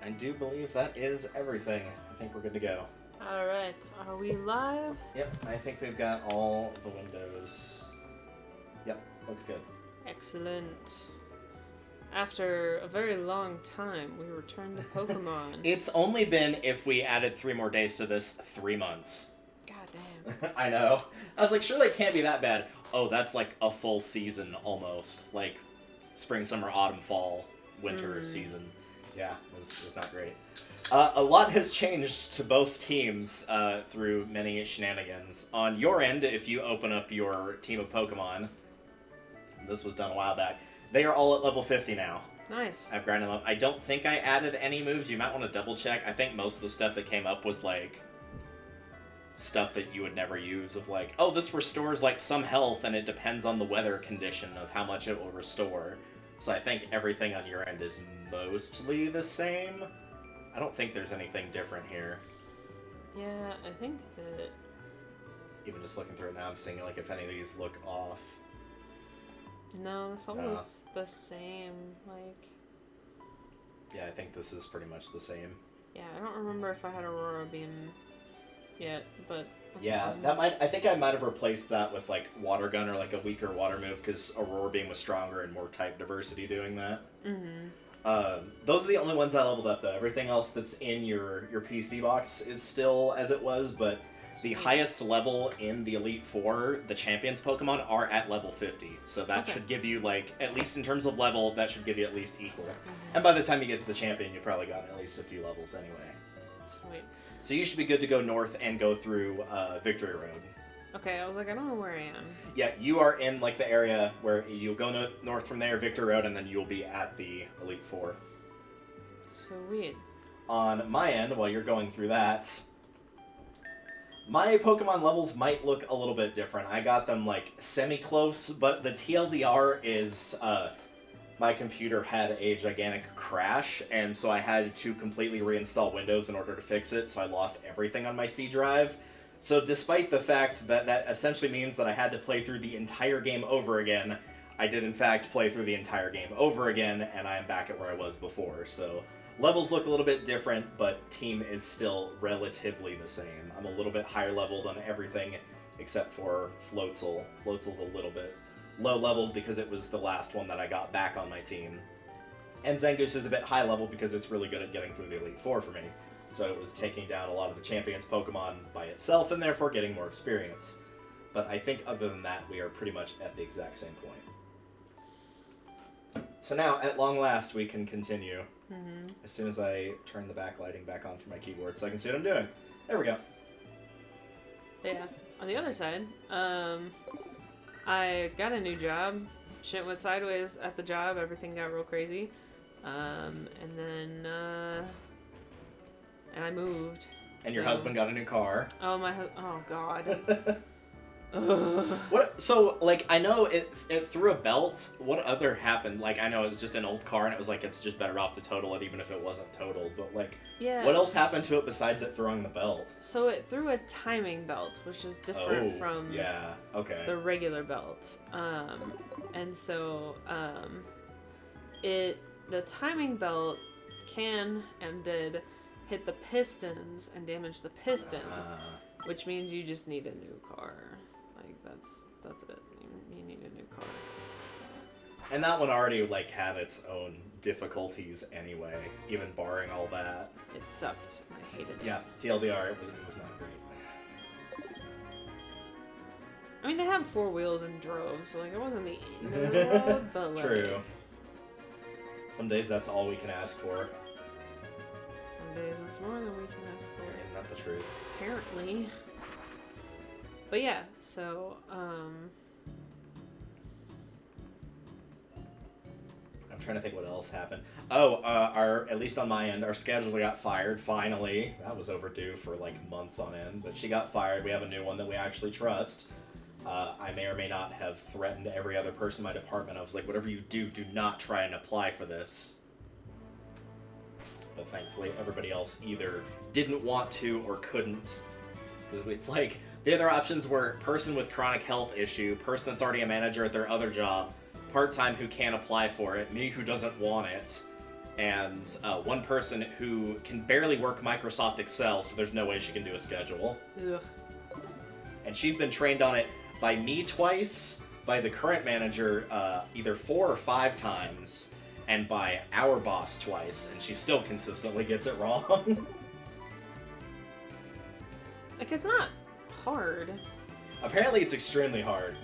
I do believe that is everything. I think we're good to go. Alright, are we live? Yep, I think we've got all the windows. Yep, looks good. Excellent. After a very long time, we return to Pokemon. It's only been, if we added 3 more days to this, 3 months. God damn. I know. I was like, surely it can't be that bad. Oh, that's like a full season almost. Like spring, summer, autumn, fall, winter season. Yeah, it was not great. A lot has changed to both teams through many shenanigans. On your end, if you open up your team of Pokemon, this was done a while back, they are all at level 50 now. Nice. I've grinded them up. I don't think I added any moves. You might want to double check. I think most of the stuff that came up was like stuff that you would never use, of like, oh, this restores like some health and it depends on the weather condition of how much it will restore. So I think everything on your end is mostly the same. I don't think there's anything different here. Yeah, I think that... Even just looking through it now, I'm seeing like if any of these look off. No, this all looks the same, like... Yeah, I think this is pretty much the same. Yeah, I don't remember if I had Aurora Beam yet, but... Yeah, I think I might have replaced that with like Water Gun or like a weaker water move because Aurora Beam was stronger and more type diversity doing that. Those are the only ones I leveled up though. Everything else that's in your PC box is still as it was, but the highest level in the Elite Four, the Champions Pokemon, are at level 50. So that should give you, like, at least in terms of level, that should give you at least equal. And by the time you get to the Champion, you've probably gotten at least a few levels anyway. Sweet. So you should be good to go north and go through Victory Road. Okay, I was like, I don't know where I am. Yeah, you are in, like, the area where you'll go north from there, Victory Road, and then you'll be at the Elite Four. Sweet. On my end, while you're going through that, my Pokemon levels might look a little bit different. I got them, like, semi-close, but the TLDR is, my computer had a gigantic crash, and so I had to completely reinstall Windows in order to fix it, so I lost everything on my C drive. So despite the fact that that essentially means that I had to play through the entire game over again, I did in fact play through the entire game over again, and I am back at where I was before. So levels look a little bit different, but team is still relatively the same. I'm a little bit higher leveled on everything except for Floatzel. Floatzel's a little bit low leveled because it was the last one that I got back on my team. And Zangoose is a bit high level because it's really good at getting through the Elite Four for me. So it was taking down a lot of the Champions Pokemon by itself and therefore getting more experience. But I think other than that, we are pretty much at the exact same point. So now, at long last, we can continue. As soon as I turn the backlighting back on for my keyboard so I can see what I'm doing. There we go. Yeah. On the other side, I got a new job. Shit went sideways at the job. Everything got real crazy. And then, and I moved. And your husband got a new car. Oh, oh, God. What? So, like, I know it threw a belt. What other happened? Like, I know it was just an old car, and it was like, it's just better off to total it, even if it wasn't totaled. But, like, yeah. What else happened to it besides it throwing the belt? So it threw a timing belt, which is different from the regular belt. And so, the timing belt can and did hit the pistons and damage the pistons, which means you just need a new car. Like, that's it. You need a new car. And that one already, like, had its own difficulties anyway, even barring all that. It sucked. I hated it. Yeah, TLDR, it was not great. I mean, they have 4 wheels and drove, so, like, it wasn't the end of the world, but, like... True. Some days that's all we can ask for. Some days it's more than we can ask for. Isn't that the truth? Apparently. But yeah, so, I'm trying to think what else happened. Oh, at least on my end, our scheduler got fired, finally. That was overdue for, like, months on end, but she got fired. We have a new one that we actually trust. I may or may not have threatened every other person in my department. I was like, whatever you do, do not try and apply for this. But thankfully, everybody else either didn't want to or couldn't. Because it's like, the other options were person with chronic health issue, person that's already a manager at their other job, part-time who can't apply for it, me who doesn't want it, and one person who can barely work Microsoft Excel, so there's no way she can do a schedule. Ugh. And she's been trained on it by me twice, by the current manager either 4 or 5 times, and by our boss twice, and she still consistently gets it wrong. Like, it's not hard. Apparently it's extremely hard.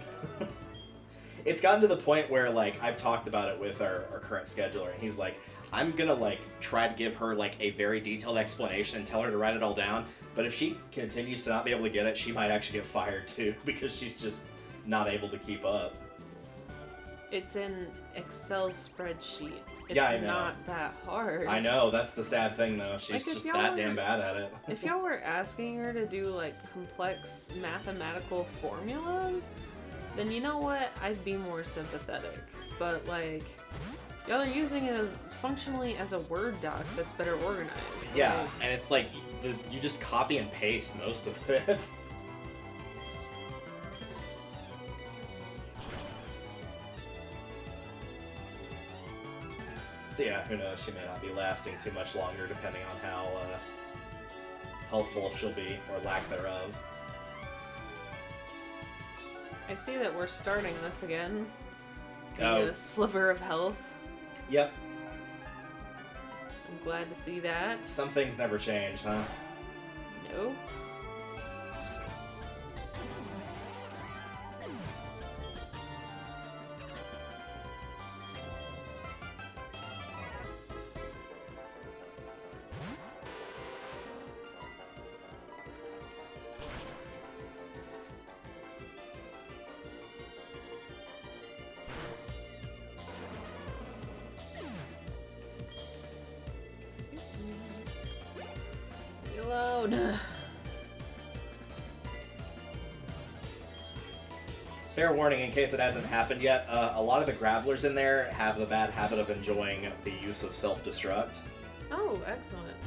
It's gotten to the point where, like, I've talked about it with our current scheduler, and he's like, I'm gonna, like, try to give her, like, a very detailed explanation and tell her to write it all down, but if she continues to not be able to get it, she might actually get fired, too, because she's just not able to keep up. It's an Excel spreadsheet. It's Yeah, I know. not that hard. I know, that's the sad thing, though. She's Like, just that damn bad at it. If y'all were asking her to do, like, complex mathematical formulas, then you know what? I'd be more sympathetic. But, like, y'all are using it as functionally as a Word doc that's better organized. Yeah, Like, and it's like, you just copy and paste most of it. So yeah, who knows, she may not be lasting too much longer depending on how helpful she'll be, or lack thereof. I see that we're starting this again. Oh. The sliver of health. Yep, I'm glad to see that. some things never change, huh? No. Reload. Fair warning, in case it hasn't happened yet, a lot of the Gravelers in there have the bad habit of enjoying the use of self-destruct. Oh, excellent.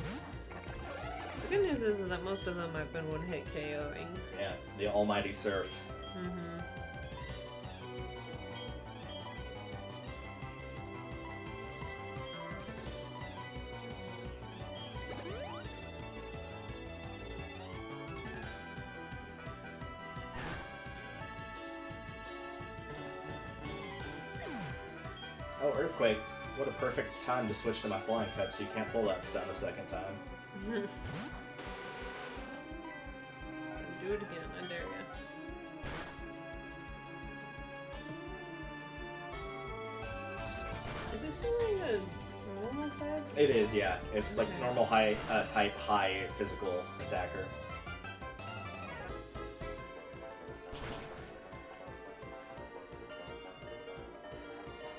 The good news is that most of them I've been one-hit KOing. Yeah, the almighty surf. Mm-hmm. Oh, Earthquake. What a perfect time to switch to my flying type so you can't pull that stun a second time. So do it again, I dare ya. Is it still like a normal type? It is, yeah. It's like Okay. normal high type, high physical attacker.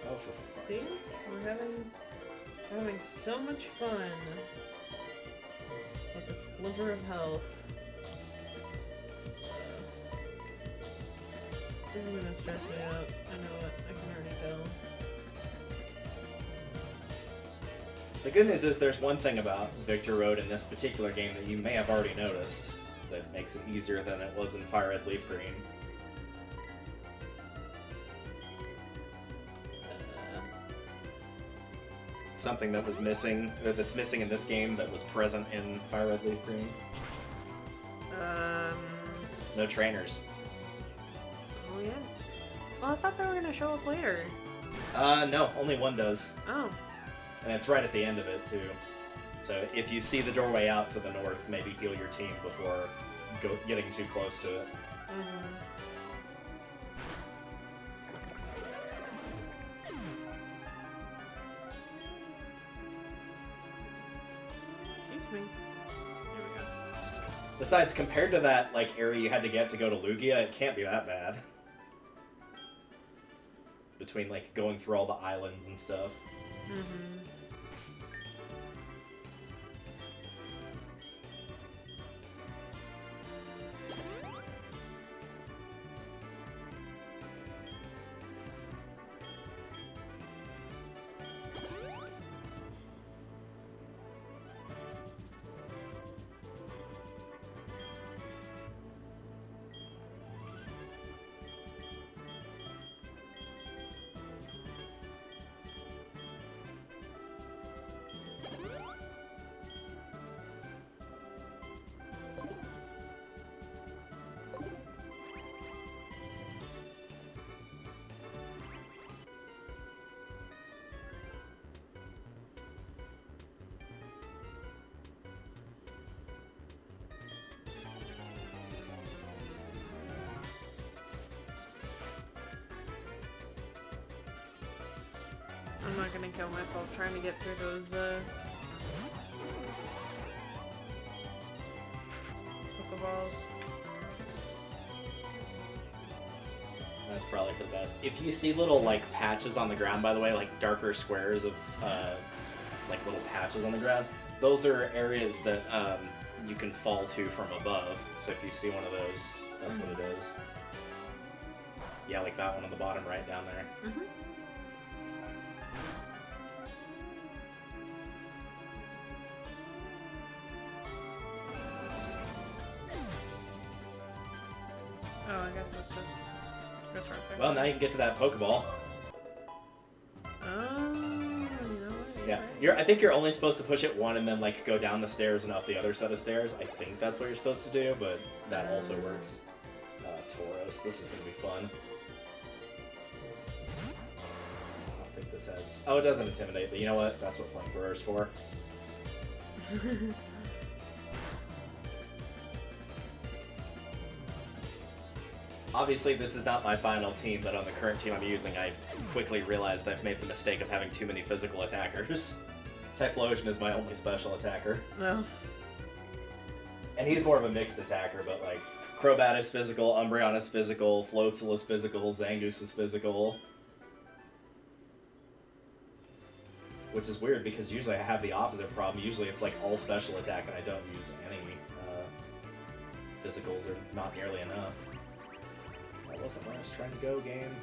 Oh, for fuck's See? sake. We're having so much fun with a sliver of health. This is gonna stress me out. I know it. I can already tell. The good news is there's one thing about Victor Road in this particular game that you may have already noticed that makes it easier than it was in Fire Red Leaf Green. Something that was missing, that's missing in this game that was present in Fire Red Leaf Green. No trainers. Oh yeah. Well, I thought they were gonna show up later. No, only one does. Oh. And it's right at the end of it, too. So if you see the doorway out to the north, maybe heal your team before getting too close to it. Mm-hmm. Excuse me. There we go. Besides, compared to that like area you had to get to go to Lugia, it can't be that bad. Between like going through all the islands and stuff. Mm-hmm. I'm not gonna kill myself trying to get through those, Pokeballs. That's probably for the best. If you see little, like, patches on the ground, by the way, like darker squares of, like, little patches on the ground, those are areas that, you can fall to from above. So if you see one of those, that's what it is. Yeah, like that one on the bottom right down there. Mm-hmm. Oh, I guess it's just right there. Well, now you can get to that Pokeball. Yeah, I think you're only supposed to push it one and then like go down the stairs and up the other set of stairs. I think that's what you're supposed to do, but that also works. Tauros, this is gonna be fun. I don't think this has. Oh, it doesn't intimidate, but you know what? That's what Flamethrower's for. Obviously, this is not my final team, but on the current team I'm using, I quickly realized I've made the mistake of having too many physical attackers. Typhlosion is my only special attacker. No. And he's more of a mixed attacker, but like, Crobat is physical, Umbreon is physical, Floatzel is physical, Zangoose is physical. Which is weird, because usually I have the opposite problem. Usually it's like all special attack, and I don't use any physicals, or not nearly enough. That wasn't where I was trying to go, game.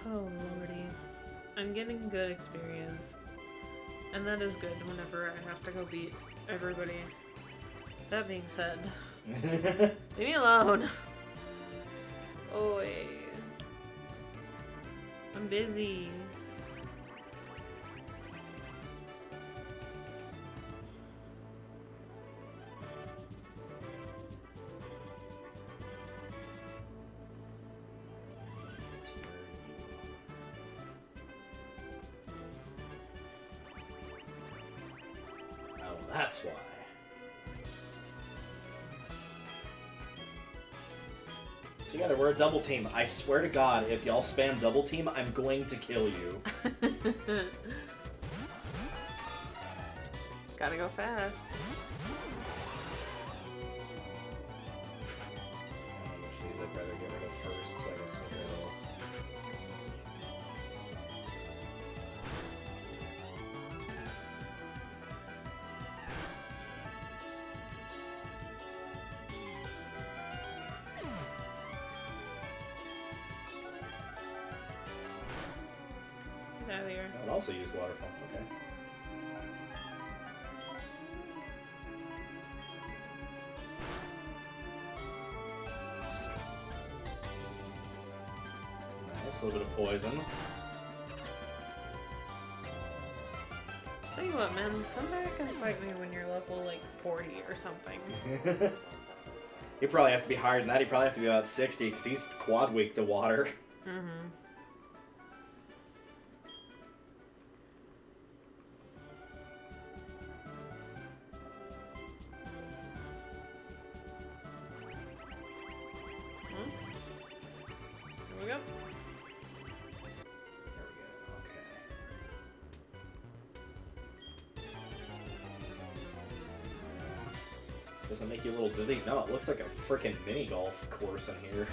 Oh lordy. I'm getting good experience. And that is good whenever I have to go beat everybody. That being said, leave me alone. Oi. I'm busy. Oh, that's why. Together, we're a double team. I swear to God, if y'all spam double team, I'm going to kill you. Gotta go fast. Which of these I'd rather get rid of first, so I guess we'll go. Get out of here. I would also use water pump, okay. Nice, a little bit of poison. Tell you what, man, come back and fight me when you're level like 40 or something. He'd probably have to be higher than that. He'd probably have to be about 60, because he's quad weak to water. Mm-hmm. Here we go. There we go, okay. Does it make you a little dizzy? No, it looks like a frickin' mini golf course in here.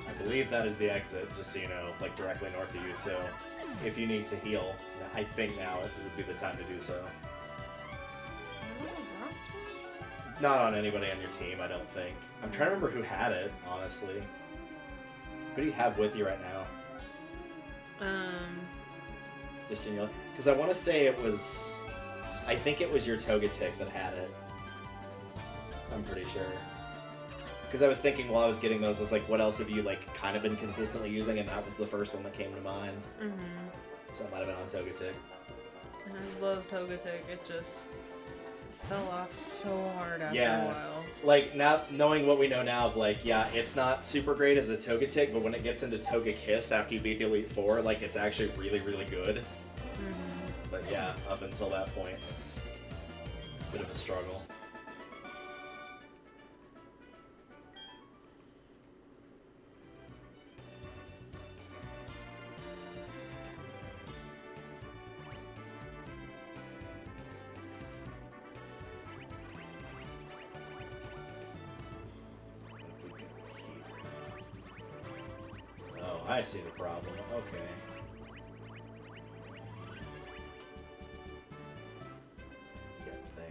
I believe that is the exit, just so you know, like directly north of you, so if you need to heal, I think now it would be the time to do so. Not on anybody on your team, I don't think. I'm trying to remember who had it, honestly. Who do you have with you right now? Just in your... Because I want to say it was... I think it was your Togetic that had it. I'm pretty sure. Because I was thinking while I was getting those, I was like, what else have you, like, kind of been consistently using? And that was the first one that came to mind. Mm-hmm. So it might have been on Togetic. And I love Togetic. It just fell off so hard after a while. Like, now, knowing what we know now of, like, yeah, it's not super great as a Togetic, but when it gets into Togekiss after you beat the Elite Four, like, it's actually really, really good. Mm-hmm. But yeah, up until that point, it's a bit of a struggle. I see the problem. Okay. Get there.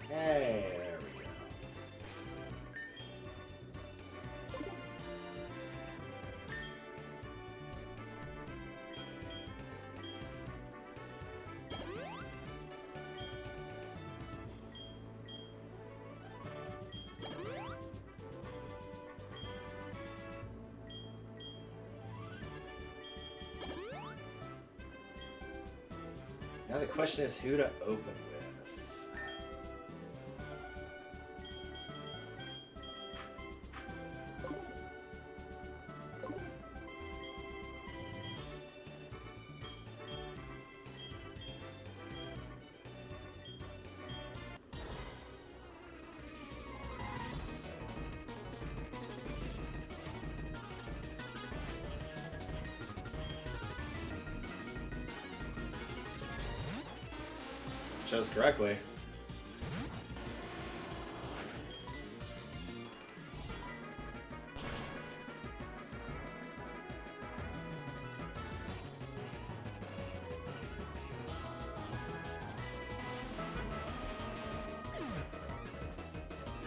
Hey, there we go. Now the question is who to open with. Chose correctly.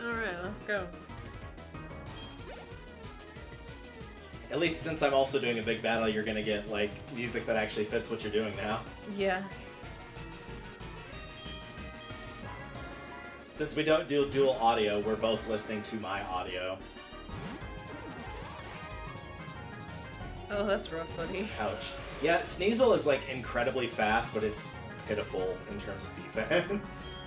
Alright, let's go. At least since I'm also doing a big battle, you're gonna get, like, music that actually fits what you're doing now. Yeah. Since we don't do dual audio, we're both listening to my audio. Oh, that's rough, buddy. Ouch. Yeah, Sneasel is, like, incredibly fast, but it's pitiful in terms of defense.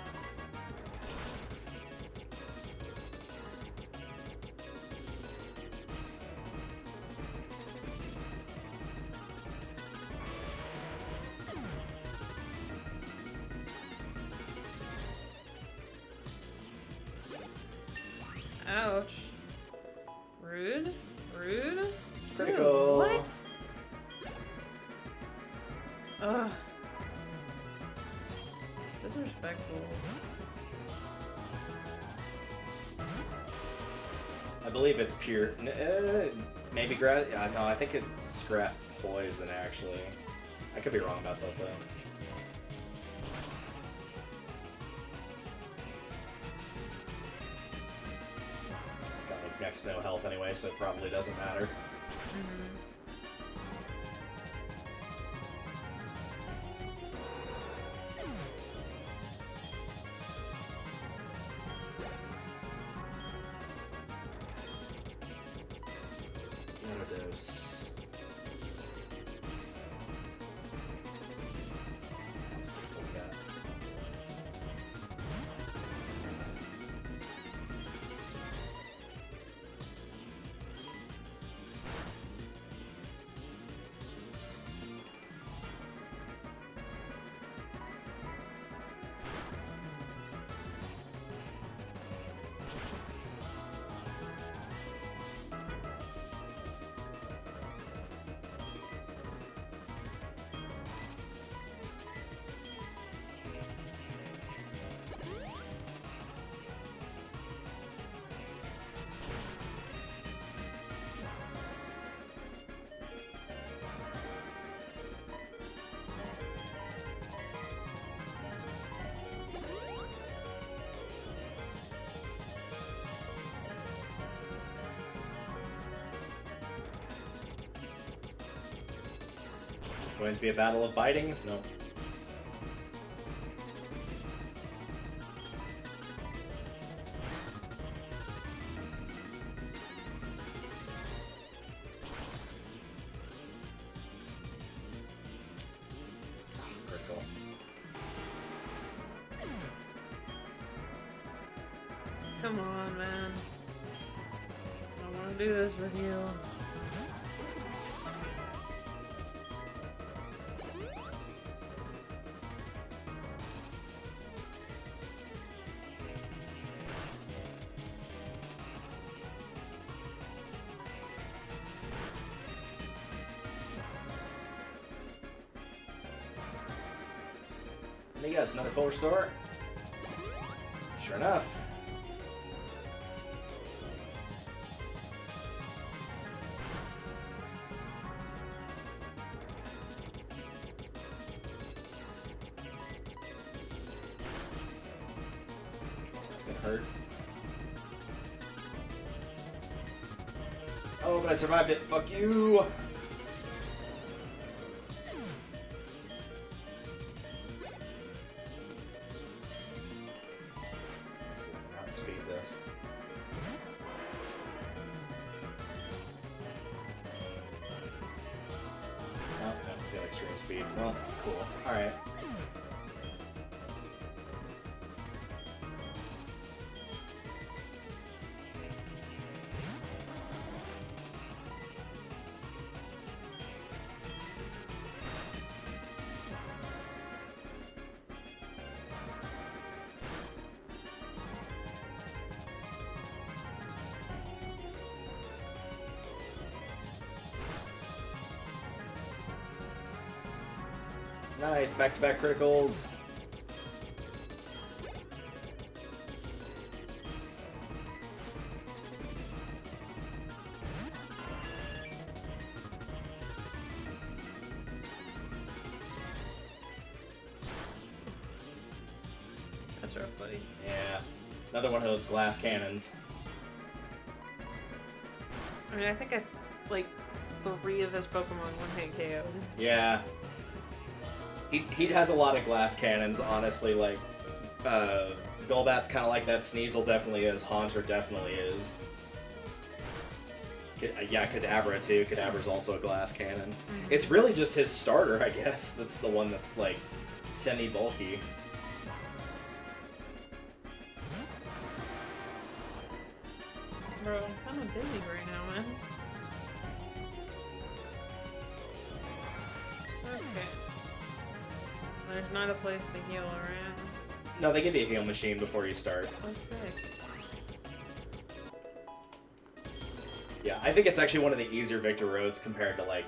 Ouch. Rude? Rude? Critical. What? Ugh. Disrespectful. I believe it's pure... maybe grass... no, I think it's grass poison, actually. I could be wrong about that, though. Got, like, next to no health anyway, so it probably doesn't matter. Mm-hmm. Dose. Let's see what we got. Going to be a battle of biting? No. Critical. Come on, man. I want to do this with you. Yes, another full restore. Sure enough. That's gonna hurt. Oh, but I survived it. Fuck you. Speed this. Oh, no, got extreme speed. Well, cool. Alright. Nice, back-to-back criticals. That's rough, buddy. Yeah, another one of those glass cannons. I mean, I think I like 3 of his Pokemon one-hit KO'd. Yeah. He has a lot of glass cannons, honestly, like, Golbat's kind of like that, Sneasel definitely is, Haunter definitely is. Yeah, Kadabra too, Kadabra's also a glass cannon. Mm-hmm. It's really just his starter, I guess, that's the one that's, like, semi-bulky. Bro, I'm kind of busy right now, man. Okay. There's not a place to heal around. No, they give you a heal machine before you start. Oh, sick. Yeah, I think it's actually one of the easier victor roads compared to, like,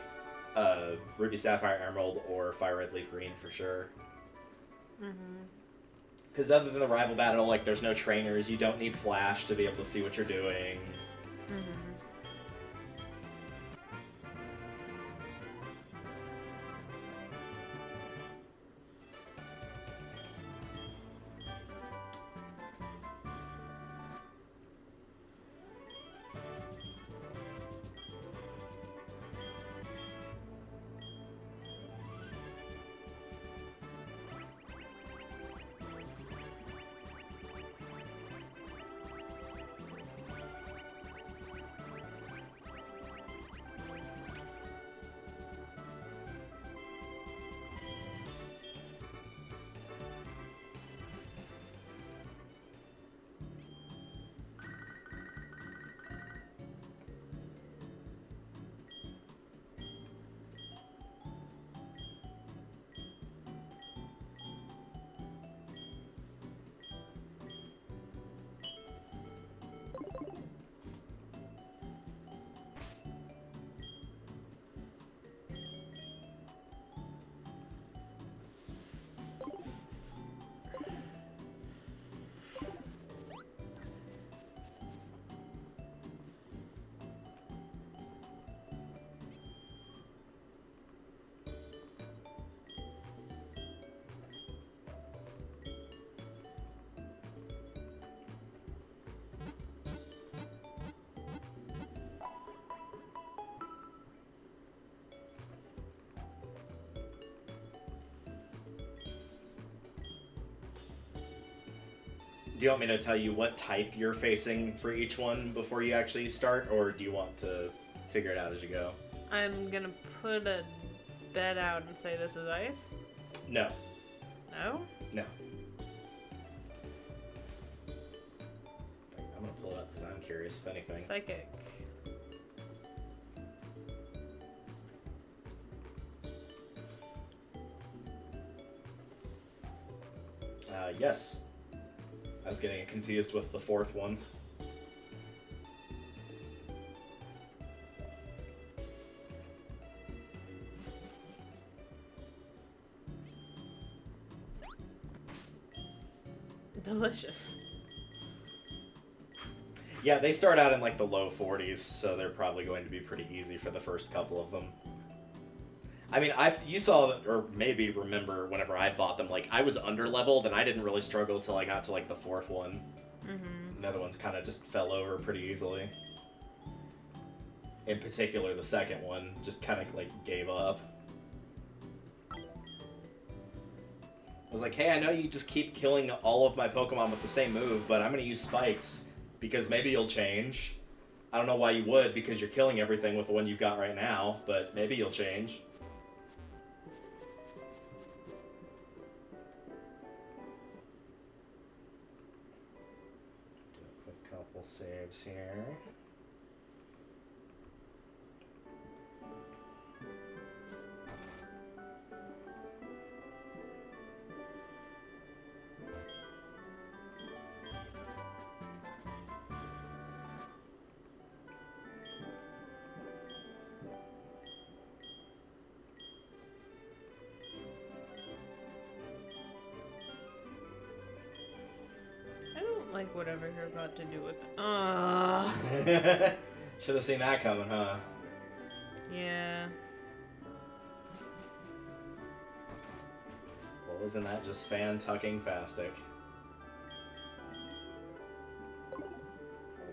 Ruby, Sapphire, Emerald, or Fire Red, Leaf Green for sure. Mm-hmm. Because other than the rival battle, like, there's no trainers, you don't need Flash to be able to see what you're doing. Mm-hmm. Do you want me to tell you what type you're facing for each one before you actually start, or do you want to figure it out as you go? I'm gonna put a bet out and say this is ice. No. No? No. I'm gonna pull it up because I'm curious if anything. Psychic. Yes. I was getting confused with the fourth one. Delicious. Yeah, they start out in like the low 40s, so they're probably going to be pretty easy for the first couple of them. I mean, you saw, or maybe remember whenever I fought them, like, I was under-leveled, and I didn't really struggle until I got to, like, the fourth one. Mm-hmm. The other ones kind of just fell over pretty easily. In particular, the second one just kind of, like, gave up. I was like, hey, I know you just keep killing all of my Pokemon with the same move, but I'm going to use Spikes, because maybe you'll change. I don't know why you would, because you're killing everything with the one you've got right now, but maybe you'll change. Couple saves here. Like whatever you're about to do with Should have seen that coming, huh? Yeah. Well, isn't that just fan-tucking-fastic?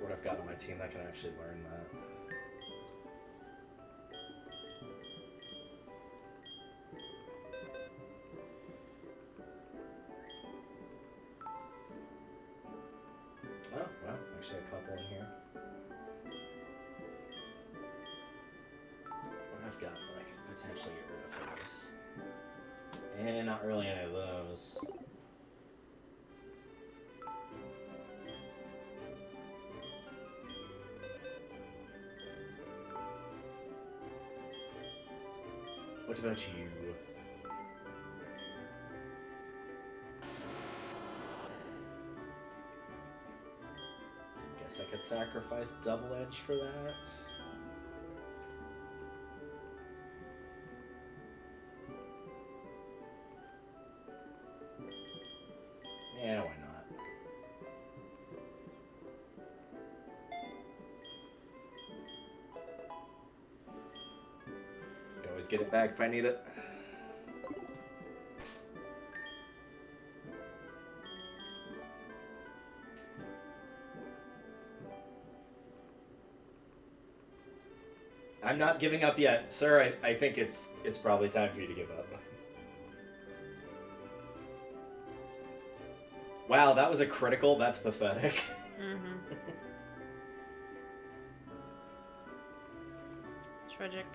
What I've got on my team that can actually learn that. Oh, well, actually a couple in here. What I've got, like, potentially get rid of for this. And not really any of those. What about you? I could sacrifice Double Edge for that. Yeah, why not? Can always get it back if I need it. I'm not giving up yet. Sir, I think it's probably time for you to give up. Wow, that was a critical. That's pathetic. Mm-hmm. Tragic.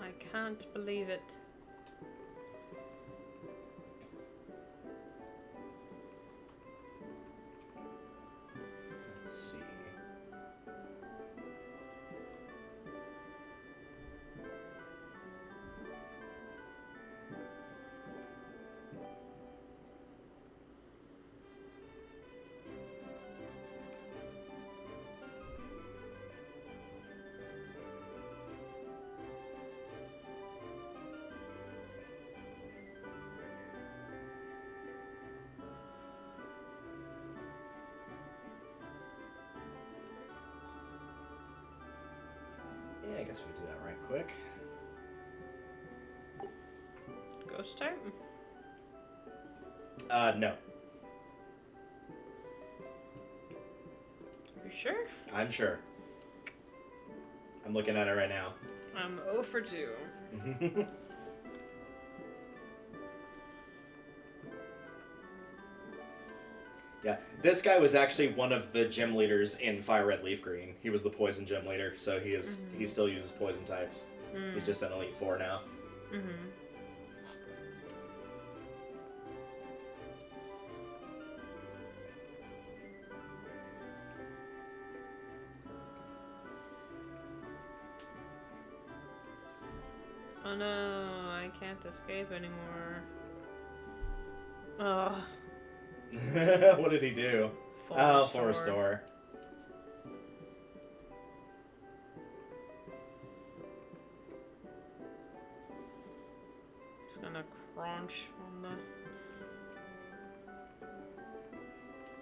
I can't believe it. Yeah, I guess we do that right quick. Ghost type? No. You sure? I'm sure. I'm looking at it right now. I'm 0 for 2. Yeah, this guy was actually one of the gym leaders in Fire Red Leaf Green. He was the poison gym leader, so he still uses poison types. He's just an Elite 4 now. Oh no, I can't escape anymore. Ugh. What did he do? Full restore. It's gonna crunch on the...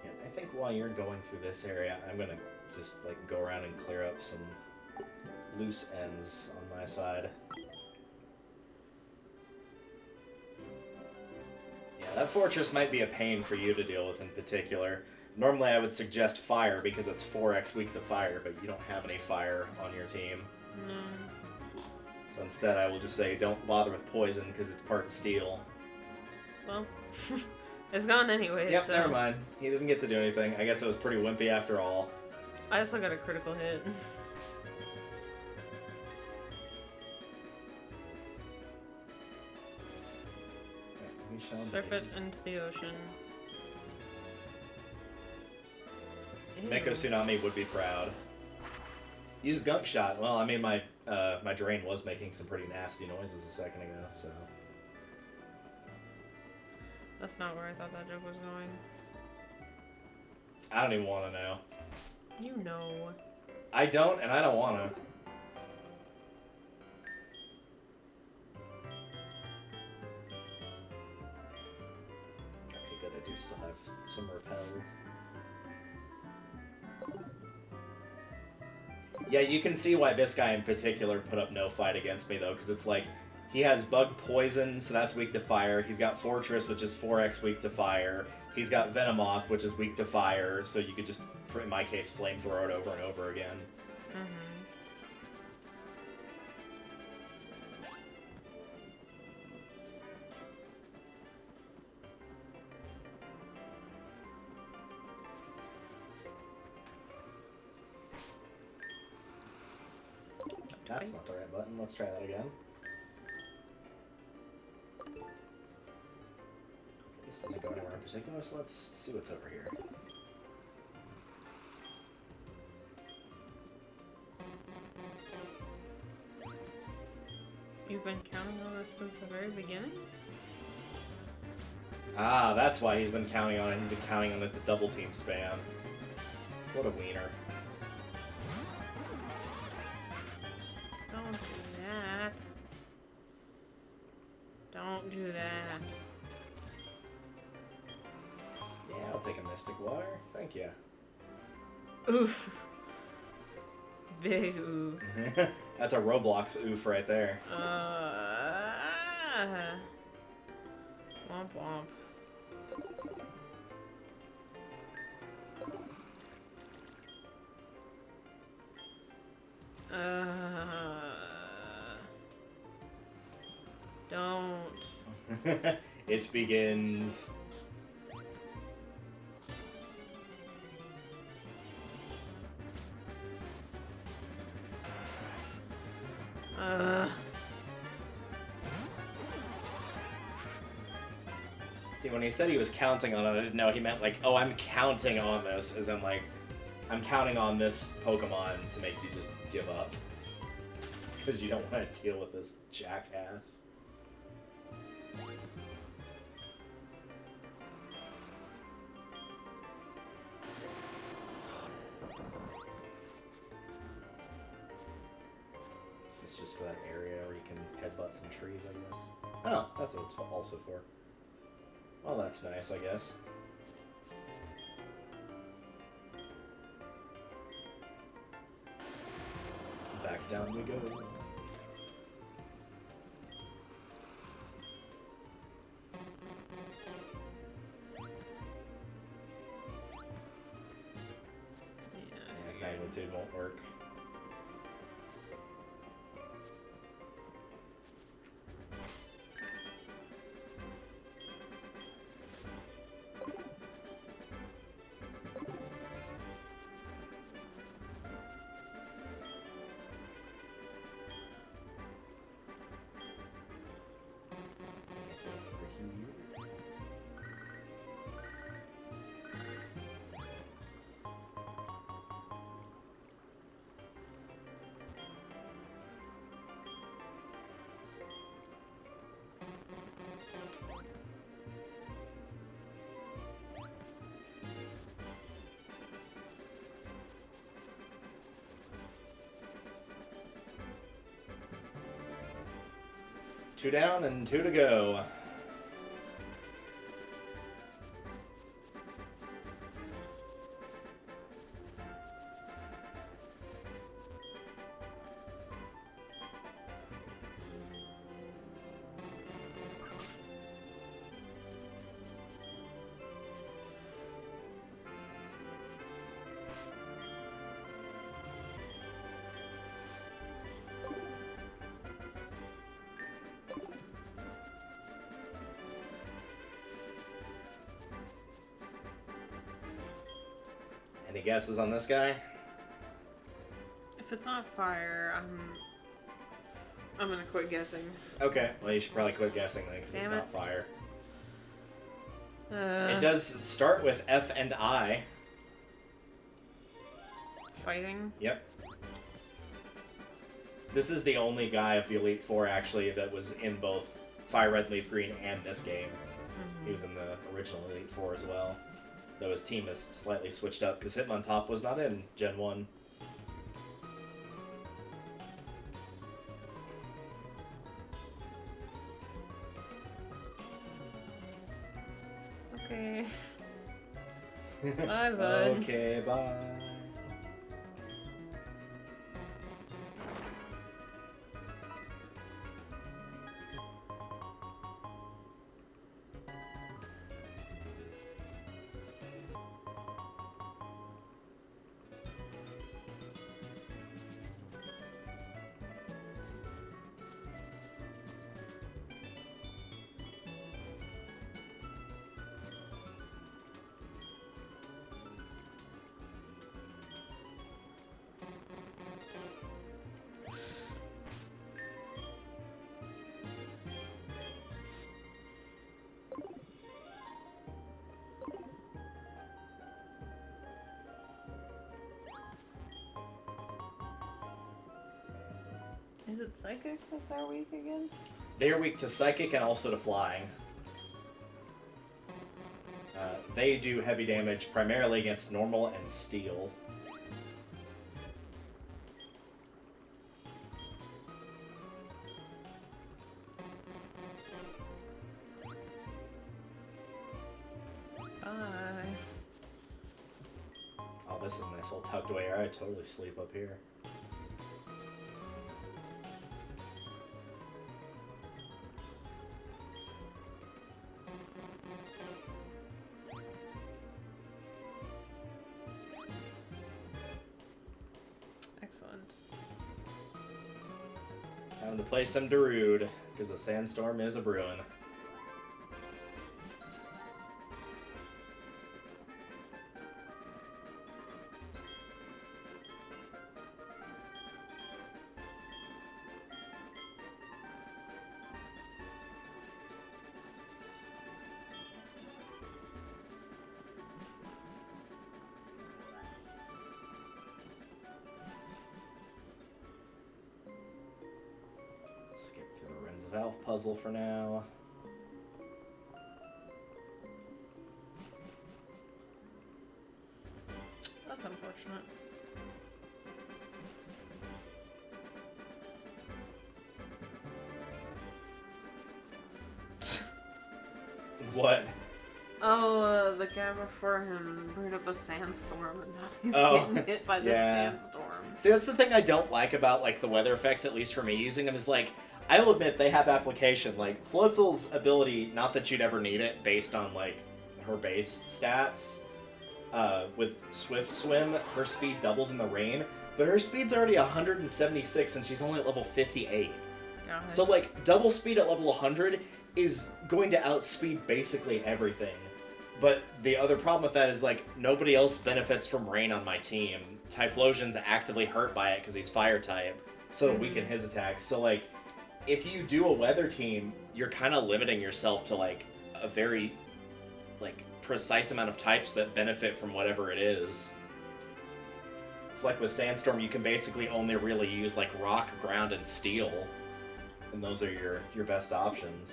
Yeah, I think while you're going through this area, I'm gonna just like go around and clear up some loose ends on my side. Yeah, that fortress might be a pain for you to deal with in particular. Normally I would suggest fire because it's 4x weak to fire, but you don't have any fire on your team. No. So instead I will just say don't bother with poison because it's part steel. Well, it's gone anyways. Yep, so. never mind. He didn't get to do anything. I guess it was pretty wimpy after all. I also got a critical hit. Surf it into the ocean. Meko Tsunami would be proud. Use Gunk Shot. Well, I mean, my drain was making some pretty nasty noises a second ago, so... That's not where I thought that joke was going. I don't even want to know. You know. I don't, and I don't want to. Okay, good. I do still have some repels. Yeah, you can see why this guy in particular put up no fight against me, though, because it's like, he has Bug Poison, so that's weak to fire. He's got Fortress, which is 4x weak to fire. He's got Venomoth, which is weak to fire, so you could just, in my case, flamethrower it over and over again. That's not the right button. Let's try that again. This doesn't go anywhere in particular, so let's see what's over here. You've been counting on this since the very beginning? Ah, that's why he's been counting on it. He's been counting on it to double team spam. What a wiener. Don't do that. Don't do that. Yeah, I'll take a Mystic Water. Thank you. Oof. Big oof. That's a Roblox oof right there. Womp womp. Don't. It begins. See, when he said he was counting on it, I didn't know he meant like, oh, I'm counting on this, as in like, I'm counting on this Pokemon to make you just give up. Because you don't want to deal with this jackass. This is just for that area where you can headbutt some trees, I guess. Oh, that's what it's also for. Well, that's nice, I guess. Back down we go. Yeah, Magnitude won't work. 2 down and 2 to go. Any guesses on this guy? If it's not fire, I'm gonna quit guessing. Okay, well you should probably quit guessing then, because it's Damn it. not fire. It does start with F and I. Fighting? Yep. This is the only guy of the Elite Four, actually, that was in both Fire Red, Leaf Green, and this game. Mm-hmm. He was in the original Elite Four as well. Though his team is slightly switched up, because Hitmontop was not in Gen 1. Okay. Bye, bud. Okay, bye. Is it psychic that they're weak again? They are weak to Psychic and also to Flying. They do heavy damage primarily against Normal and Steel. Bye. Oh, this is a nice little tucked away area. I'd totally sleep up here. Excellent. Time to play some Darude, because a sandstorm is a brewing. Skip through the Rings of Elf puzzle for now. That's unfortunate. What? Oh, the guy before him brewed up a sandstorm and now he's Oh, getting hit by the yeah. sandstorm. See, that's the thing I don't like about, like, the weather effects, at least for me using them, is, like, I will admit they have application. Like, Floatzel's ability, not that you'd ever need it based on, like, her base stats, with Swift Swim, her speed doubles in the rain, but her speed's already 176 and she's only at level 58. God. So, like, double speed at level 100 is going to outspeed basically everything. But the other problem with that is, like, nobody else benefits from rain on my team. Typhlosion's actively hurt by it because he's fire type, so it'll weaken his attacks. So, like, if you do a weather team, you're kind of limiting yourself to, like, a very, like, precise amount of types that benefit from whatever it is. It's like with Sandstorm, you can basically only really use, like, rock, ground, and steel. And those are your best options.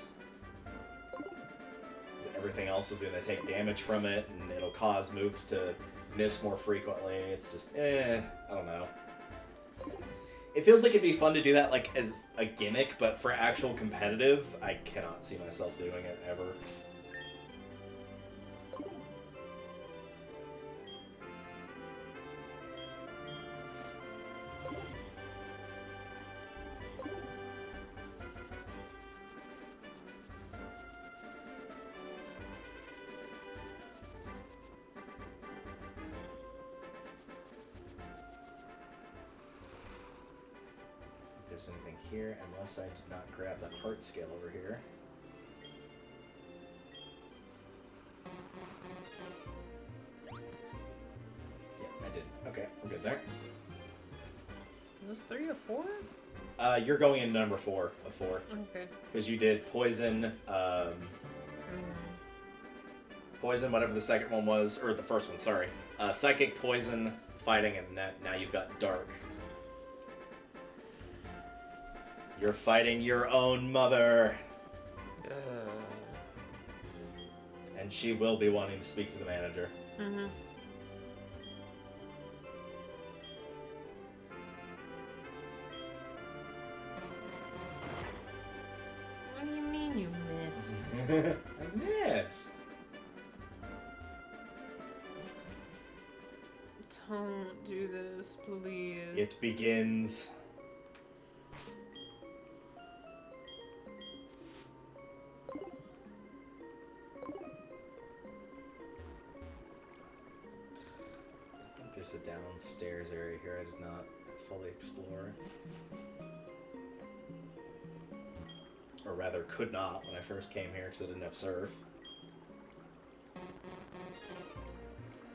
Everything else is going to take damage from it, and it'll cause moves to miss more frequently. It's just, I don't know. It feels like it'd be fun to do that like as a gimmick, but for actual competitive, I cannot see myself doing it ever. Anything here, unless I did not grab that heart scale over here. Yeah, I did. Okay, we're good there. Is this 3 or 4? You're going in number 4 of 4. Okay. Because you did poison, poison, whatever the second one was, or the first one, sorry. Psychic, poison, fighting, and now you've got dark. You're fighting your own mother. And she will be wanting to speak to the manager. Mm-hmm. What do you mean you missed? I missed. Don't do this, please. It begins. There's a downstairs area here I did not fully explore. Or rather, could not when I first came here because I didn't have surf.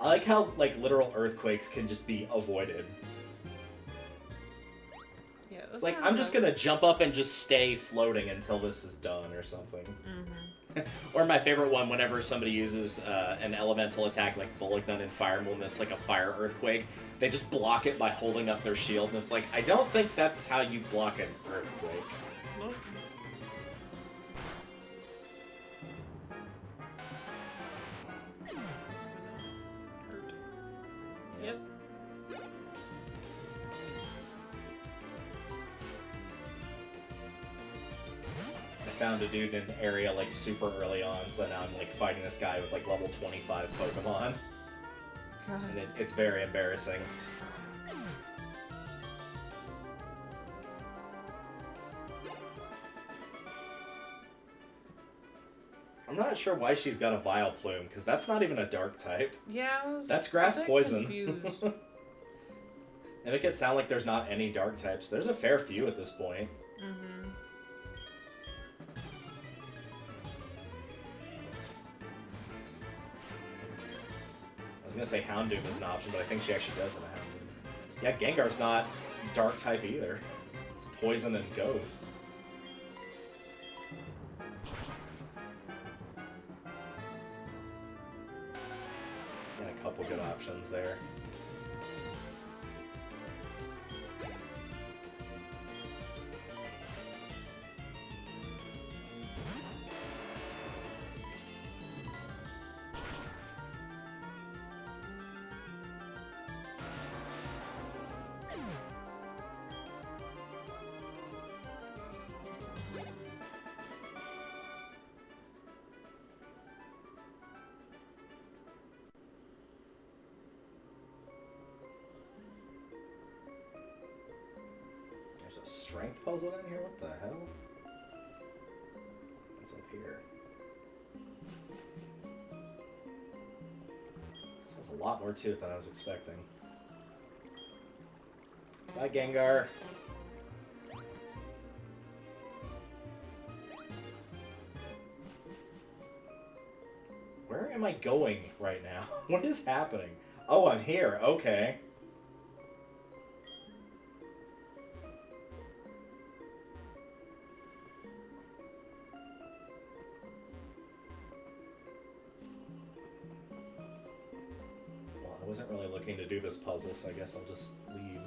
I like how, like, literal earthquakes can just be avoided. Yeah, it's like, I'm just gonna jump up and just stay floating until this is done or something. Mm-hmm. Or my favorite one, whenever somebody uses an elemental attack like Bullet Gun and Fire Moon that's like a fire earthquake, they just block it by holding up their shield, and it's like, I don't think that's how you block an earthquake. Nope. Yep. I found a dude in an area like super early on, so now I'm like fighting this guy with like level 25 Pokemon. God. And it's very embarrassing. I'm not sure why she's got a Vileplume, because that's not even a dark type. Yeah, that's grass poison. Confused. And make it sound like there's not any dark types. There's a fair few at this point. Mm-hmm. I was gonna say Houndoom is an option, but I think she actually does have a Houndoom. Yeah, Gengar's not dark type either. It's poison and ghost. And a couple good options there. Strength puzzle in here? What the hell? What's up here? This has a lot more to it than I was expecting. Bye, Gengar. Where am I going right now? What is happening? Oh, I'm here. Okay. I wasn't really looking to do this puzzle, so I guess I'll just leave.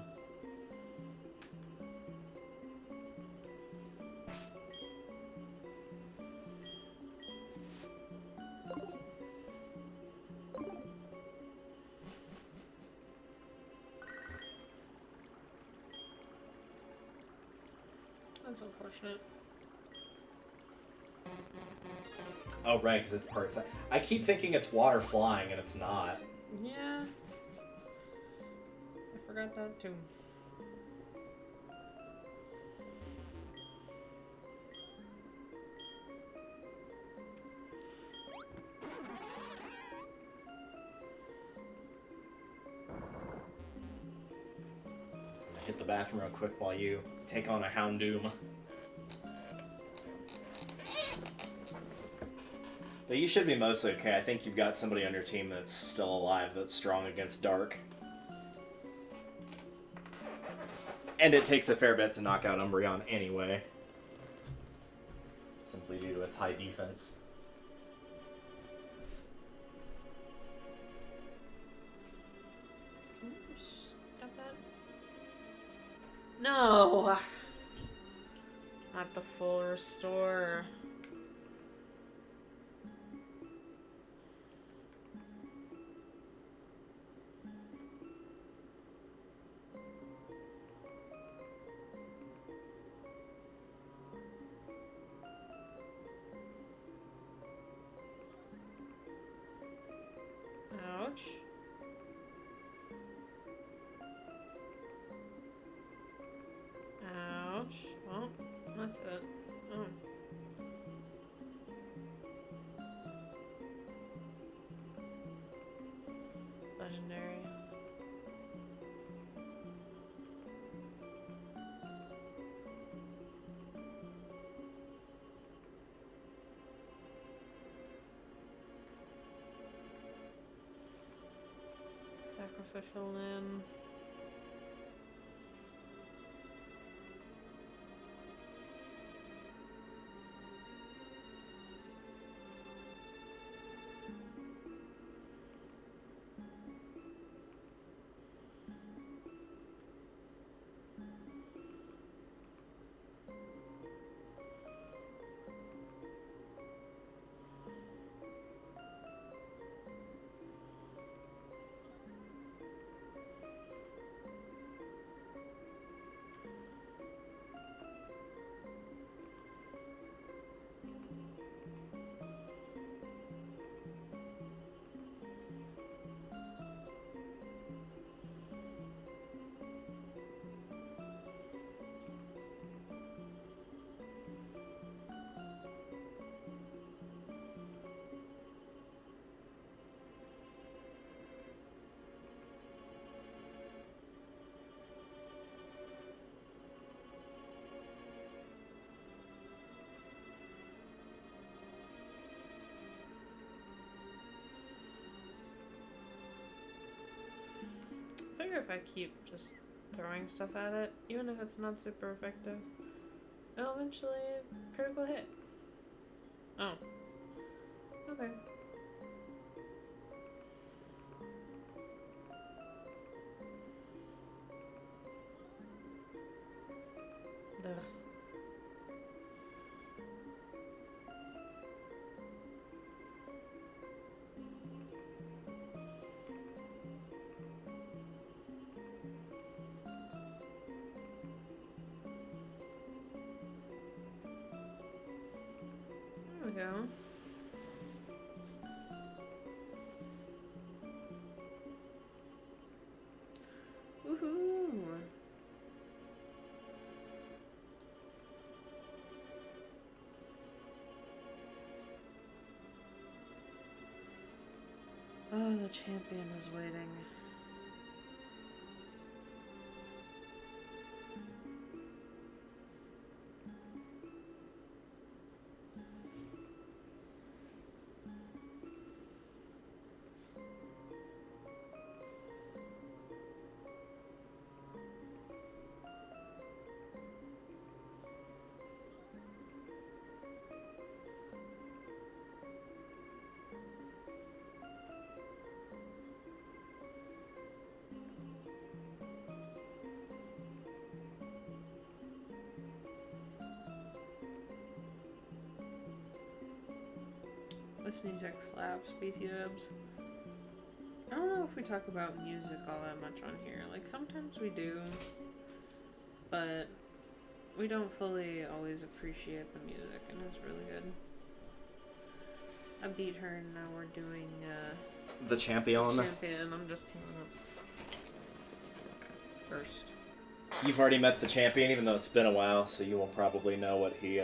That's unfortunate. Oh, right, because it's part... I keep thinking it's water flying, and it's not. Yeah. I forgot that, too. Hit the bathroom real quick while you take on a Houndoom. But you should be mostly okay. I think you've got somebody on your team that's still alive that's strong against Dark. And it takes a fair bit to knock out Umbreon anyway. Simply due to its high defense. Stop that. No! Not the full restore. Ouch. Ouch. Well, that's it. Oh. Legendary. Sacrificial limb. I figure if I keep just throwing stuff at it, even if it's not super effective, it'll eventually critical hit. Oh. Okay. Ugh. There we go. Woohoo! Oh, the champion is waiting. This music slaps, BT dubs. I don't know if we talk about music all that much on here. Like, sometimes we do, but we don't fully always appreciate the music, and it's really good. I beat her, and now we're doing The champion. champion. I'm just teaming up first. You've already met the champion, even though it's been a while, so you will probably know what he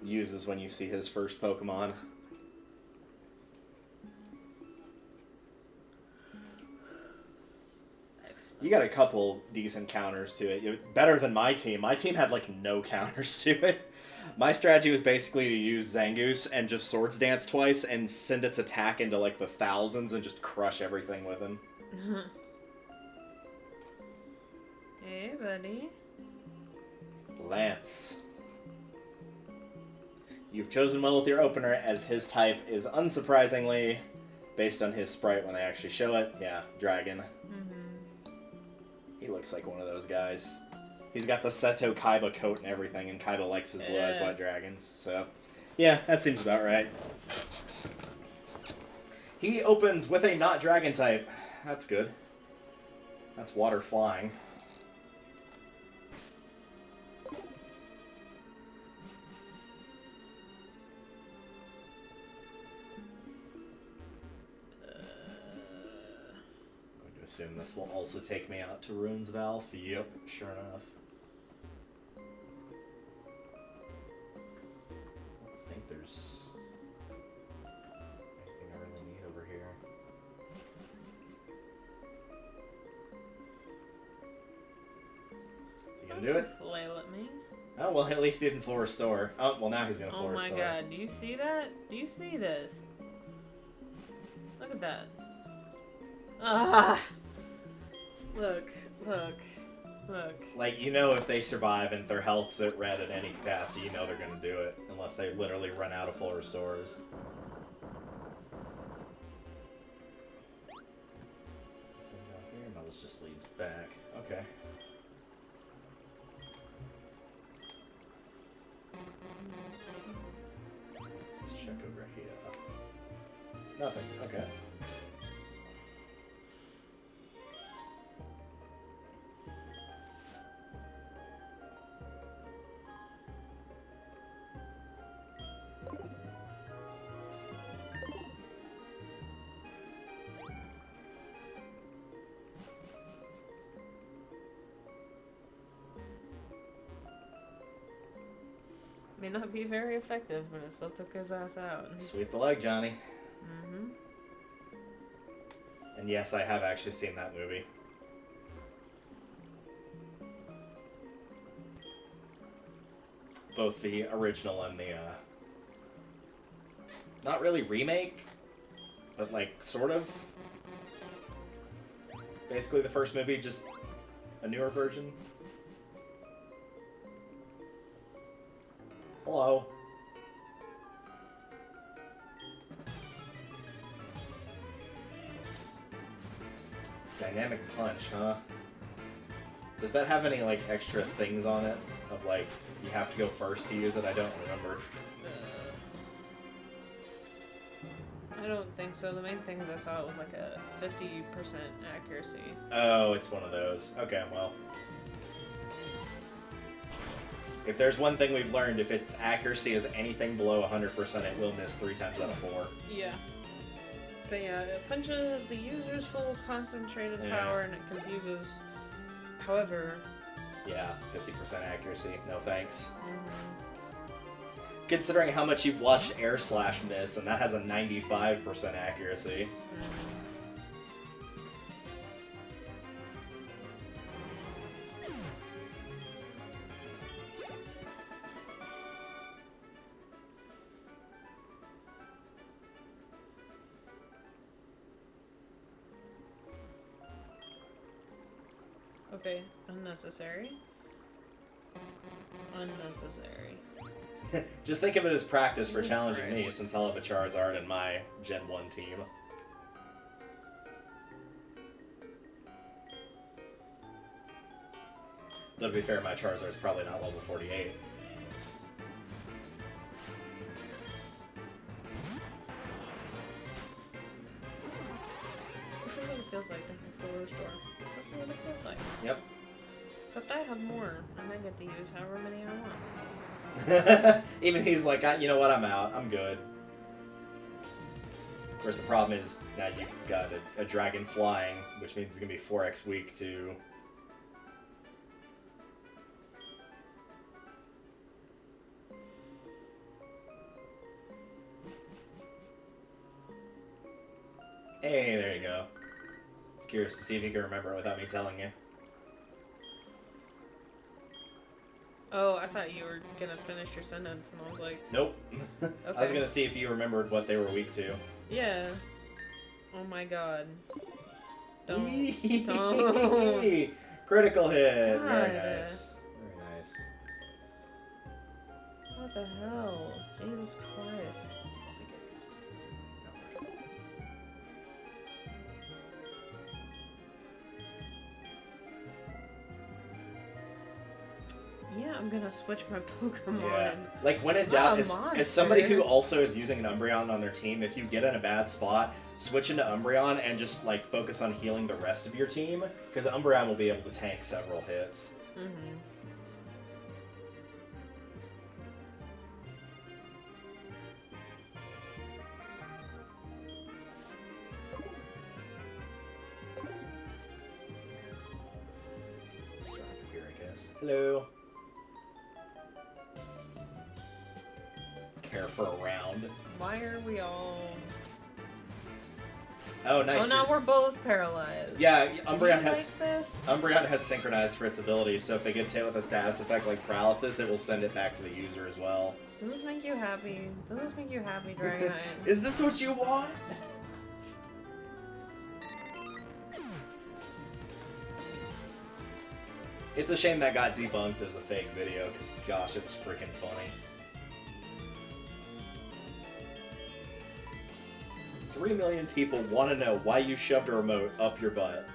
uses when you see his first Pokemon. Excellent. You got a couple decent counters to it. Better than my team. My team had, like, no counters to it. My strategy was basically to use Zangoose and just Swords Dance twice and send its attack into, like, the thousands and just crush everything with him. Hey, buddy. Lance. You've chosen well with your opener, as his type is unsurprisingly, based on his sprite when they actually show it, yeah, dragon. He looks like one of those guys. He's got the Seto Kaiba coat and everything, and Kaiba likes his blue eyes white dragons, so yeah, that seems about right. He opens with a not dragon type. That's good. That's water flying. Assume this will also take me out to Ruins of Alph. Yep, sure enough. I don't think there's anything I really need over here. Is he gonna do it? Flail at me. Oh, well, at least he didn't full restore. Oh, well, now he's gonna full restore. Oh my god, do you see that? Do you see this? Look at that. Ah! Look. Like, you know, if they survive and their health's at red at any capacity, you know they're gonna do it. Unless they literally run out of full restores. No, this just leads back. Okay. Let's check over here. Nothing. Okay. May not be very effective, but it still took his ass out. Sweep the leg, Johnny. Mm-hmm. And yes, I have actually seen that movie. Both the original and the, not really remake, but like, sort of. Basically the first movie, just a newer version. Hello. Dynamic punch, huh? Does that have any, like, extra things on it? Of, like, you have to go first to use it? I don't remember. I don't think so. The main things I saw, it was like a 50% accuracy. Oh, it's one of those. Okay, well. If there's one thing we've learned, if its accuracy is anything below 100%, it will miss 3 times out of 4. Yeah. But yeah, it punches the user's full concentrated power and it confuses. However... Yeah, 50% accuracy. No thanks. Considering how much you've watched Air Slash miss, and that has a 95% accuracy. Okay, unnecessary. Unnecessary. Just think of it as practice for Jesus challenging me, Christ. since I'll have a Charizard in my Gen 1 team. Though to be fair, my Charizard's probably not level 48. This is what it feels like. That's a full restore. This is what it feels like. Yep. Except I have more, and I get to use however many I want. Even he's like, you know what, I'm out. I'm good. Of course, the problem is now you've got a dragon flying, which means it's going to be 4x weak, too. Hey, there you go. I was curious to see if you can remember it without me telling you. Oh, I thought you were gonna finish your sentence, and I was like... Nope. Okay. I was gonna see if you remembered what they were weak to. Yeah. Oh my god. Don't. Whee! Don't. Critical hit. God. Very nice. Very nice. What the hell? Jesus Christ. Yeah, I'm gonna switch my Pokemon. Yeah. Like, when in doubt, Not a as somebody who monster. also is using an Umbreon on their team, if you get in a bad spot, switch into Umbreon and just, like, focus on healing the rest of your team, because Umbreon will be able to tank several hits. Mm-hmm. Let's drop it here, I guess. Hello. Care for a round. Why are we all... Oh, nice. Oh, now we're both paralyzed. Yeah, Do you Umbreon has... like this? Umbreon has synchronized for its ability, so if it gets hit with a status effect like paralysis, it will send it back to the user as well. Does this make you happy? Does this make you happy, Dragonite? Is this what you want? It's a shame that got debunked as a fake video, because gosh, it was freaking funny. 3 million people want to know why you shoved a remote up your butt.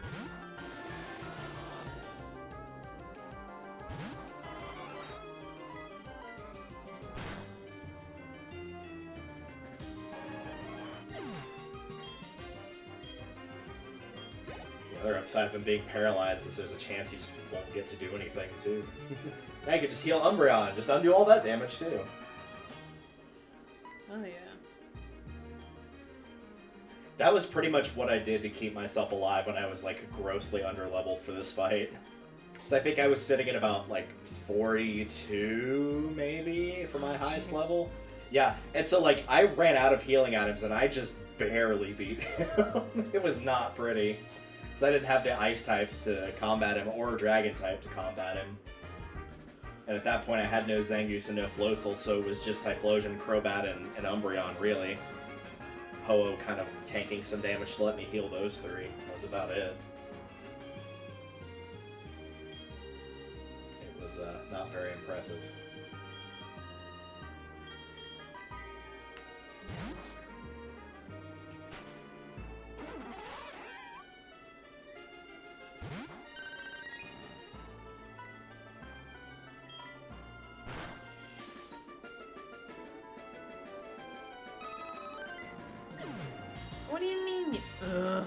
The other upside of him being paralyzed is there's a chance he just won't get to do anything, too. Now you could just heal Umbreon, just undo all that damage, too. Oh, yeah. That was pretty much what I did to keep myself alive when I was, like, grossly underleveled for this fight. So I think I was sitting at about, like, 42, maybe, for my highest jeez. level. Yeah, and so, like, I ran out of healing items, and I just barely beat him. It was not pretty. Because I didn't have the ice types to combat him, or dragon type to combat him. And at that point, I had no Zangoose and no Floatzel, so it was just Typhlosion, Crobat, and Umbreon, really. Ho-Oh kind of tanking some damage to let me heal those three. That was about it. It was not very impressive. What do you mean? Ugh.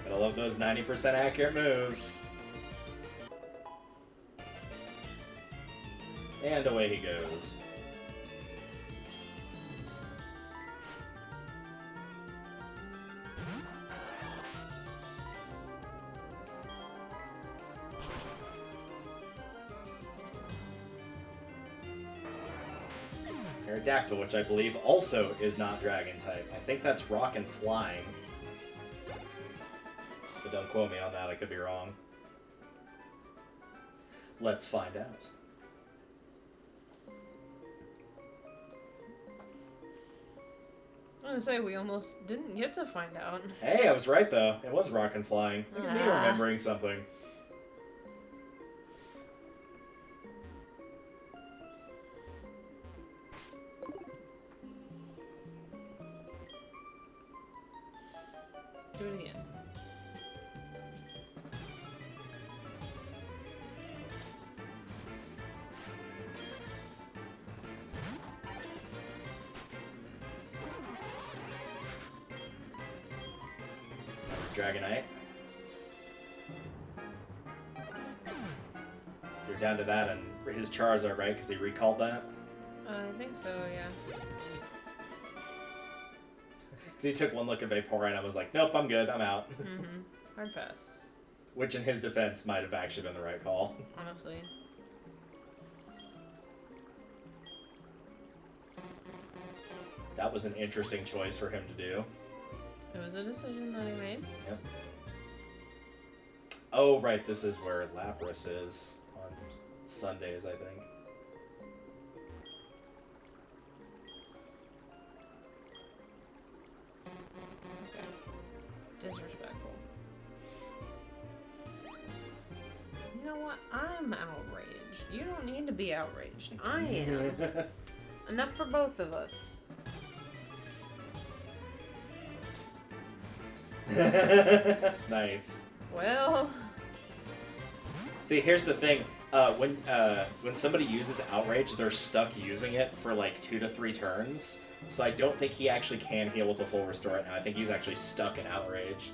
Gotta love those 90% accurate moves. And away he goes. Aerodactyl, which I believe also is not dragon type. I think that's rock and flying. But don't quote me on that, I could be wrong. Let's find out. I was gonna say, we almost didn't get to find out. Hey, I was right though. It was rock and flying. Look at me Ah. remembering something. Do it again. Dragonite. You're down to that and his Charizard, right? Because he recalled that? I think so, yeah. Because he took one look at Vaporeon and was like, nope, I'm good, I'm out. Mm-hmm. Hard pass. Which in his defense might have actually been the right call. Honestly. That was an interesting choice for him to do. It was a decision that he made. Yep. Oh, right, this is where Lapras is on Sundays, I think. Okay. Disrespectful. You know what? I'm outraged. You don't need to be outraged. I am. Enough for both of us. Nice. Well... See, here's the thing. When somebody uses Outrage, they're stuck using it for like 2 to 3 turns. So I don't think he actually can heal with a full restore right now. I think he's actually stuck in Outrage.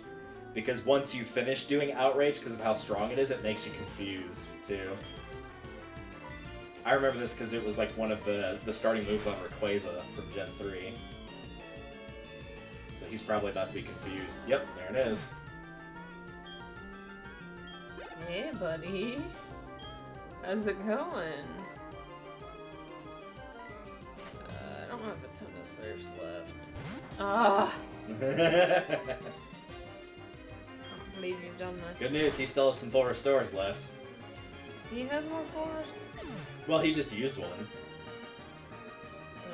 Because once you finish doing Outrage, because of how strong it is, it makes you confused, too. I remember this because it was like one of the starting moves on Rayquaza from Gen 3. So he's probably about to be confused. Yep, there it is. Hey, buddy. How's it going? I don't have a ton of surfs left. Ah! Can't believe you've done this. Good news, he still has some full restores left. He has more full restores? Well, he just used one.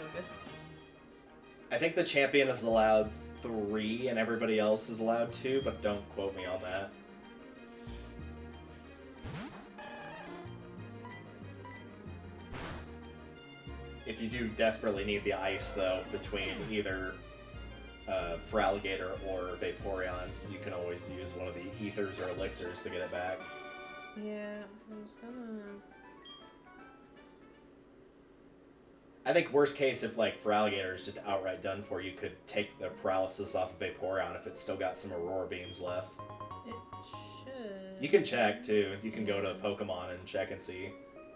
Okay. I think the champion is allowed 3 and everybody else is allowed 2, but don't quote me on that. If you do desperately need the ice, though, between either Feraligatr or Vaporeon, you can always use one of the ethers or elixirs to get it back. Yeah, I was gonna... I think worst case, if like Feraligatr is just outright done for, you could take the paralysis off of Vaporeon if it's still got some Aurora Beams left. It should... You can check, too. You can go to Pokemon and check and see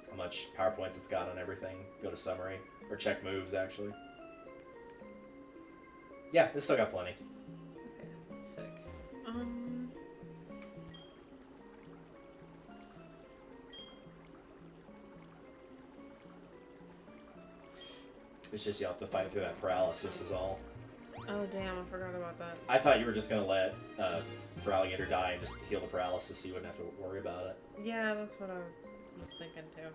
how much power points it's got on everything. Go to summary. Or check moves, actually. Yeah, it's still got plenty. Okay, sick. It's just you have to fight through that paralysis is all. Oh, damn, I forgot about that. I thought you were just going to let Feraligatr die and just heal the paralysis so you wouldn't have to worry about it. Yeah, that's what I was thinking, too.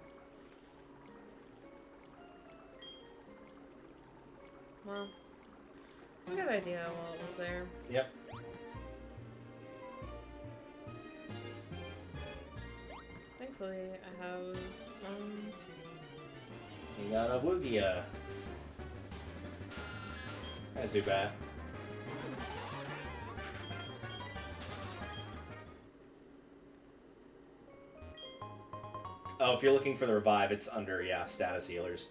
Well, good idea while it was there. Yep. Thankfully, I have, You got a Woogia. Hi, Zubat. Oh, if you're looking for the revive, it's under, yeah, status healers.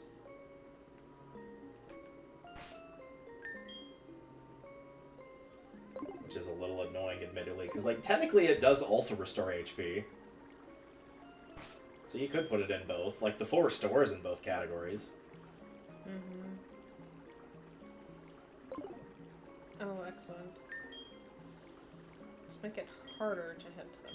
Which is a little annoying, admittedly, because, like, technically it does also restore HP. So you could put it in both. Like, the full restore is in both categories. Mm-hmm. Oh, excellent. Let's make it harder to hit them.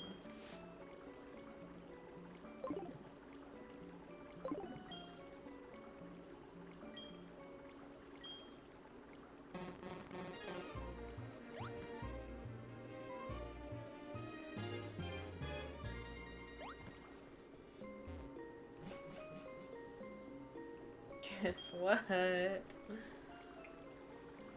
Guess what?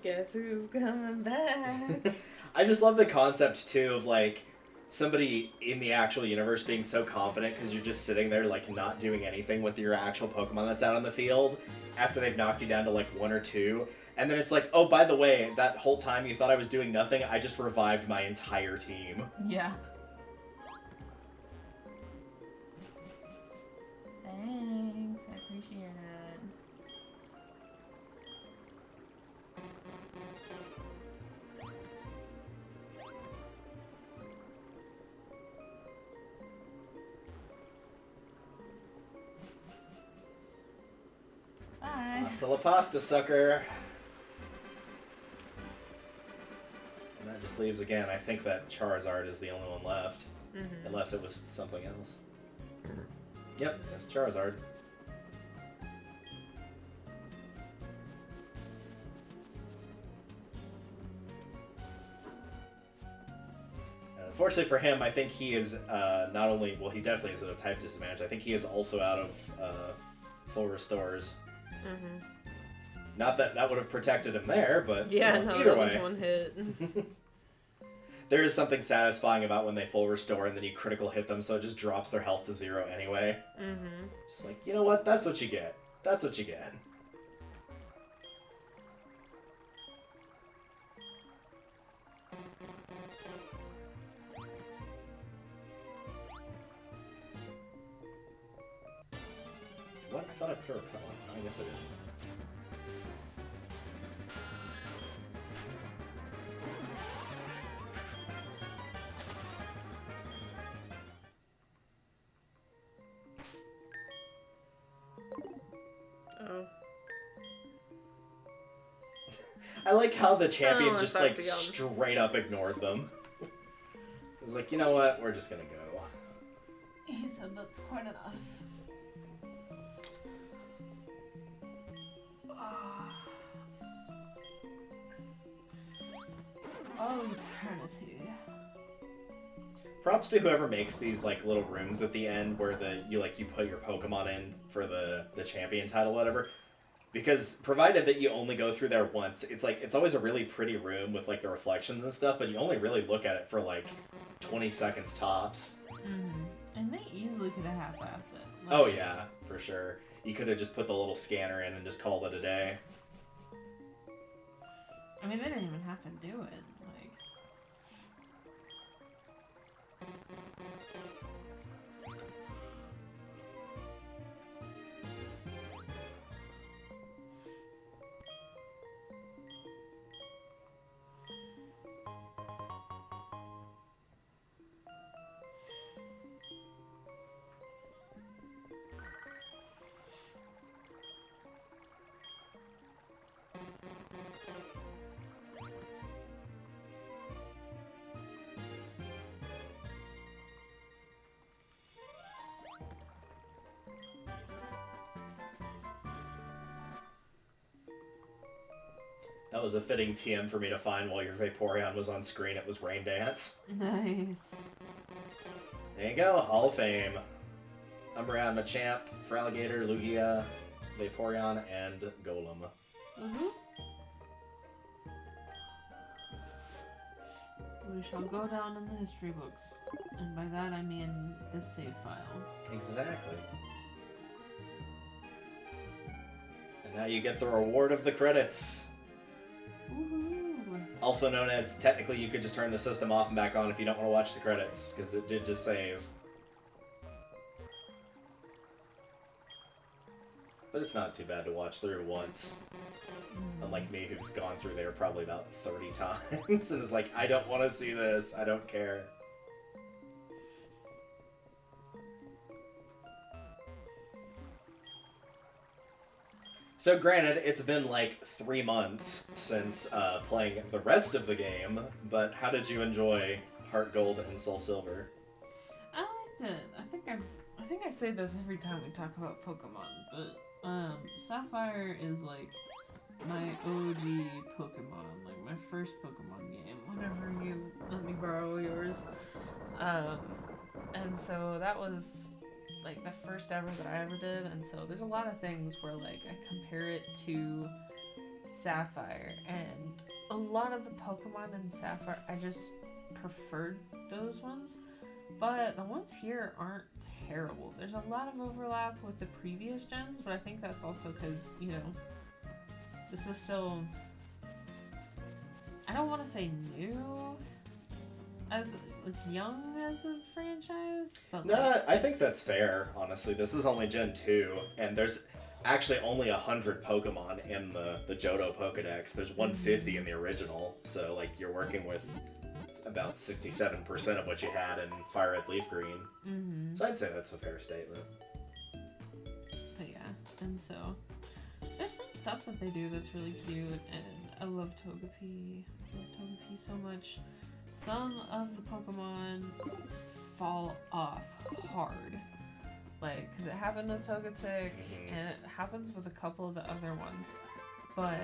Guess who's coming back? I just love the concept, too, of, like, somebody in the actual universe being so confident because you're just sitting there, like, not doing anything with your actual Pokemon that's out on the field after they've knocked you down to, like, 1 or 2. And then it's like, oh, by the way, that whole time you thought I was doing nothing, I just revived my entire team. Yeah. Thanks, I appreciate it. Hasta la pasta, sucker. And that just leaves again. I think that Charizard is the only one left. Mm-hmm. Unless it was something else. Yep, it's Charizard. Unfortunately for him, I think he is not only... Well, he definitely is at a type disadvantage. I think he is also out of full restores. Mm-hmm. Not that that would have protected him there, but yeah, you know, no, either that way. was one hit. There is something satisfying about when they full restore and then you critical hit them, so it just drops their health to 0 anyway. Mm-hmm. Just like, you know what? That's what you get. That's what you get. What? I thought I put a repel on. I guess I did. Oh. I like how the champion just like beyond. straight up ignored them. It's like, you know what? We're just gonna go. He said that's quite enough. Oh, eternity. Props to whoever makes these like little rooms at the end where you put your Pokemon in for the champion title, whatever. Because provided that you only go through there once, it's always a really pretty room with like the reflections and stuff, but you only really look at it for like 20 seconds tops. Mm-hmm. And they easily could have half-assed it. Like, oh yeah, for sure. You could have just put the little scanner in and just called it a day. I mean, they didn't even have to do it. Like, That was a fitting TM for me to find while your Vaporeon was on screen. It was Rain Dance. nice. There you go, Hall of Fame. Umbreon, Machamp, Feraligatr, Lugia, Vaporeon, and Golem. Mm-hmm. We shall go down in the history books. And by that I mean this save file. Exactly. And now you get the reward of the credits. Woohoo! Also known as, technically you could just turn the system off and back on if you don't want to watch the credits, because it did just save. But it's not too bad to watch through once. Unlike me, who's gone through there probably about 30 times, and is like, I don't want to see this, I don't care. So granted, it's been like 3 months since playing the rest of the game, but how did you enjoy Heart Gold and Soul Silver? I liked it. I think I say this every time we talk about Pokemon, but Sapphire is like my OG Pokemon, like my first Pokemon game, whenever you let me borrow yours. And so that was like the first ever that I ever did, and so there's a lot of things where like I compare it to Sapphire, and a lot of the Pokemon in Sapphire I just preferred those ones, but the ones here aren't terrible. There's a lot of overlap with the previous gens, but I think that's also because, you know, this is still, I don't want to say new as like young as a franchise, but No, like, I think that's fair, honestly. This is only Gen 2, and there's actually only 100 Pokemon in the Johto Pokedex. There's 150 in the original, so like you're working with about 67% of what you had in Fire Red Leaf Green. So I'd say that's a fair statement. But yeah, and so it there's some stuff that they do that's really cute, and I love Togepi. I love Togepi so much. Some of the Pokemon fall off hard. Like, because it happened with Togetic, and it happens with a couple of the other ones. But,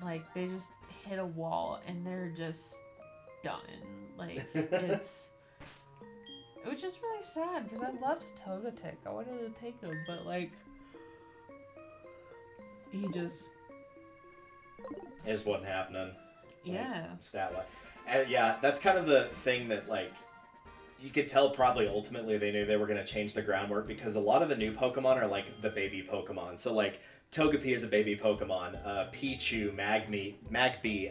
like, they just hit a wall, and they're just done. Like, it's... Which is really sad, because I loved Togetic. I wanted to take him, but, like... He just... It just wasn't happening. Yeah. Stat-wise. And yeah, that's kind of the thing that, like, you could tell probably ultimately they knew they were going to change the groundwork, because a lot of the new Pokemon are, like, the baby Pokemon. So, like, Togepi is a baby Pokemon. Pichu, Magby,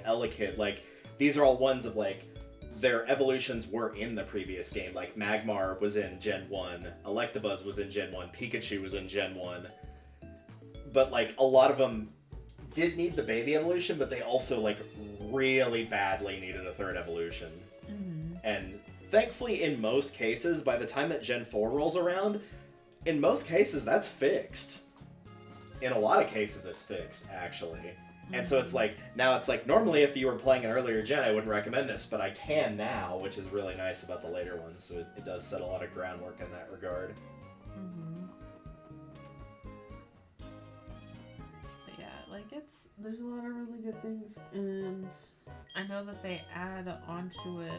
Elekid, like, these are all ones of, like, their evolutions were in the previous game. Like, Magmar was in Gen 1, Electabuzz was in Gen 1, Pikachu was in Gen 1. But, like, a lot of them did need the baby evolution, but they also, like, really badly needed a third evolution. Mm-hmm. And thankfully, in most cases, by the time that Gen 4 rolls around, in most cases, that's fixed. In a lot of cases, it's fixed, actually. Mm-hmm. And so it's like, now it's like, normally if you were playing an earlier gen, I wouldn't recommend this, but I can now, which is really nice about the later ones. So it does set a lot of groundwork in that regard. Mm-hmm. Like, there's a lot of really good things, and I know that they add onto it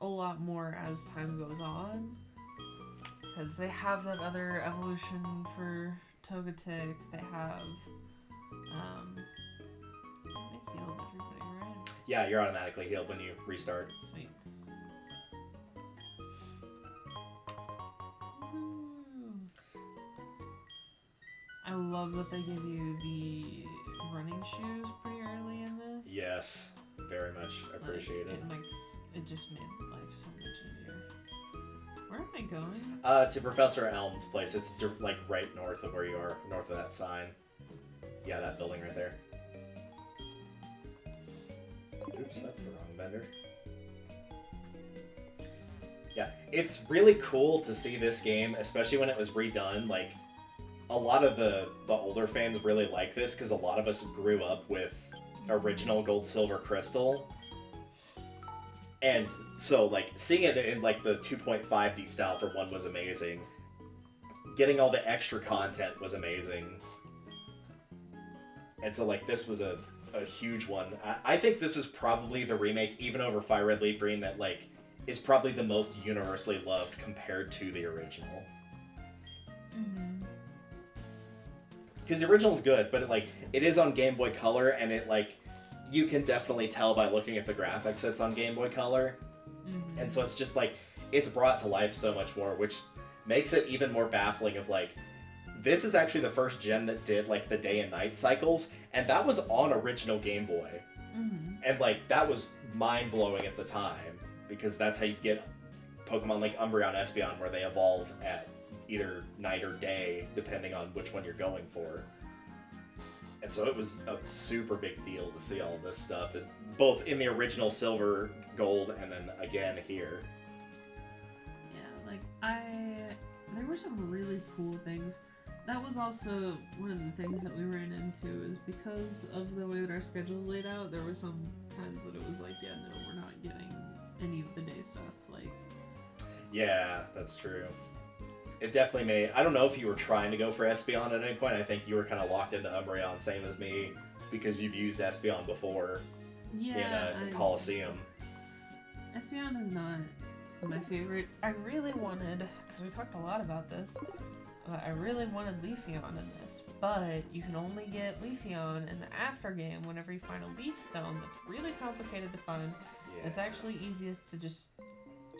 a lot more as time goes on, because they have that other evolution for Togetic. They have, they healed everybody, right? Yeah, you're automatically healed when you restart. Sweet. I love that they give you the running shoes pretty early in this. Yes, very much appreciated. It just made life so much easier. Where am I going? To Professor Elm's place. It's like right north of where you are, north of that sign. Yeah, that building right there. Oops, that's the wrong vendor. Yeah, it's really cool to see this game, especially when it was redone. Like, a lot of the older fans really like this, because a lot of us grew up with original Gold, Silver, Crystal. And so, like, seeing it in, like, the 2.5D style, for one, was amazing. Getting all the extra content was amazing. And so, like, this was a huge one. I think this is probably the remake, even over Fire Red, Leaf Green, that, like, is probably the most universally loved compared to the original. Mm-hmm. Because the original's good, but it is on Game Boy Color, and it, like, you can definitely tell by looking at the graphics that's on Game Boy Color. Mm-hmm. And so it's just, like, it's brought to life so much more, which makes it even more baffling of, like, this is actually the first gen that did, like, the day and night cycles, and that was on original Game Boy. Mm-hmm. And, like, that was mind-blowing at the time, because that's how you get Pokemon like Umbreon, Espeon, where they evolve at either night or day, depending on which one you're going for. And so it was a super big deal to see all this stuff, both in the original Silver, Gold, and then again here. Yeah, like, there were some really cool things. That was also one of the things that we ran into, is because of the way that our schedule was laid out, there were some times that it was like, yeah, no, we're not getting any of the day stuff. Like, yeah, that's true. It definitely made... I don't know if you were trying to go for Espeon at any point. I think you were kind of locked into Umbreon, same as me, because you've used Espeon before in Coliseum. Espeon is not my favorite. I really wanted, because we talked a lot about this, I really wanted Leafeon in this, but you can only get Leafeon in the after game whenever you find a Leaf Stone that's really complicated to find. Yeah. It's actually easiest to just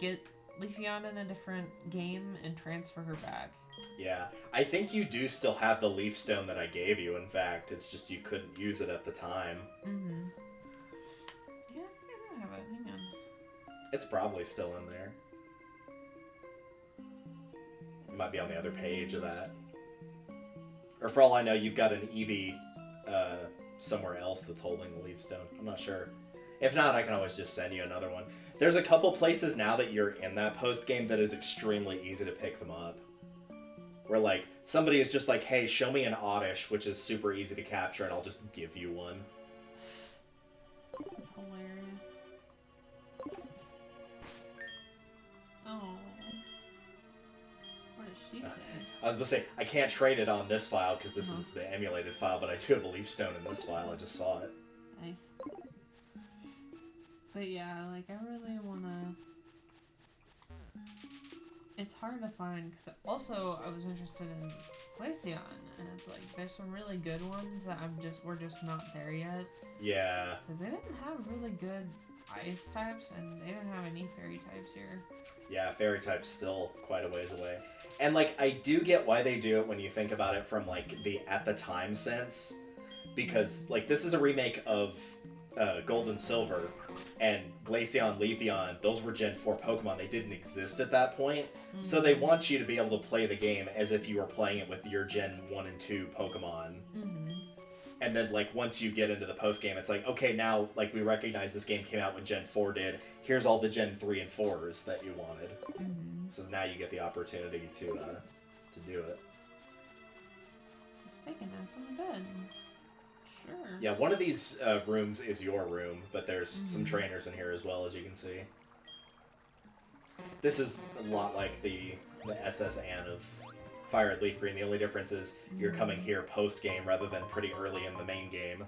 get Leafeon in a different game and transfer her back. Yeah, I think you do still have the Leaf Stone that I gave you, in fact. It's just you couldn't use it at the time. Mm-hmm. Yeah, I do have it. Hang on. It's probably still in there. It might be on the other page of that. Or for all I know, you've got an Eevee somewhere else that's holding the Leaf Stone. I'm not sure. If not, I can always just send you another one. There's a couple places now that you're in that post game that is extremely easy to pick them up. Where, like, somebody is just like, hey, show me an Oddish, which is super easy to capture, and I'll just give you one. That's hilarious. Oh. What did she say? I was going to say, I can't trade it on this file, because this is the emulated file, but I do have a leaf stone in this file. I just saw it. Nice. But yeah, like, I really wanna... It's hard to find, because also I was interested in Glaceon, and it's like, there's some really good ones that we're just not there yet. Yeah. Because they didn't have really good ice types, and they didn't have any fairy types here. Yeah, fairy type's still quite a ways away. And, like, I do get why they do it when you think about it from, like, the at-the-time sense. Because, like, this is a remake of Gold and Silver, and Glaceon, Leafeon, those were Gen 4 Pokemon. They didn't exist at that point. Mm-hmm. So they want you to be able to play the game as if you were playing it with your Gen 1 and 2 Pokemon. Mm-hmm. And then, like, once you get into the post-game, it's like, okay, now, like, we recognize this game came out when Gen 4 did. Here's all the Gen 3 and 4s that you wanted. Mm-hmm. So now you get the opportunity to do it. Let's take a nap on the bed. Sure. Yeah, one of these rooms is your room, but there's some trainers in here as well, as you can see. This is a lot like the SS Anne of Fire Red Leaf Green. The only difference is you're coming here post-game rather than pretty early in the main game.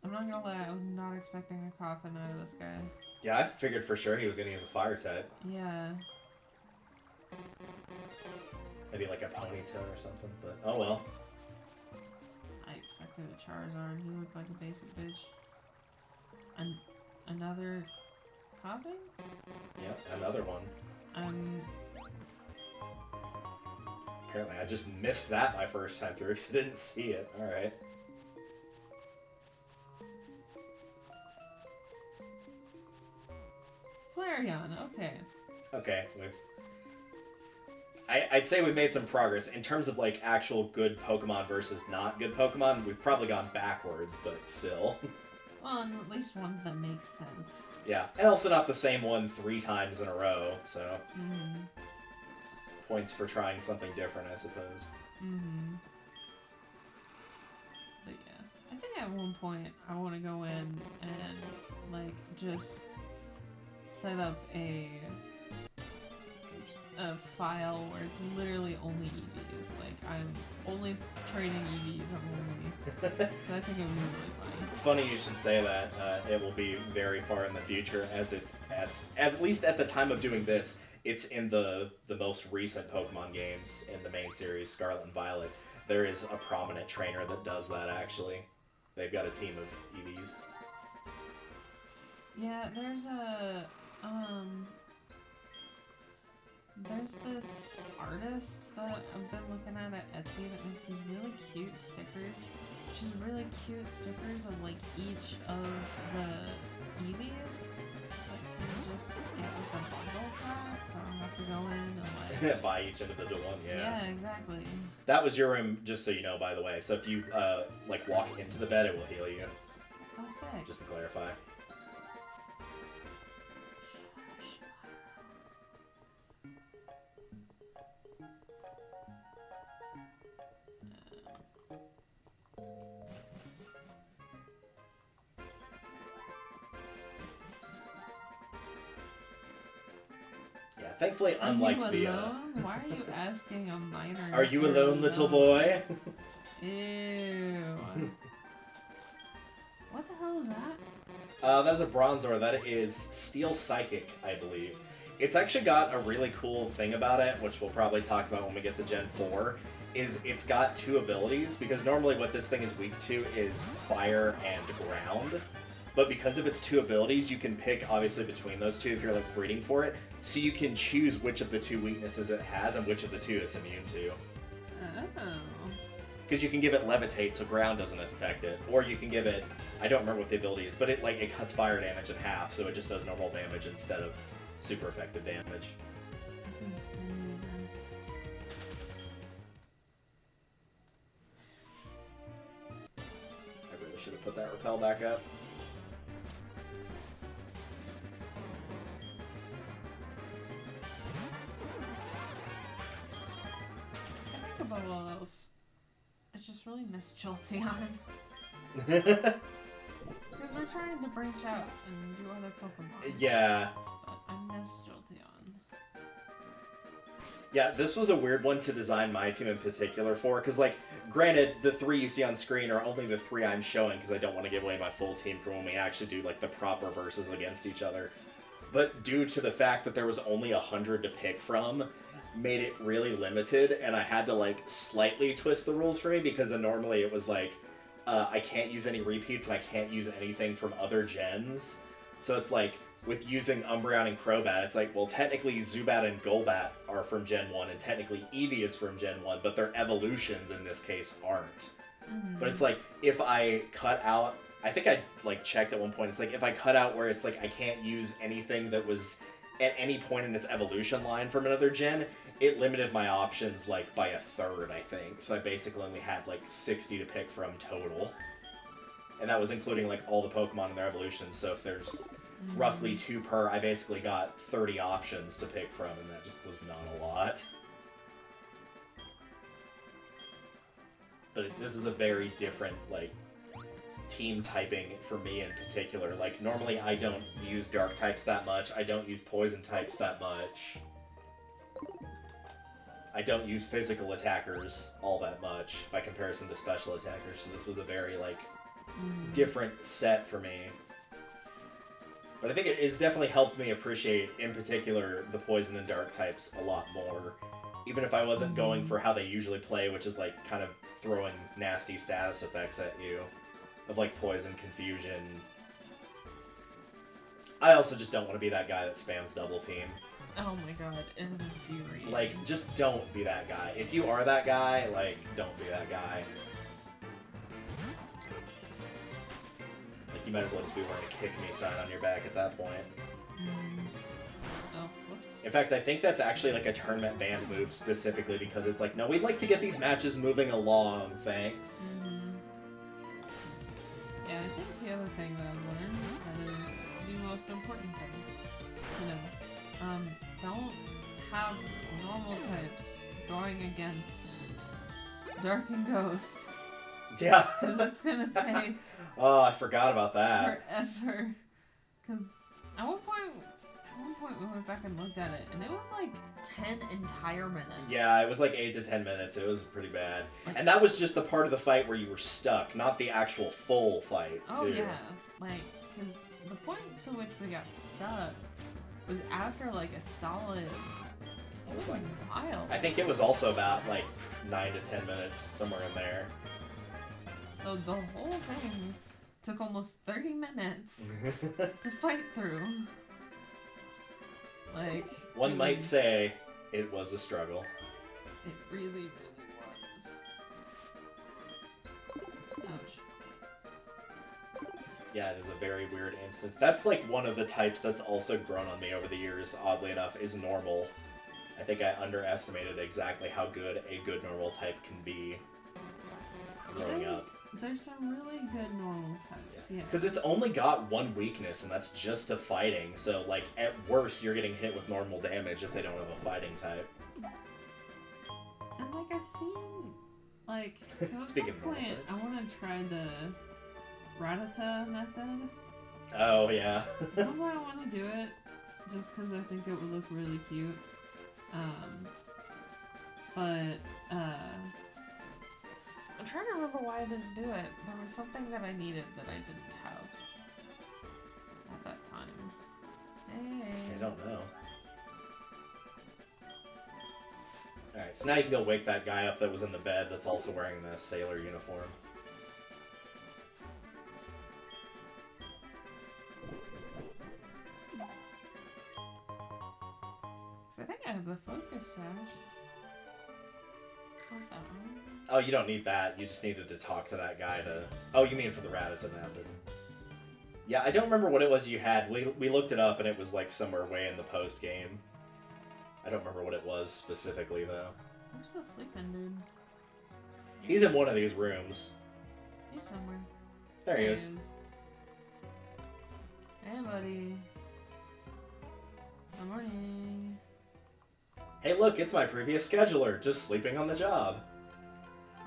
I'm not gonna lie, I was not expecting a Coffin out of this guy. Yeah, I figured for sure he was gonna use a fire type. Yeah. Maybe like a Ponyta or something, but oh well. I expected a Charizard. He looked like a basic bitch. Another Coffin? Yep, another one. Apparently I just missed that my first time through because I didn't see it. Alright. Flareon, okay. Okay, I'd say we've made some progress. In terms of, like, actual good Pokemon versus not good Pokemon, we've probably gone backwards, but still. Well, and at least ones that make sense. Yeah, and also not the same one 3 times in a row, so... Points for trying something different, I suppose. But yeah, I think at one point I want to go in and, like, just set up a file where it's literally only EVs. Like, I'm only trading EVs. I think it would be really funny. Funny you should say that. It will be very far in the future, as at least at the time of doing this, it's in the most recent Pokemon games in the main series, Scarlet and Violet. There is a prominent trainer that does that, actually. They've got a team of EVs. Yeah, there's this artist that I've been looking at Etsy that makes these really cute stickers. She's really cute stickers of, like, each of the EVs. It's like, can you just get, like, a bundle pack so I don't have to go in and, like... buy each individual one, yeah. Yeah, exactly. That was your room, just so you know, by the way. So if you, like, walk into the bed, it will heal you. Oh, sick. Just to clarify. Thankfully, unlike Are the. you alone? Why are you asking a minor? Are you alone, little boy? Ew. What the hell is that? That was a Bronzor. That is Steel Psychic, I believe. It's actually got a really cool thing about it, which we'll probably talk about when we get to Gen 4, is it's got 2 abilities, because normally what this thing is weak to is fire and ground. But because of its 2 abilities, you can pick, obviously, between those 2 if you're, like, breeding for it. So you can choose which of the 2 weaknesses it has and which of the 2 it's immune to. Oh. Because you can give it Levitate, so ground doesn't affect it. Or you can give it, I don't remember what the ability is, but it cuts fire damage in half, so it just does normal damage instead of super effective damage. That's insane. I really should have put that repel back up. above all else, I just really miss Jolteon. Because we're trying to branch out and do other Pokemon. Yeah. But I miss Jolteon. Yeah, this was a weird one to design my team in particular for, because, like, granted, the 3 you see on screen are only the 3 I'm showing, because I don't want to give away my full team for when we actually do, like, the proper verses against each other. But due to the fact that there was only 100 to pick from, made it really limited, and I had to, like, slightly twist the rules for me, because normally it was, like, I can't use any repeats, and I can't use anything from other gens. So it's like, with using Umbreon and Crobat, it's like, well, technically Zubat and Golbat are from Gen 1, and technically Eevee is from Gen 1, but their evolutions in this case aren't. Mm-hmm. But it's like, if I cut out, I think I, like, checked at one point, it's like, if I cut out where it's like, I can't use anything that was at any point in its evolution line from another gen, it limited my options, like, by 1/3, I think. So I basically only had, like, 60 to pick from total. And that was including, like, all the Pokemon and their evolutions, so if there's roughly 2 per, I basically got 30 options to pick from, and that just was not a lot. But this is a very different, like, team typing for me in particular. Like, normally I don't use dark types that much, I don't use poison types that much. I don't use physical attackers all that much by comparison to special attackers, so this was a very, like, different set for me. But I think it's definitely helped me appreciate, in particular, the poison and dark types a lot more. Even if I wasn't going for how they usually play, which is, like, kind of throwing nasty status effects at you. Of, like, poison, confusion. I also just don't want to be that guy that spams double team. Oh my god, it is infuriating. Like, just don't be that guy. If you are that guy, like, don't be that guy. Like, you might as well just be wearing a kick me sign on your back at that point. Oh, whoops. In fact, I think that's actually, like, a tournament banned move specifically because it's like, no, we'd like to get these matches moving along, thanks. Yeah, I think the other thing that I've learned that is the most important thing to know. Don't have normal types going against Dark and Ghost. Yeah. Because it's gonna take oh, I forgot about that. forever. Because at one point we went back and looked at it, and it was like 10 entire minutes. Yeah, it was like 8 to 10 minutes. It was pretty bad. And that was just the part of the fight where you were stuck, not the actual full fight, Oh, too. yeah. Like, because the point to which we got stuck was after, like, a solid... It was like a while. I think it was also about, like, 9 to 10 minutes, somewhere in there. So the whole thing took almost 30 minutes to fight through. Like... One might say it was a struggle. It really, really was. Ouch. Yeah, it is a very weird instance. That's, like, one of the types that's also grown on me over the years, oddly enough, is normal. I think I underestimated exactly how good a good normal type can be growing up. There's some really good normal types, yeah. Because it's only got one weakness, and that's just to fighting. So, like, at worst, you're getting hit with normal damage if they don't have a fighting type. And, like, I've seen, like, at some Speaking of normal point, types. I want to try the Rattata method. Oh, yeah. At some point I want to do it, just because I think it would look really cute. I'm trying to remember why I didn't do it. There was something that I needed that I didn't have at that time. Hey. I don't know. Alright, so now you can go wake that guy up that was in the bed that's also wearing the sailor uniform. I think I have the focus sash. Not that one. Oh, you don't need that. You just needed to talk to that guy to... Oh, you mean for the Rattata method. Yeah, I don't remember what it was you had. We looked it up, and it was, like, somewhere way in the post-game. I don't remember what it was specifically, though. I'm still sleeping, dude. He's in one of these rooms. He's somewhere. There he is. Hey, buddy. Good morning. Hey, look, it's my previous scheduler, just sleeping on the job.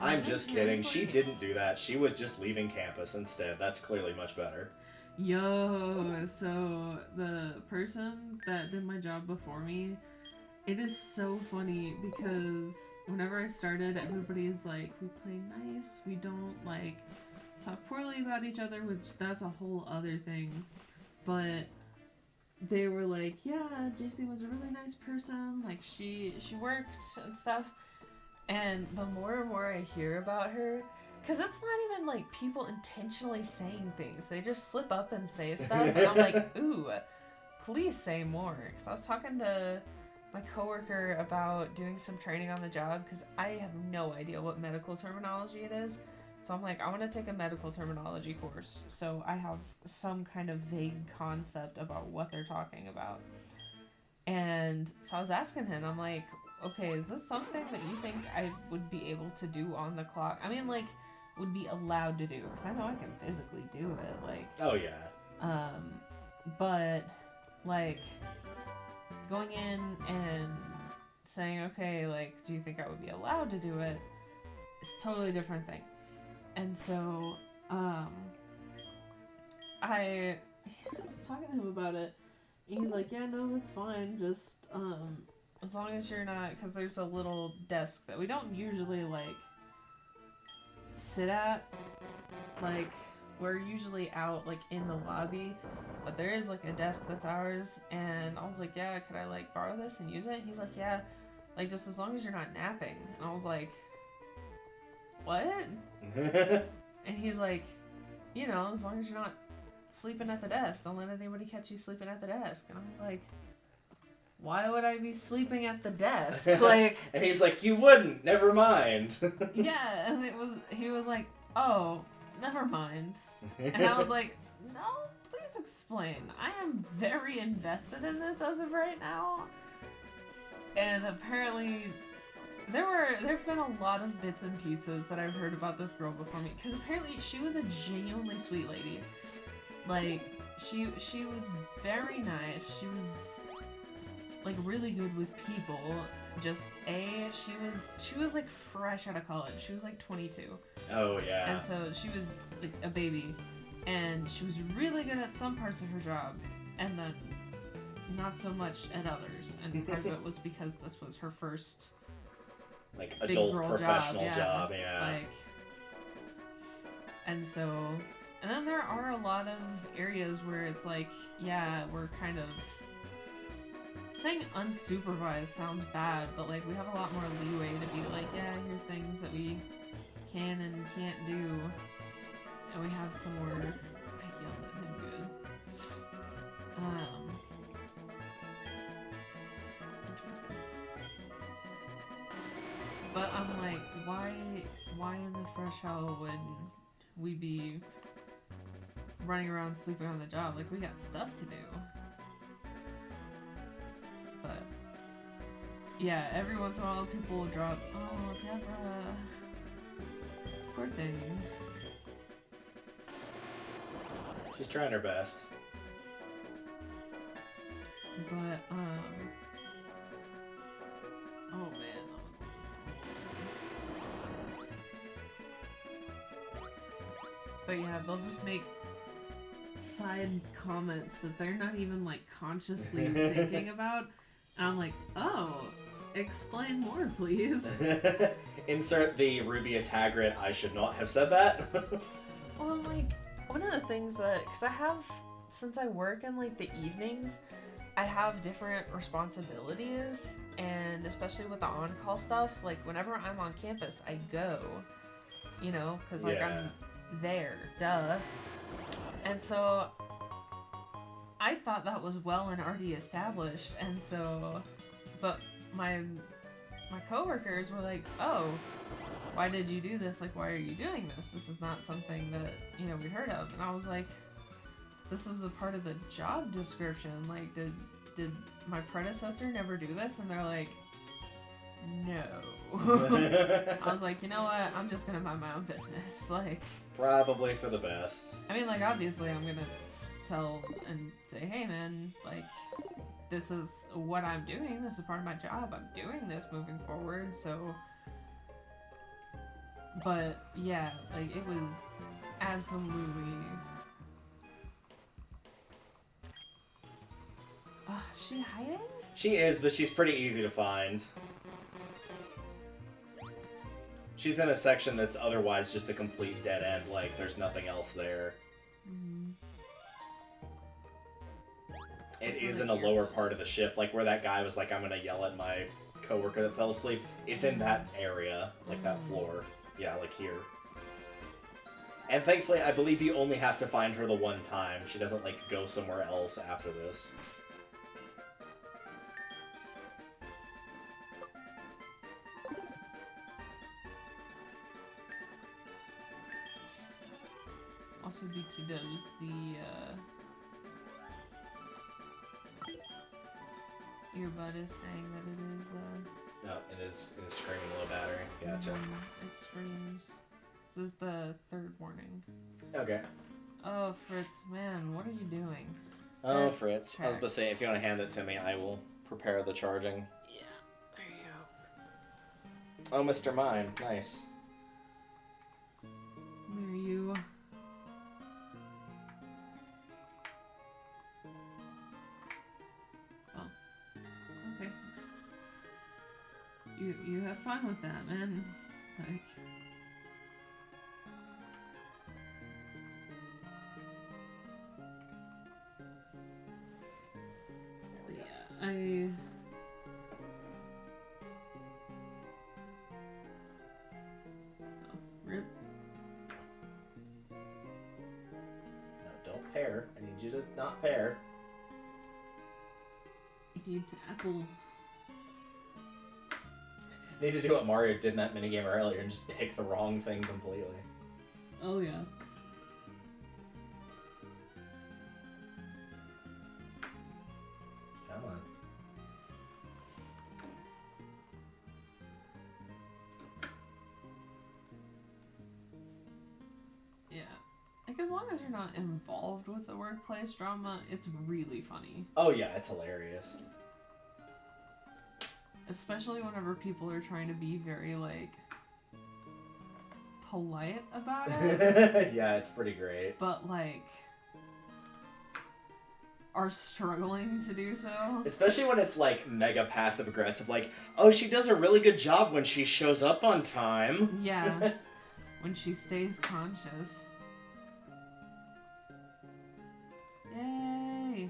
I'm just kidding. She didn't do that. She was just leaving campus instead. That's clearly much better. Yo, so the person that did my job before me, it is so funny because whenever I started, everybody's like, we play nice, we don't like talk poorly about each other, which that's a whole other thing. But they were like, yeah, JC was a really nice person, like she worked and stuff. And the more and more I hear about her, because it's not even like people intentionally saying things, they just slip up and say stuff, and I'm like, ooh, please say more. Because I was talking to my coworker about doing some training on the job, because I have no idea what medical terminology it is. So I'm like, I want to take a medical terminology course, so I have some kind of vague concept about what they're talking about. And so I was asking him, I'm like, okay, is this something that you think I would be able to do on the clock? I mean, like, would be allowed to do, because I know I can physically do it, like... Oh, yeah. But, like, going in and saying, okay, like, do you think I would be allowed to do it? It's a totally different thing. And so, I was talking to him about it, and he's like, yeah, no, that's fine, just, as long as you're not, because there's a little desk that we don't usually, like, sit at, like, we're usually out, like, in the lobby, but there is, like, a desk that's ours, and I was like, yeah, could I, like, borrow this and use it? And he's like, yeah, like, just as long as you're not napping. And I was like, what? And he's like, you know, as long as you're not sleeping at the desk, don't let anybody catch you sleeping at the desk. And I was like, why would I be sleeping at the desk? Like, and he's like, you wouldn't, never mind. yeah, and he was like, oh, never mind. And I was like, no, please explain. I am very invested in this as of right now. And apparently there've been a lot of bits and pieces that I've heard about this girl before me, because apparently she was a genuinely sweet lady. Like, she was very nice. She was, like, really good with people. Just she was like fresh out of college. She was like 22. Oh yeah. And so she was like a baby, and she was really good at some parts of her job, and then not so much at others. And part of it was because this was her first like adult professional job. Like, and so, and then there are a lot of areas where it's like, yeah, we're kind of saying unsupervised sounds bad, but like we have a lot more leeway to be like, yeah, here's things that we can and can't do, and we have some more. I yelled at him good. Interesting. But I'm like, why in the fresh hell would we be running around sleeping on the job? Like, we got stuff to do. But yeah, every once in a while people will drop, oh, Deborah, poor thing. She's trying her best. But oh man. But yeah, they'll just make side comments that they're not even like consciously thinking about. And I'm like, oh, explain more, please. Insert the Rubius Hagrid, I should not have said that. Well, like, one of the things that, because I have, since I work in like the evenings, I have different responsibilities, and especially with the on-call stuff, like whenever I'm on campus, I go, you know, because like I'm there, duh. And so I thought that was well and already established, and so, but my coworkers were like, oh, why did you do this? Like, why are you doing this? This is not something that, you know, we heard of. And I was like, this is a part of the job description. Like, did my predecessor never do this? And they're like, no. I was like, you know what? I'm just gonna mind my own business. Like, probably for the best. I mean, like, obviously I'm gonna tell and say, hey man, like, this is what I'm doing. This is part of my job. I'm doing this moving forward. So But yeah, like it was absolutely. Is she hiding? She is, but she's pretty easy to find. She's in a section that's otherwise just a complete dead end, like there's nothing else there. Mm-hmm. It is in a lower part of the ship, like where that guy was like, I'm gonna yell at my coworker that fell asleep. It's in that area, like that floor. Yeah, like here. And thankfully, I believe you only have to find her the one time. She doesn't, like, go somewhere else after this. Also, BT does the earbud is saying that it is. No, it is screaming low battery. Gotcha. It screams. This is the third warning. Okay. Oh, Fritz, man, what are you doing? Oh, Fritz. I was about to say, if you want to hand it to me, I will prepare the charging. Yeah, there you go. Oh, Mr. Mime. Nice. Where are you? Oh. Okay. You have fun with that, man. Like... I... Oh, rip. No, don't pair. I need you to not pair. You need to apple. Need to do what Mario did in that minigame earlier and just pick the wrong thing completely. Oh, yeah. Come on. Yeah. Like, as long as you're not involved with the workplace drama, it's really funny. Oh yeah, it's hilarious. Especially whenever people are trying to be very, like, polite about it. Yeah, it's pretty great. But, like, are struggling to do so. Especially when it's, like, mega passive-aggressive, like, oh, she does a really good job when she shows up on time. Yeah. When she stays conscious. Yay!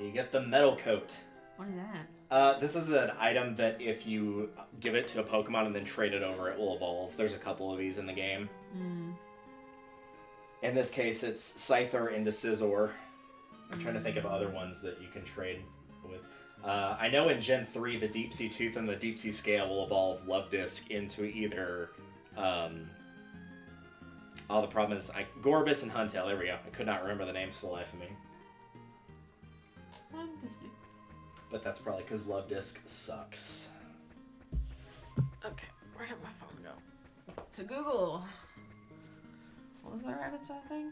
You get the metal coat. What is that? This is an item that if you give it to a Pokemon and then trade it over, it will evolve. There's a couple of these in the game. Mm. In this case, it's Scyther into Scizor. I'm trying to think of other ones that you can trade with. I know in Gen 3, the Deep Sea Tooth and the Deep Sea Scale will evolve Love Disc into either... the problem is... Gorbis and Huntail, there we go. I could not remember the names for the life of me. But that's probably because Love Disc sucks. Okay, where did my phone go? To Google. What was the Rattata thing?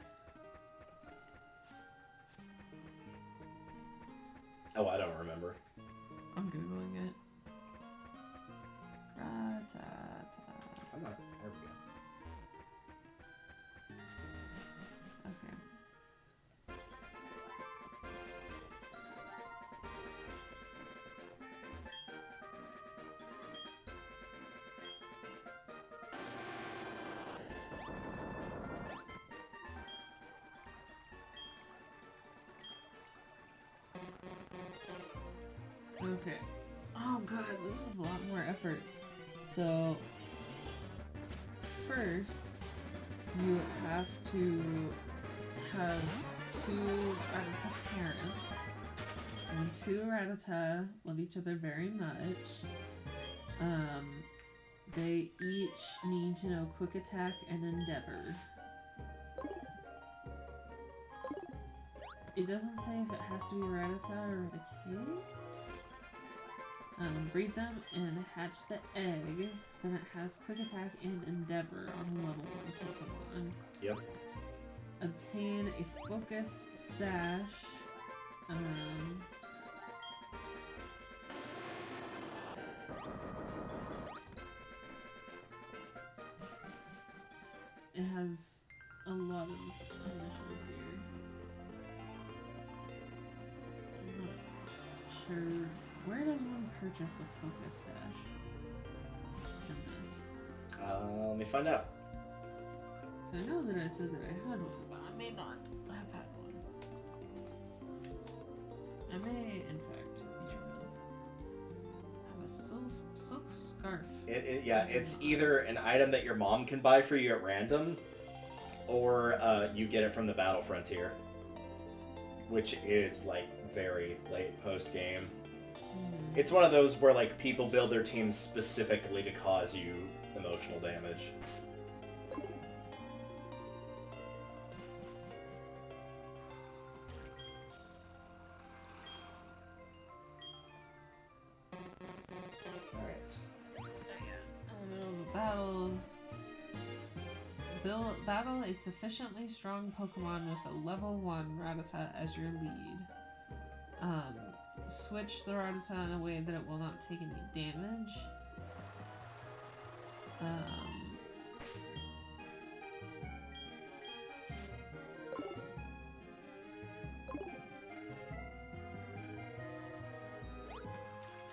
Oh, I don't remember. I'm Googling it. Rattata. I'm not. There we go. Okay. Okay. Oh god, this is a lot more effort. So, first, you have to have 2 Rattata parents. And 2 Rattata love each other very much. They each need to know Quick Attack and Endeavor. It doesn't say if it has to be Rattata or Raticate. Breed them and hatch the egg. Then it has Quick Attack and Endeavor on a level 1 Pokemon. Yep. Obtain a Focus Sash. it has a lot of initials here. I'm not sure. Where does one purchase a focus sash in this? Let me find out. So I know that I said that I had one, but I may not have had one. I may, in fact, be tripping. Have a silk scarf. Yeah, it's either an item that your mom can buy for you at random, or you get it from the Battle Frontier, which is like very late post game. It's one of those where like people build their teams specifically to cause you emotional damage. Battle a sufficiently strong Pokemon with a level 1 Rattata as your lead. Switch the Rattata in a way that it will not take any damage.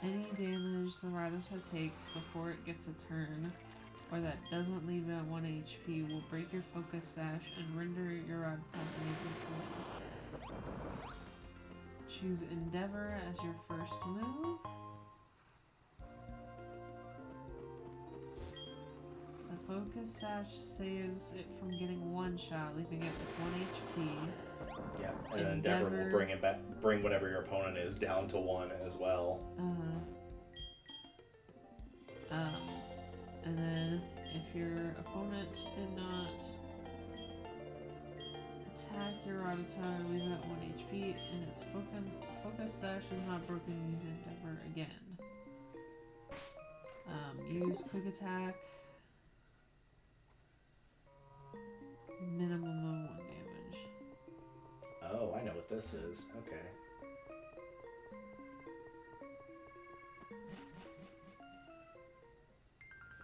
Any damage the Rattata takes before it gets a turn, or that doesn't leave it at 1 HP, will break your focus sash and render your Rattata unable to move. Choose Endeavor as your first move. The focus sash saves it from getting one shot, leaving it with 1 HP. Yeah, and Endeavor will bring it back, bring whatever your opponent is down to 1 as well. And then if your opponent did not attack your Rattata, leave it at 1 HP, and its focus sash is not broken, use Endeavor again. Use Quick Attack. Minimum of 1 damage. Oh, I know what this is. Okay.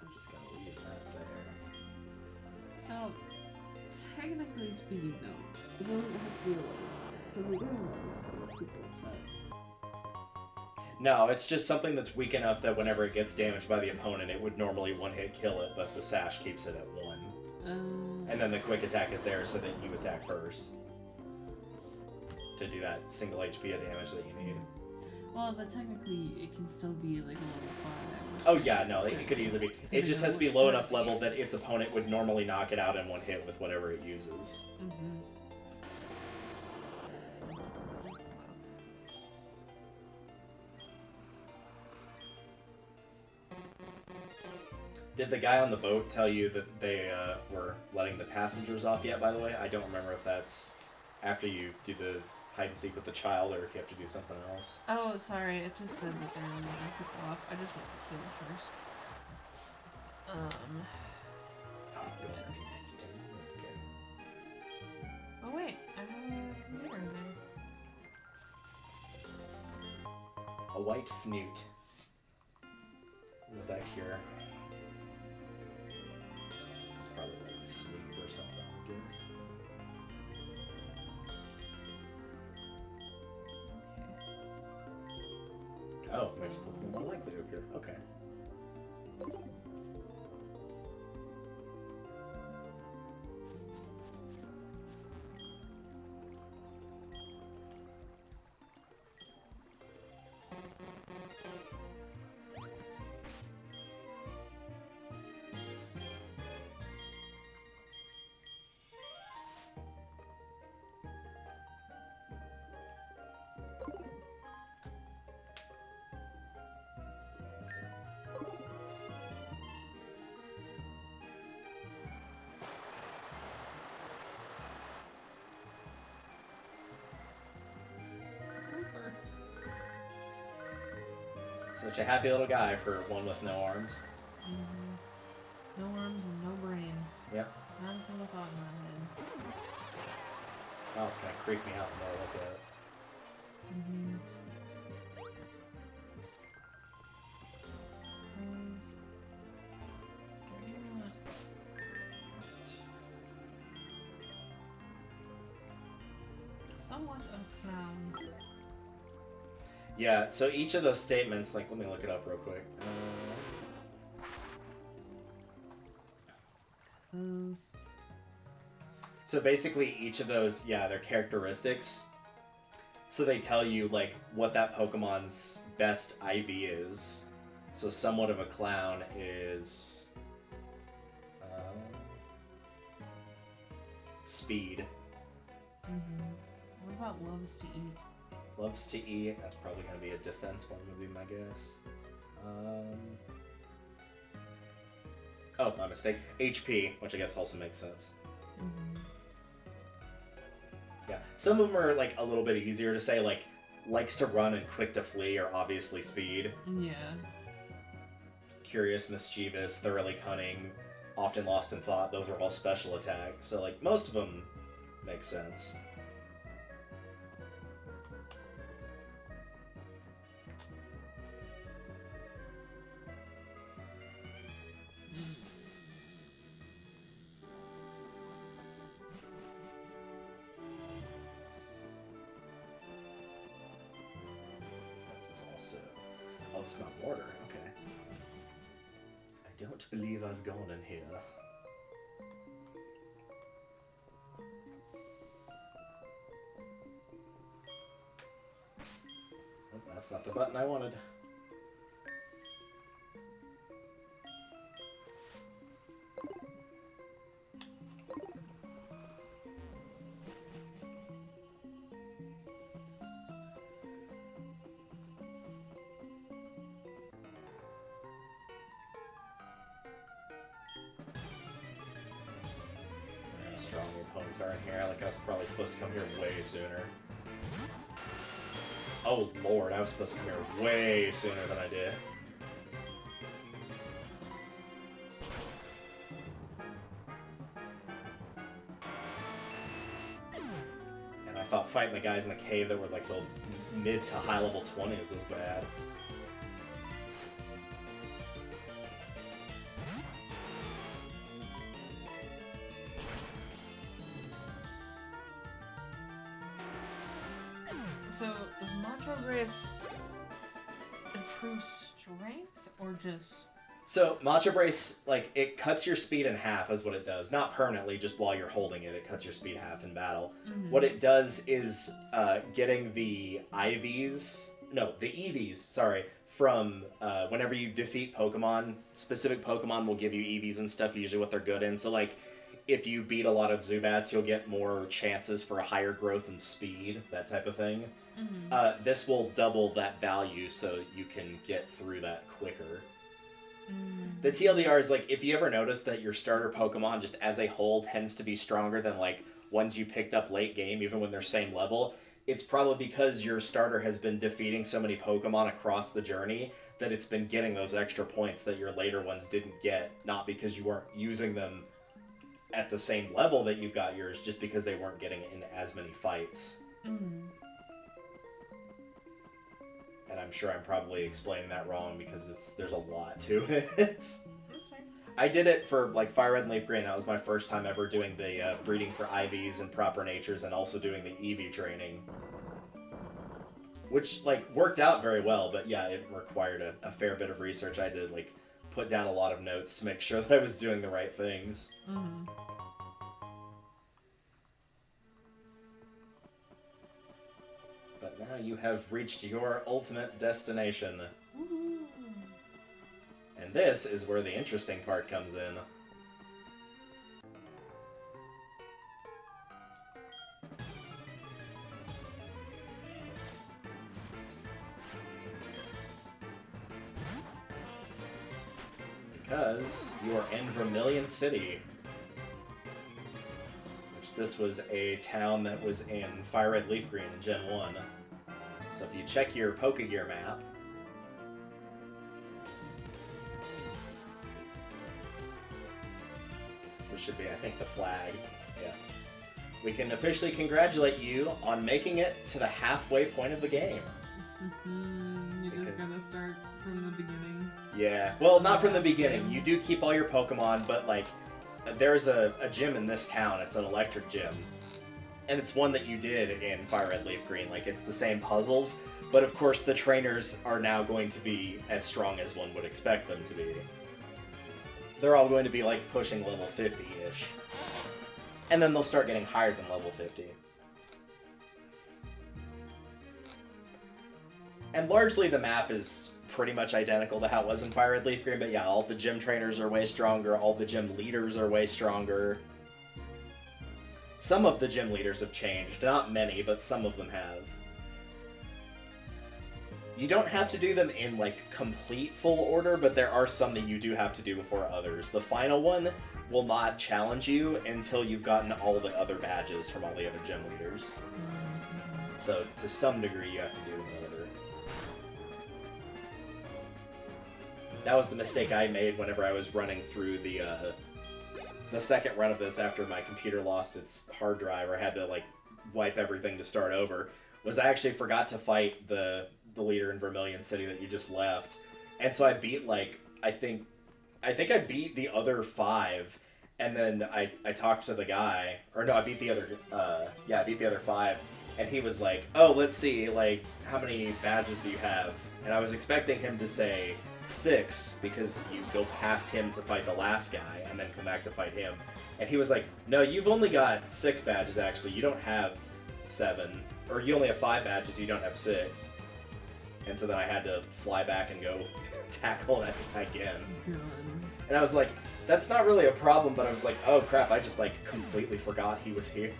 I'm just gonna leave that there. So, technically speaking, though, it doesn't have to be a because we do have people upset. No, it's just something that's weak enough that whenever it gets damaged by the opponent, it would normally one-hit kill it, but the sash keeps it at 1. And then the quick attack is there so that you attack first to do that single HP of damage that you need. Well, but technically, it can still be like a level 5. Oh yeah, no, it could easily be. It just has to be low enough level that its opponent would normally knock it out in 1 hit with whatever it uses. Did the guy on the boat tell you that they were letting the passengers off yet, by the way? I don't remember if that's after you do the hide and seek with the child or if you have to do something else. Oh, sorry, it just said that they were letting people off. I just went to heal first. Oh wait, I have a computer in there. A white fnute. What does that cure? It's probably like sleep or something, I guess. Okay. Oh, makes Pokemon more likely to appear. Okay. Such a happy little guy for one with no arms. No arms and no brain. Yep. Not a single thought in my head. Oh, it's gonna creep me out the more I look at it. somewhat of crown. Yeah, so each of those statements, like, let me look it up real quick. So basically each of those, yeah, they're characteristics. So they tell you, like, what that Pokemon's best IV is. So somewhat of a clown is... speed. What about loves to eat? Loves to eat. That's probably going to be a defense one, would be my guess. Oh, my mistake. HP, which I guess also makes sense. Yeah, some of them are like a little bit easier to say, like likes to run and quick to flee are obviously speed. Yeah. Curious, mischievous, thoroughly cunning, often lost in thought, those are all special attack. So like most of them make sense. Oh, this is not water. Okay. I don't believe I've gone in here. Oh, that's not the button I wanted. Strong opponents are in here. Like I was probably supposed to come here way sooner. Oh lord, I was supposed to come here way sooner than I did. And I thought fighting the guys in the cave that were like the mid to high level 20s was bad. So, does Macho Brace improve strength or just... So, Macho Brace, like, it cuts your speed in half is what it does. Not permanently, just while you're holding it, it cuts your speed half in battle. What it does is getting the EVs, sorry, from whenever you defeat Pokemon. Specific Pokemon will give you EVs and stuff, usually what they're good in. So, like, if you beat a lot of Zubats, you'll get more chances for a higher growth in speed, that type of thing. This will double that value so you can get through that quicker. The TLDR is like, if you ever notice that your starter Pokemon just as a whole tends to be stronger than like ones you picked up late game, even when they're same level, it's probably because your starter has been defeating so many Pokemon across the journey that it's been getting those extra points that your later ones didn't get, not because you weren't using them at the same level that you've got yours, just because they weren't getting in as many fights. And I'm sure I'm probably explaining that wrong because there's a lot to it. That's fine. I did it for like Fire Red and Leaf Green. That was my first time ever doing the breeding for IVs and proper natures, and also doing the EV training, which like worked out very well. But yeah, it required a fair bit of research. I did like put down a lot of notes to make sure that I was doing the right things. But now you have reached your ultimate destination. And this is where the interesting part comes in. Because you are in Vermilion City. Which this was a town that was in Fire Red Leaf Green in Gen 1. So if you check your Pokegear map, which should be, I think, the flag, yeah, we can officially congratulate you on making it to the halfway point of the game. You just gotta start from the beginning. Yeah, well, not from the beginning. You do keep all your Pokemon, but, like, there's a gym in this town. It's an electric gym. And it's one that you did in Fire Red Leaf Green. Like, it's the same puzzles, but of course the trainers are now going to be as strong as one would expect them to be. They're all going to be, like, pushing level 50-ish. And then they'll start getting higher than level 50. And largely the map is pretty much identical to how it was in Fire Red Leaf Green, but yeah, all the gym trainers are way stronger, all the gym leaders are way stronger. Some of the gym leaders have changed. Not many, but some of them have. You don't have to do them in, like, complete full order, but there are some that you do have to do before others. The final one will not challenge you until you've gotten all the other badges from all the other gym leaders. So, to some degree, you have to do them in order. That was the mistake I made whenever I was running through the second run of this after my computer lost its hard drive, or had to, like, wipe everything to start over, was I actually forgot to fight the leader in Vermilion City that you just left. And so I beat, like, I think I beat the other 5, and then I talked to the guy, or no, I beat the other, I beat the other 5, and he was like, oh, let's see, like, how many badges do you have? And I was expecting him to say 6, because you go past him to fight the last guy, and then come back to fight him. And he was like, no, you've only got 6 badges, actually. You don't have 7. Or you only have 5 badges, you don't have 6. And so then I had to fly back and go tackle that again. And I was like, that's not really a problem, but I was like, oh crap, I just, like, completely forgot he was here.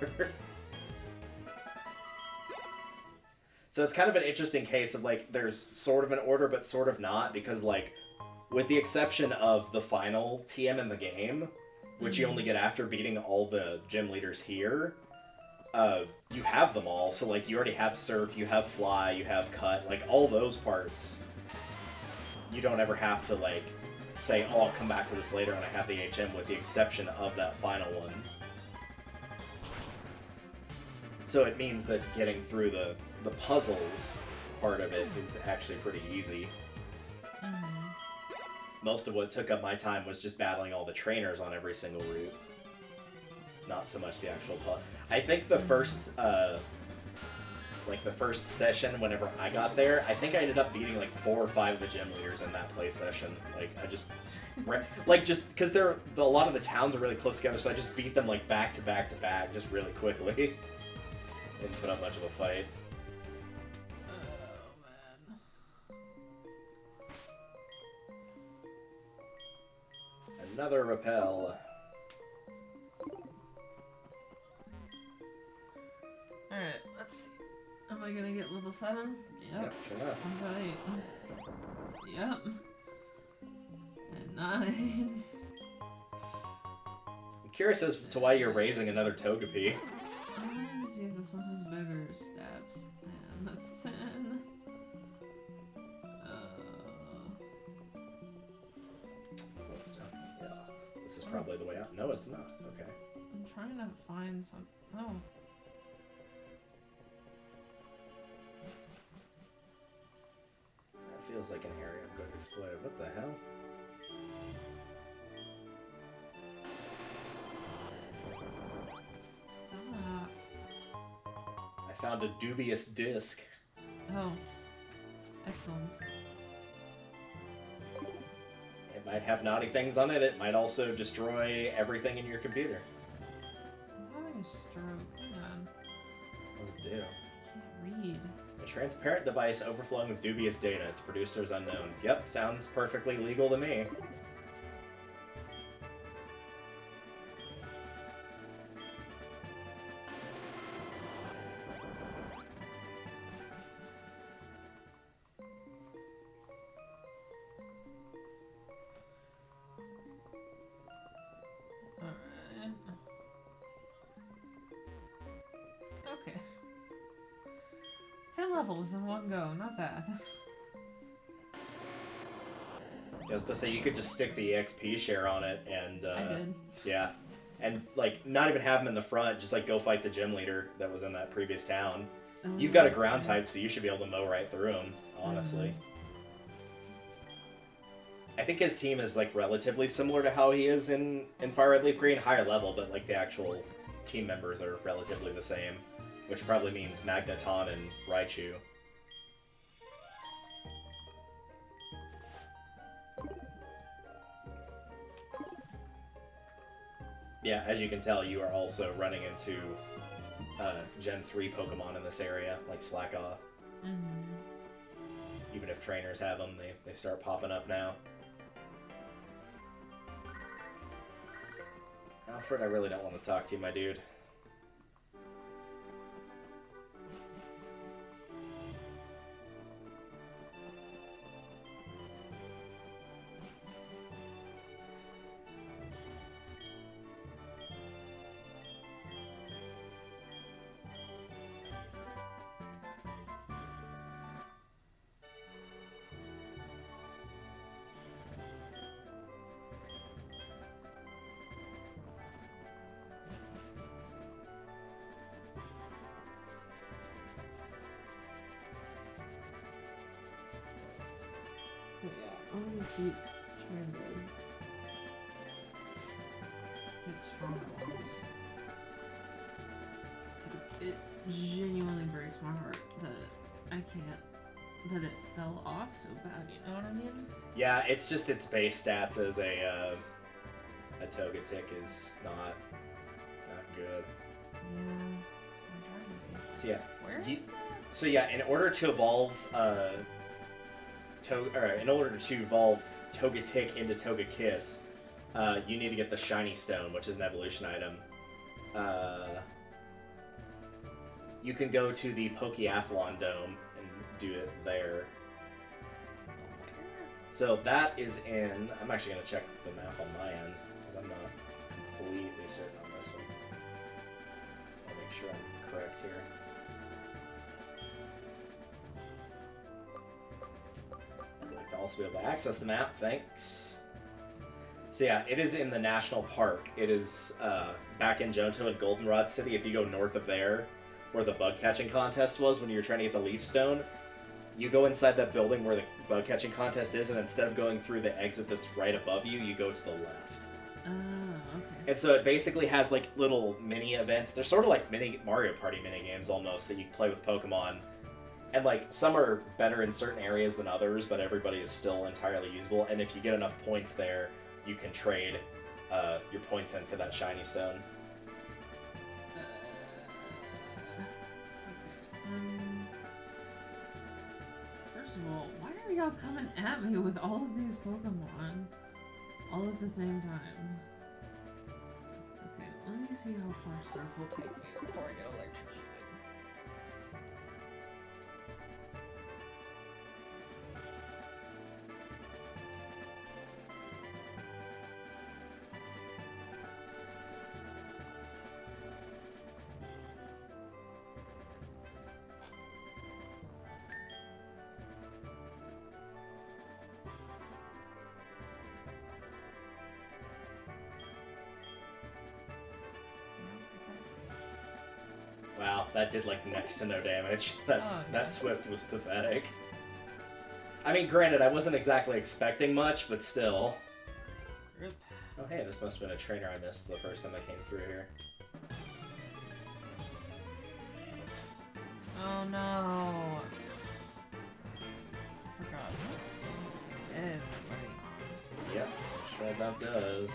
So it's kind of an interesting case of, like, there's sort of an order, but sort of not, because, like, with the exception of the final TM in the game, which you only get after beating all the gym leaders here, you have them all. So, like, you already have Surf, you have Fly, you have Cut, like, all those parts, you don't ever have to, like, say, oh, I'll come back to this later when I have the HM, with the exception of that final one. So it means that getting through the puzzles part of it is actually pretty easy. Most of what took up my time was just battling all the trainers on every single route. Not so much the actual puzzle. I think the first, like, the first session, whenever I got there, I think I ended up beating, like, 4 or 5 of the gym leaders in that play session. Like, I just, like, just, because a lot of the towns are really close together, so I just beat them, like, back to back to back, just really quickly. Didn't put up much of a fight. Another repel. Alright, let's see. Am I gonna get level 7? Yep. Sure enough. Alright. Yep. And 9. I'm curious as to why you're raising another Togepi. I'm gonna see if this one has better stats. And that's 10. This is probably the way out. No, it's not. Okay. I'm trying to find some. Oh. That feels like an area I'm going to explore. What the hell? Stop. I found a dubious disc. Oh. Excellent. It might have naughty things on it. It might also destroy everything in your computer. I'm having a stroke. Hang on. What does it do? I can't read. A transparent device overflowing with dubious data. Its producer is unknown. Yep, sounds perfectly legal to me. Alright. Okay. 10 levels in one go, not bad. I was about to say, you could just stick the EXP share on it and, I did. yeah. And, like, not even have him in the front, just, like, go fight the gym leader that was in that previous town. You've got a ground type, so you should be able to mow right through him, honestly. I think his team is, like, relatively similar to how he is in Fire Red Leaf Green. Higher level, but, like, the actual team members are relatively the same, which probably means Magneton and Raichu. Yeah, as you can tell, you are also running into Gen 3 Pokemon in this area, like Slack Off. Mm-hmm. Even if trainers have them, they start popping up now. Alfred, I really don't want to talk to you, my dude. I'm gonna keep trying to get stronger ones. Because it genuinely breaks my heart that that it fell off so bad, you know what I mean? Yeah, it's just its base stats as a Togetic is not good. Yeah. I'm trying to see. So yeah. Where is that? So yeah, in order to evolve Togetic into Togekiss, you need to get the Shiny Stone, which is an evolution item. You can go to the Pokeathlon Dome and do it there. So that is in... I'm actually going to check the map on my end, because I'm not completely certain on this one. I'll make sure I'm correct here. I'd like to also be able to access the map, thanks. So yeah, it is in the National Park. It is back in Johto and Goldenrod City. If you go north of there, where the bug catching contest was when you were trying to get the Leaf Stone, you go inside that building where the bug catching contest is, and instead of going through the exit that's right above you, you go to the left. Oh, okay. And so it basically has like little mini events. They're sort of like mini Mario Party mini games almost that you play with Pokemon. And like some are better in certain areas than others, but everybody is still entirely usable. And if you get enough points there, you can trade your points in for that Shiny Stone. First of all, why are y'all coming at me with all of these Pokemon all at the same time? Okay, let me see how far Surf will take me before I get electrocuted. Wow, that did like next to no damage. That Swift was pathetic. I mean, granted, I wasn't exactly expecting much, but still. Rip. Oh hey, this must have been a trainer I missed the first time I came through here. Oh no. I forgot. Let's see everybody. Yep, sure enough does.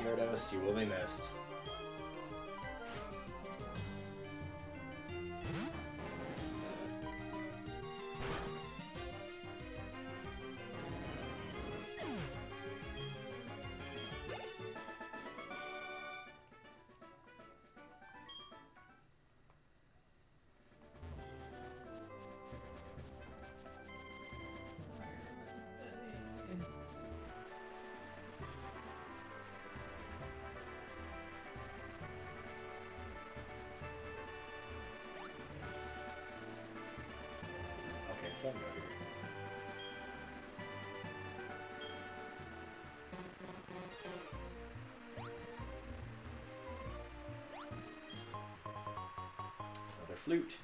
Gyarados, you will be missed. Can't go here. Another flute.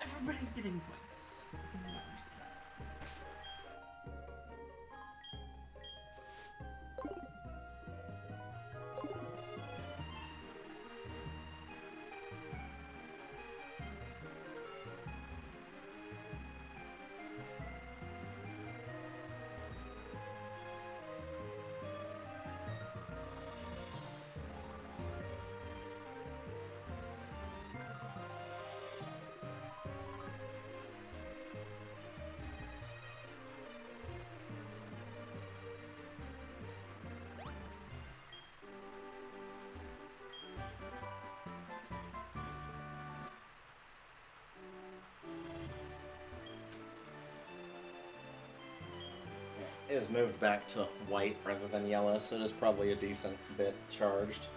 Everybody's getting points. It is moved back to white rather than yellow, so it is probably a decent bit charged.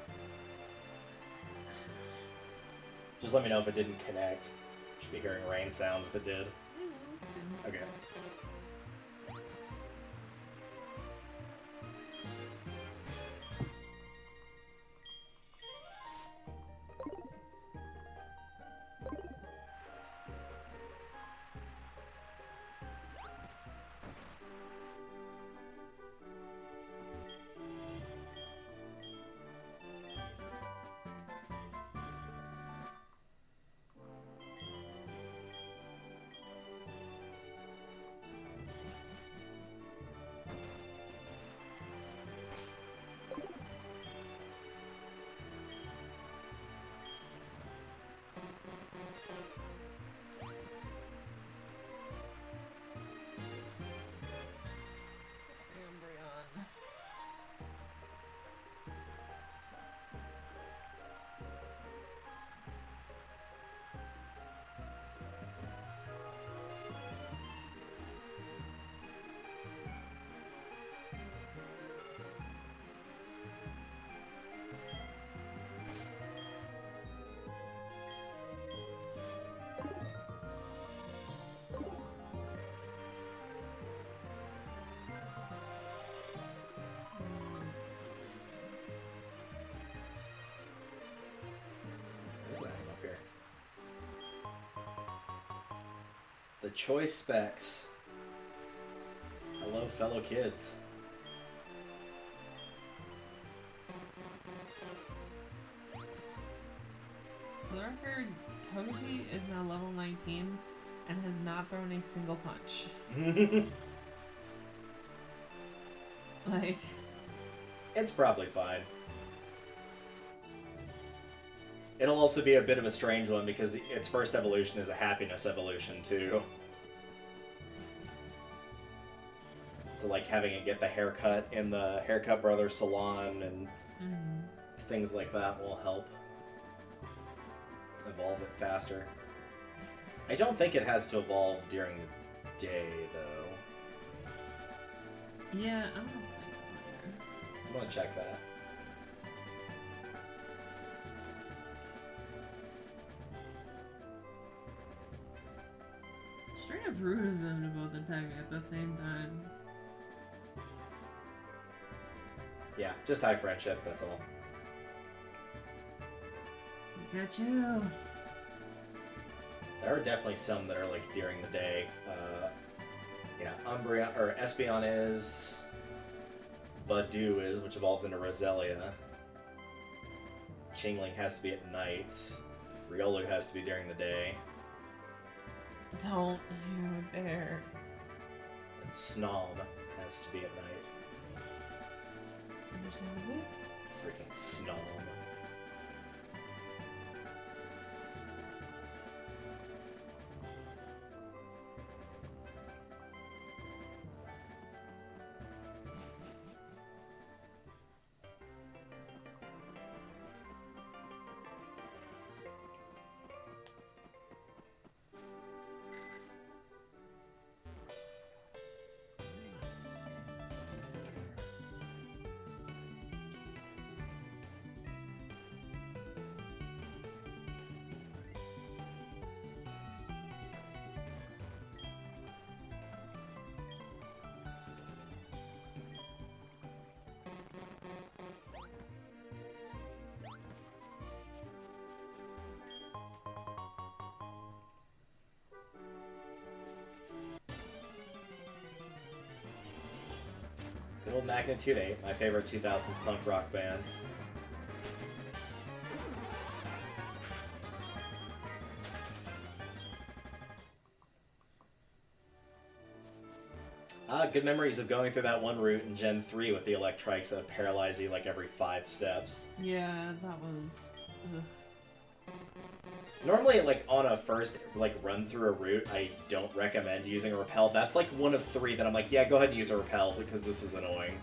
Just let me know if it didn't connect. Should be hearing rain sounds if it did. Okay. The choice specs. Hello, fellow kids. For the record, Togepi is now level 19 and has not thrown a single punch. Like, It's probably fine. It'll also be a bit of a strange one because its first evolution is a happiness evolution too. So like having it get the haircut in the Haircut Brothers salon and things like that will help evolve it faster. I don't think it has to evolve during the day though. yeah, I don't think so either. I'm gonna check that. Straight up rude of them to both attack at the same time. Yeah, just high friendship, that's all. Got you. There are definitely some that are like during the day. Yeah, Umbreon or Espeon is, Budew is, which evolves into Roselia. Chingling has to be at night. Riolu has to be during the day. Don't you dare. And Snom has to be at night. Understandably? Freaking Snom. Good old Magnitude 8, my favorite 2000s punk rock band. Good memories of going through that one route in Gen 3 with the electrics that paralyze you like every 5 steps. Yeah, that was... Ugh. Normally, like, on a first, like, run through a route, I don't recommend using a repel. That's, like, one of 3 that I'm like, yeah, go ahead and use a repel, because this is annoying.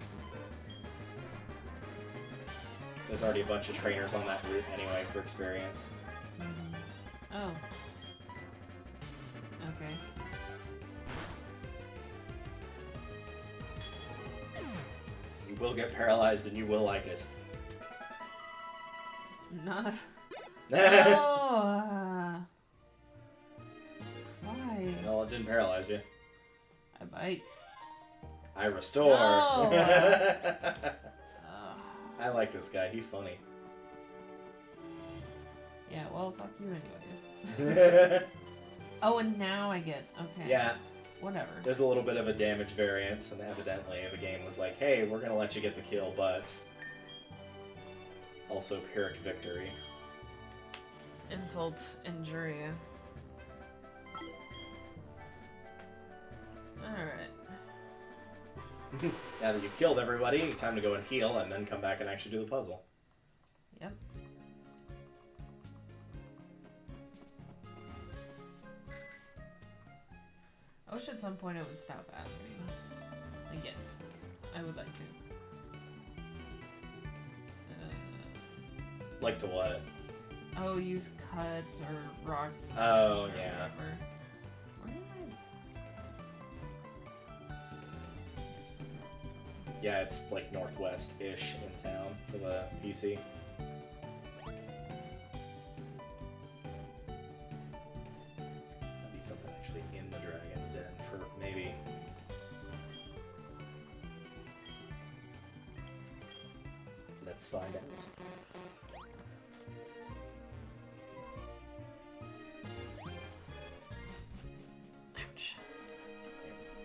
There's already a bunch of trainers on that route anyway for experience. Oh. Okay. You will get paralyzed and you will like it. Not... No! Why? Well, it didn't paralyze you. I bite. I restore. No! I like this guy. He's funny. Yeah, well, fuck you anyways. Yeah. Oh, and now I get... Okay. Whatever. There's a little bit of a damage variance, and evidently the game was like, hey, we're gonna let you get the kill, but... also Pyrrhic victory. Insult, injuria. Alright. Now that you've killed everybody, time to go and heal, and then come back and actually do the puzzle. Yep. I wish at some point it would stop asking. I guess. I would like to. Like to what? Oh, use cut or rocks. Oh, or yeah. whatever. Where did Yeah, it's like northwest-ish in town for the PC. That'd be something actually in the Dragon's Den for maybe... Let's find out. Ouch.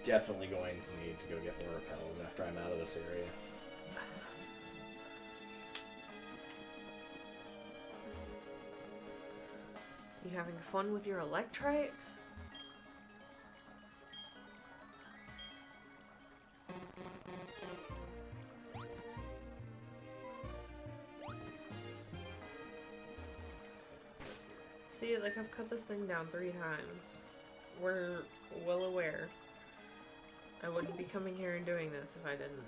Definitely going to need to go get more repels after I'm out of this area. You having fun with your electrics? See, like, I've cut this thing down 3 times. We're well aware. I wouldn't be coming here and doing this if I didn't.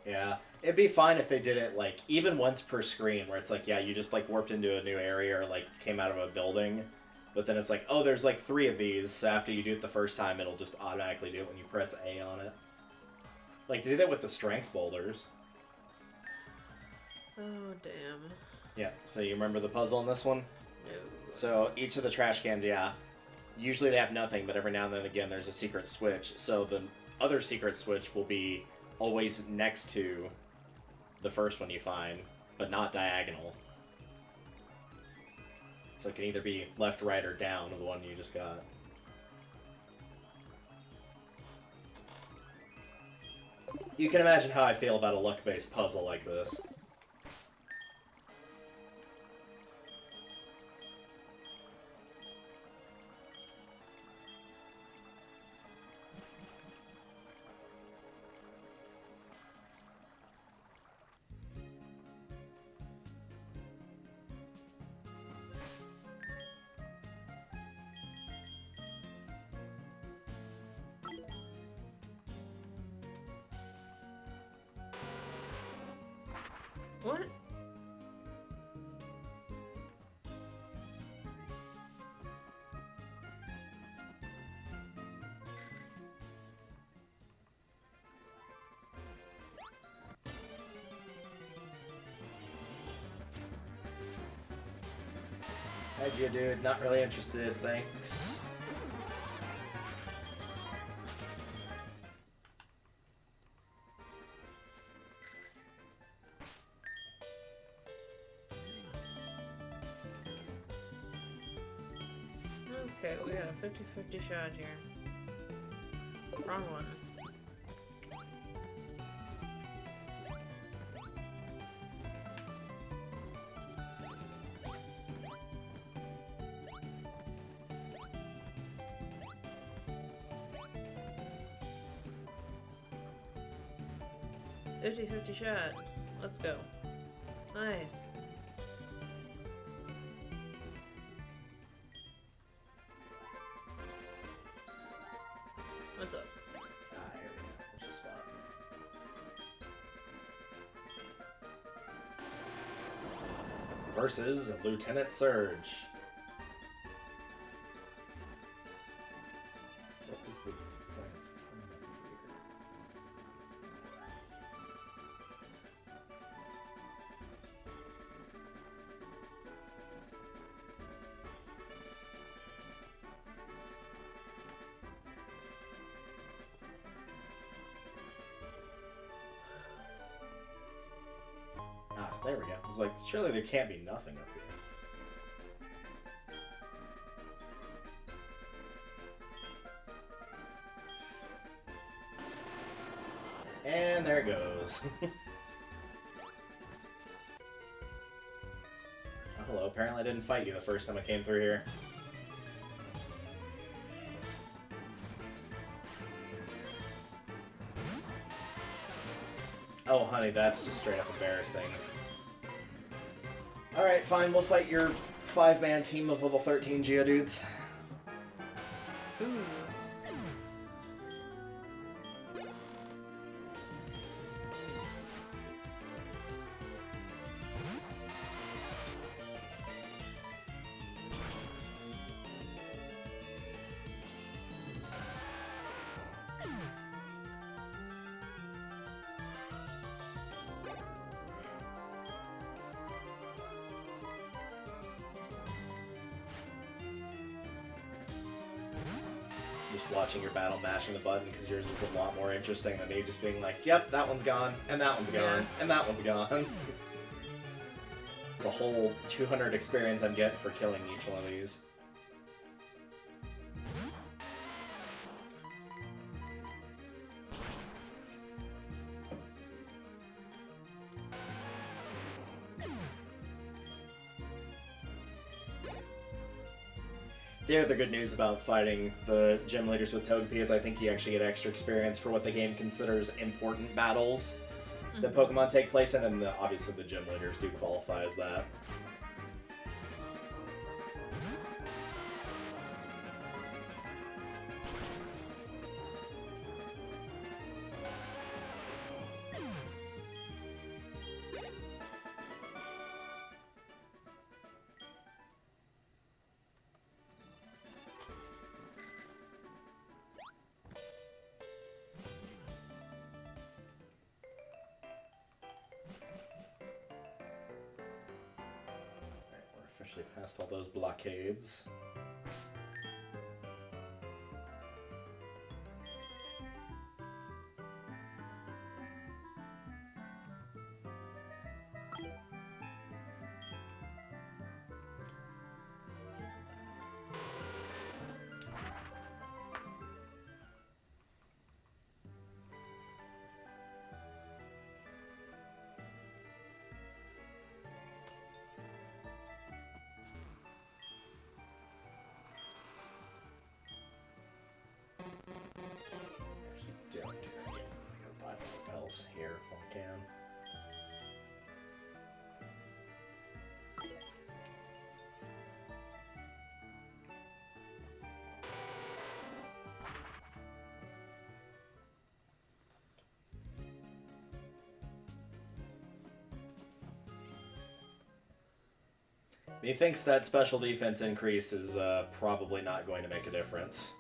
Yeah, it'd be fine if they did it, like, even once per screen, where it's like, yeah, you just, like, warped into a new area or, like, came out of a building, but then it's like, oh, there's, like, 3 of these, so after you do it the first time, it'll just automatically do it when you press A on it. Like, they do that with the strength boulders. Oh, damn. Yeah, so you remember the puzzle in this one? No. So, each of the trash cans, yeah, usually they have nothing, but every now and then again there's a secret switch, so the other secret switch will be always next to the first one you find, but not diagonal. So it can either be left, right, or down to the one you just got. You can imagine how I feel about a luck-based puzzle like this. What? Idea, dude. Not really interested, thanks. Okay, we got a 50-50 shot here. Wrong one. 50-50 shot. Let's go. Nice. What's up? Here we go. There's a spot. Versus Lieutenant Surge. What is the plan for coming up here? There we go. I was like, surely there can't be nothing up here. And there it goes. Oh, hello. Apparently I didn't fight you the first time I came through here. Oh, honey, that's just straight up embarrassing. Alright, fine, we'll fight your 5-man team of level 13 Geodudes. Ooh. Just watching your battle mashing the button because yours is a lot more interesting than me just being like, yep, that one's gone, and that one's gone, and that one's gone. The whole 200 experience I'm getting for killing each one of these. The other good news about fighting the gym leaders with Togepi is I think you actually get extra experience for what the game considers important battles that Pokemon take place in, and obviously the gym leaders do qualify as that. Officially past all those blockades. Don't do that yet. I gotta buy the repels here while I can. Methinks that special defense increase is probably not going to make a difference.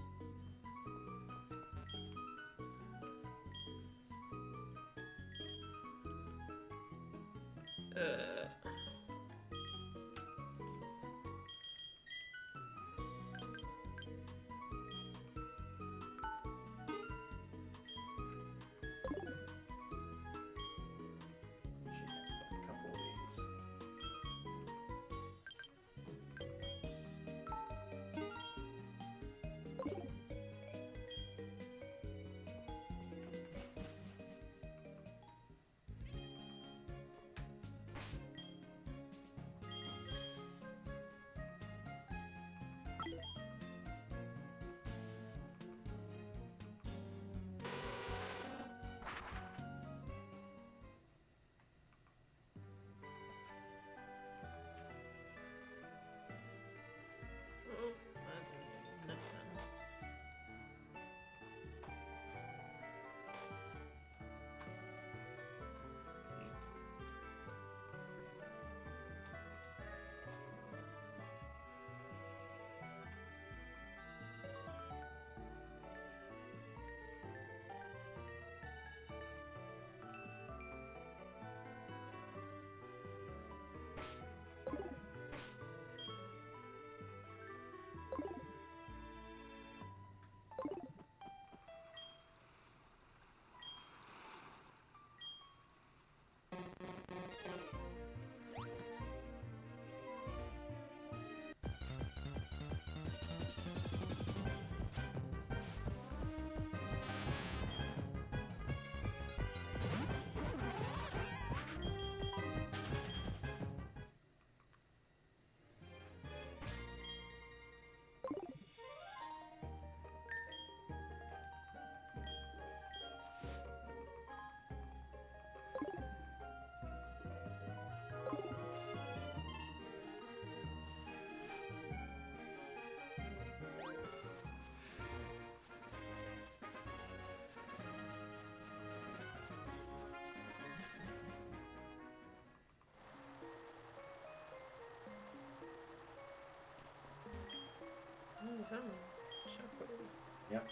Yep.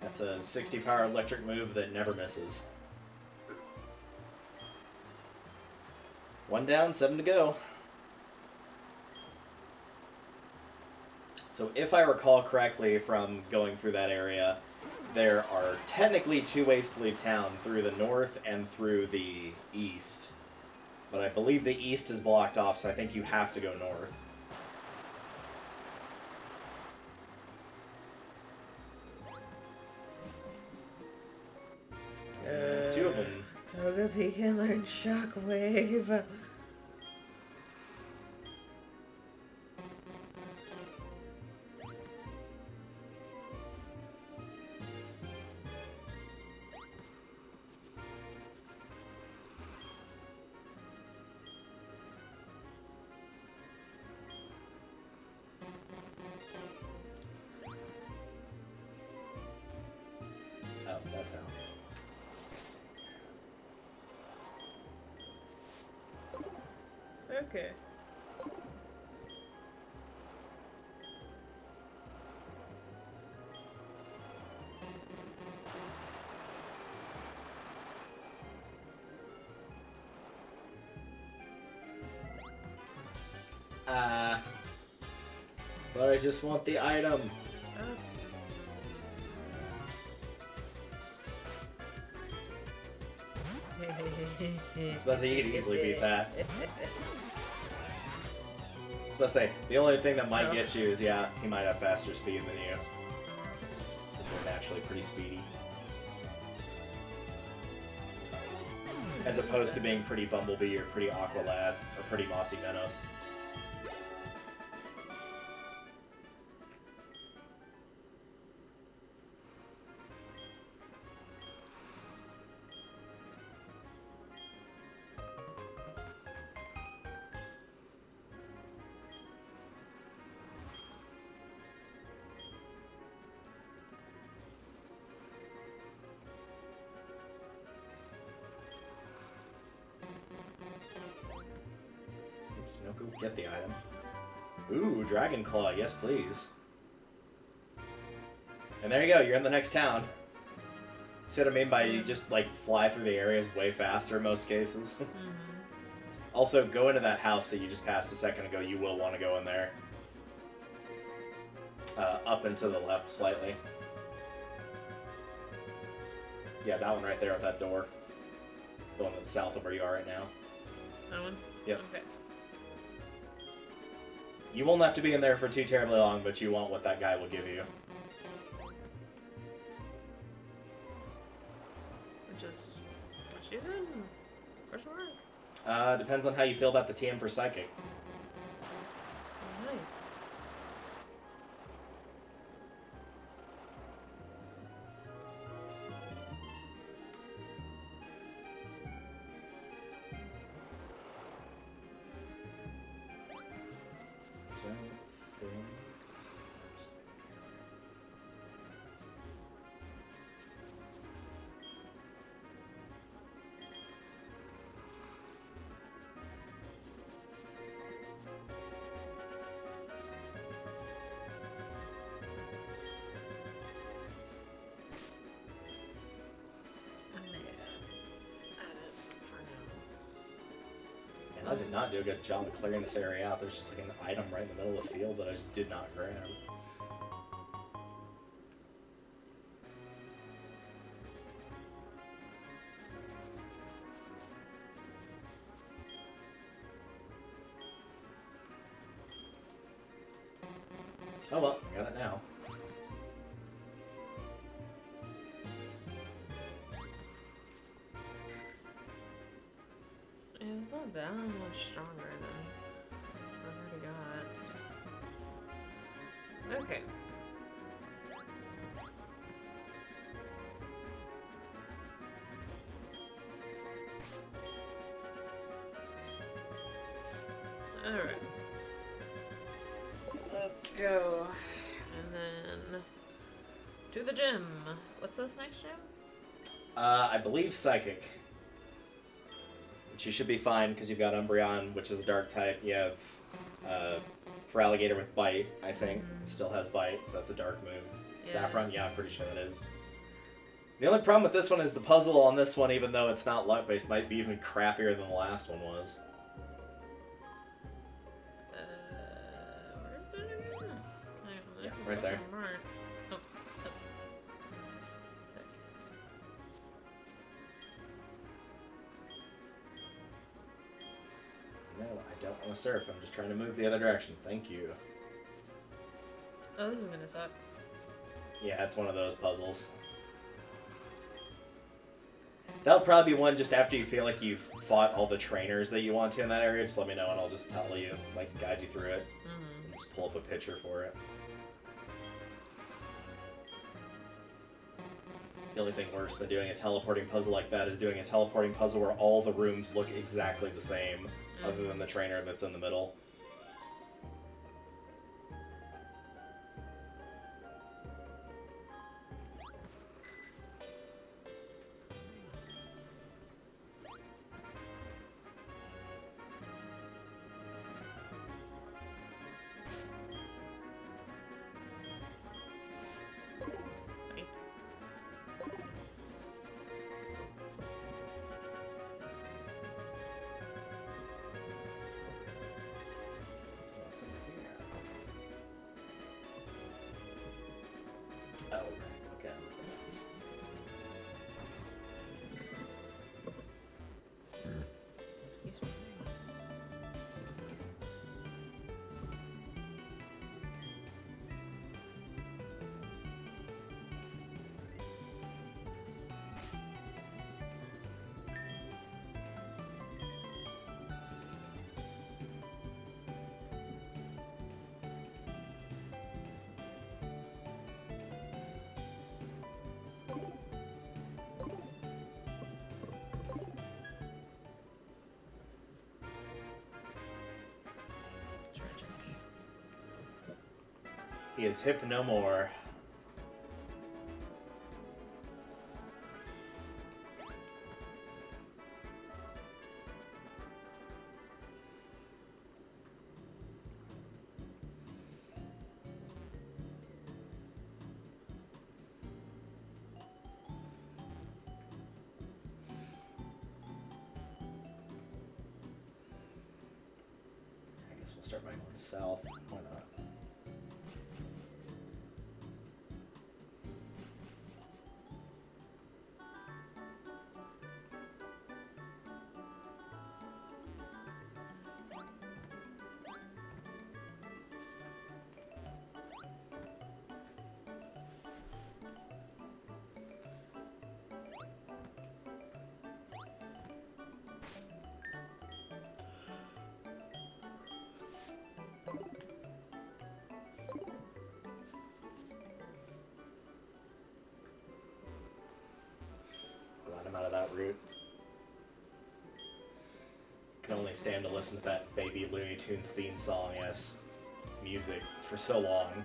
That's a 60 power electric move that never misses. 1 down, 7 to go. So if I recall correctly from going through that area, there are technically 2 ways to leave town, through the north and through the east. But I believe the east is blocked off, so I think you have to go north. Two of them. Togepi can learn Shockwave. Oh, that's how. Okay. But I just want the item. Especially you could easily beat that. I was about to say, the only thing that might get you is, yeah, he might have faster speed than you. Because they're naturally pretty speedy. As opposed to being pretty Bumblebee or pretty Aqualad or pretty Mossy Menos. No, go get the item. Ooh, Dragon Claw, yes please. And there you go, you're in the next town. See what I mean by you just like fly through the areas way faster in most cases? Also, go into that house that you just passed a second ago, you will want to go in there. Up and to the left slightly. Yeah, that one right there with that door. The one that's south of where you are right now. That one? Yep. Okay. You won't have to be in there for too terribly long, but you want what that guy will give you. Which is what she's in. For sure. Depends on how you feel about the TM for Psychic. Nice. I did not do a good job of clearing this area out. There's just like an item right in the middle of the field that I just did not grab. Oh well, I got it now. Yeah, it's not that much stronger than I've already got. Okay. Alright. Let's go. And then to the gym. What's this next gym? I believe Psychic. Which you should be fine because you've got Umbreon, which is a dark type. You have for Alligator with Bite, I think. Still has Bite, so that's a dark move. Yeah. Saffron, yeah, I'm pretty sure that is. The only problem with this one is the puzzle on this one, even though it's not luck-based, might be even crappier than the last one was. Where did it go? Hang on, Yeah, right there. Oh, No, I don't want to surf. I'm just trying to move the other direction. Thank you. oh, this is gonna suck. Yeah, it's one of those puzzles. That'll probably be one just after you feel like you've fought all the trainers that you want to in that area. Just let me know and I'll just tell you, like, guide you through it. Mm-hmm. Just pull up a picture for it. The only thing worse than doing a teleporting puzzle like that is doing a teleporting puzzle where all the rooms look exactly the same, other than the trainer that's in the middle. Right. What's in here? Oh, okay. Excuse me. Tragic. He is hip no more. I guess we'll start by going south. Why not? Glad I'm out of that route. Can only stand to listen to that baby Looney Tunes theme song as music for so long.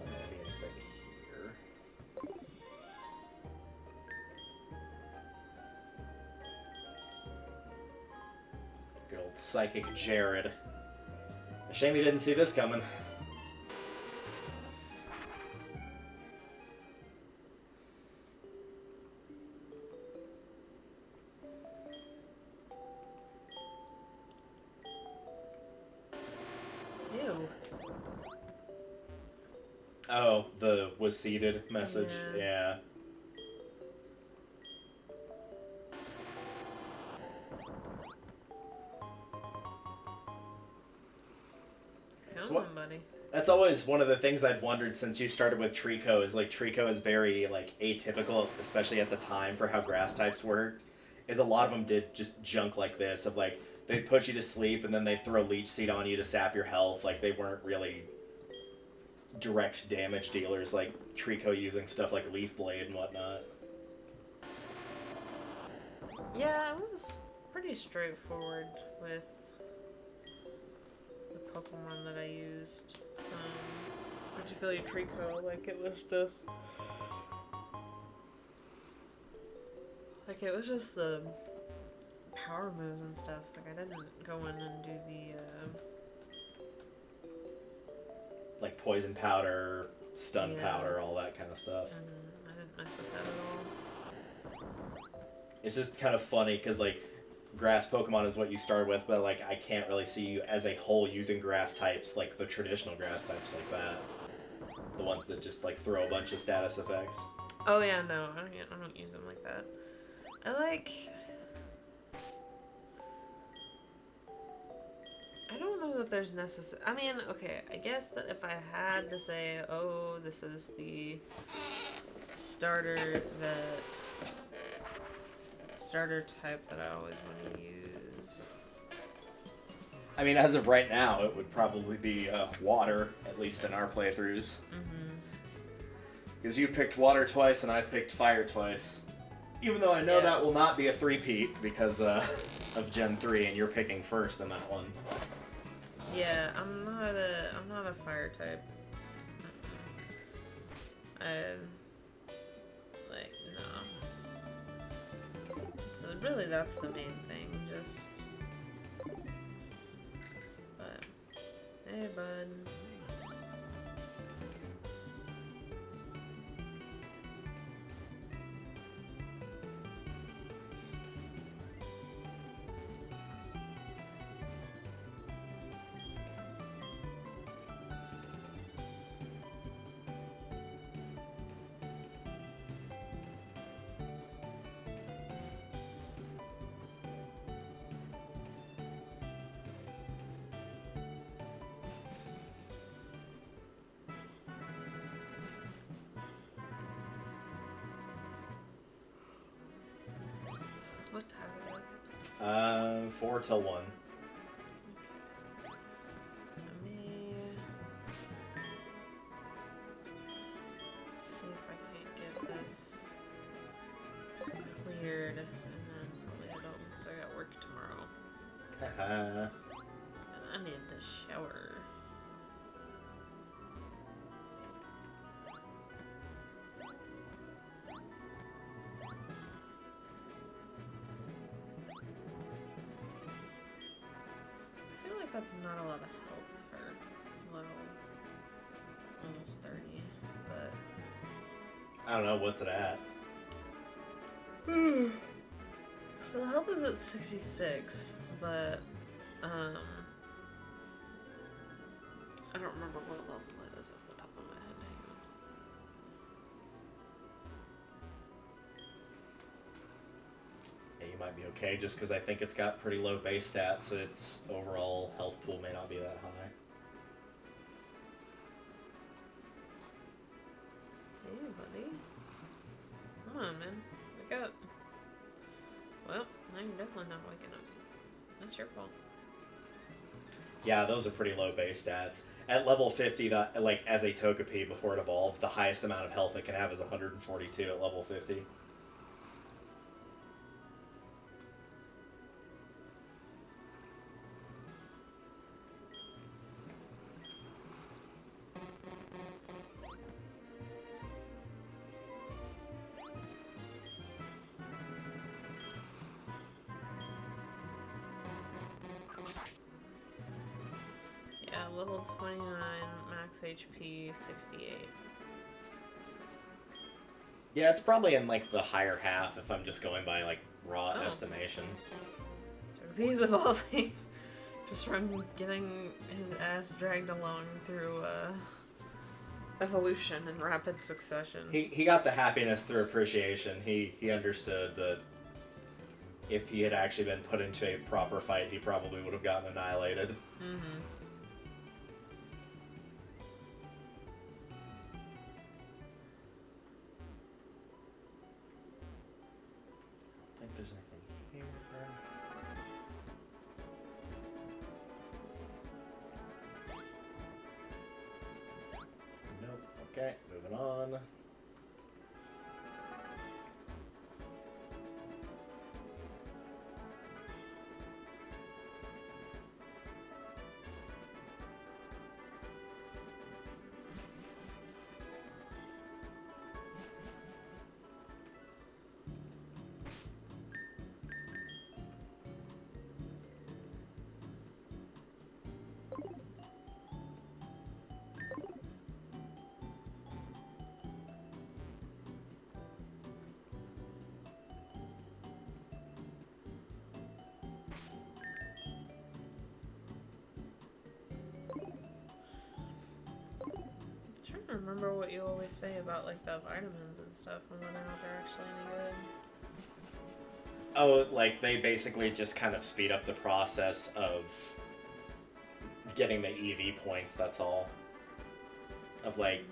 Maybe anything here. Good old Psychic Jared. A shame he didn't see this coming. Ew. Oh, the was seated message. Yeah. Yeah. Come on, buddy. That's always one of the things I'd wondered since you started with Trico, is like Trico is very like atypical, especially at the time for how grass types work. Is a lot of them did just junk like this of like they'd put you to sleep and then they'd throw Leech Seed on you to sap your health. Like they weren't really direct damage dealers like Trico using stuff like Leaf Blade and whatnot. Yeah, it was pretty straightforward with the Pokemon that I used. Particularly Trico, like it was just the power moves and stuff. Like I didn't go in and do the Like Poison Powder, Stun Yeah. Powder, all that kind of stuff. I didn't mess with that at all. It's just kind of funny because like grass Pokemon is what you start with, but like I can't really see you as a whole using grass types like the traditional grass types like that. The ones that just like throw a bunch of status effects. Oh yeah, no, I don't use them like that. I don't know that there's necessary. I mean, okay, I guess that if I had to say, oh, this is the starter type that I always want to use. I mean, as of right now, it would probably be water, at least in our playthroughs. Because you picked water twice and I've picked fire twice. Even though I know that will not be a three-peat because of Gen 3 and you're picking first in that one. Yeah, I'm not a fire type. No. So really that's the main thing, but hey bud. What time is it? 4 till 1. Let me see if I can't get this cleared and then probably head home because I got work tomorrow. And I need the shower. I feel like that's not a lot of health for low, almost 30, but I don't know, what's it at? so the health is at 66, but I don't remember what level it is off the top of my head. Hang on. Yeah, you might be okay just because I think it's got pretty low base stats, so its overall health pool may not be that high. Hey, buddy. Come on, man. Wake up. Well, now you're definitely not waking up. That's your fault. Yeah, those are pretty low base stats. At level 50, that, like as a Togepi before it evolved, the highest amount of health it can have is 142 at level 50. Yeah, level 29, max HP 68. Yeah, it's probably in like the higher half if I'm just going by like raw estimation. He's evolving just from getting his ass dragged along through evolution in rapid succession. He got the happiness through appreciation. He understood that if he had actually been put into a proper fight, he probably would have gotten annihilated. Mm-hmm. Okay, moving on. I remember what you always say about like the vitamins and stuff and whether or not they're actually any good. Oh, like they basically just kind of speed up the process of getting the EV points, that's all. Of like,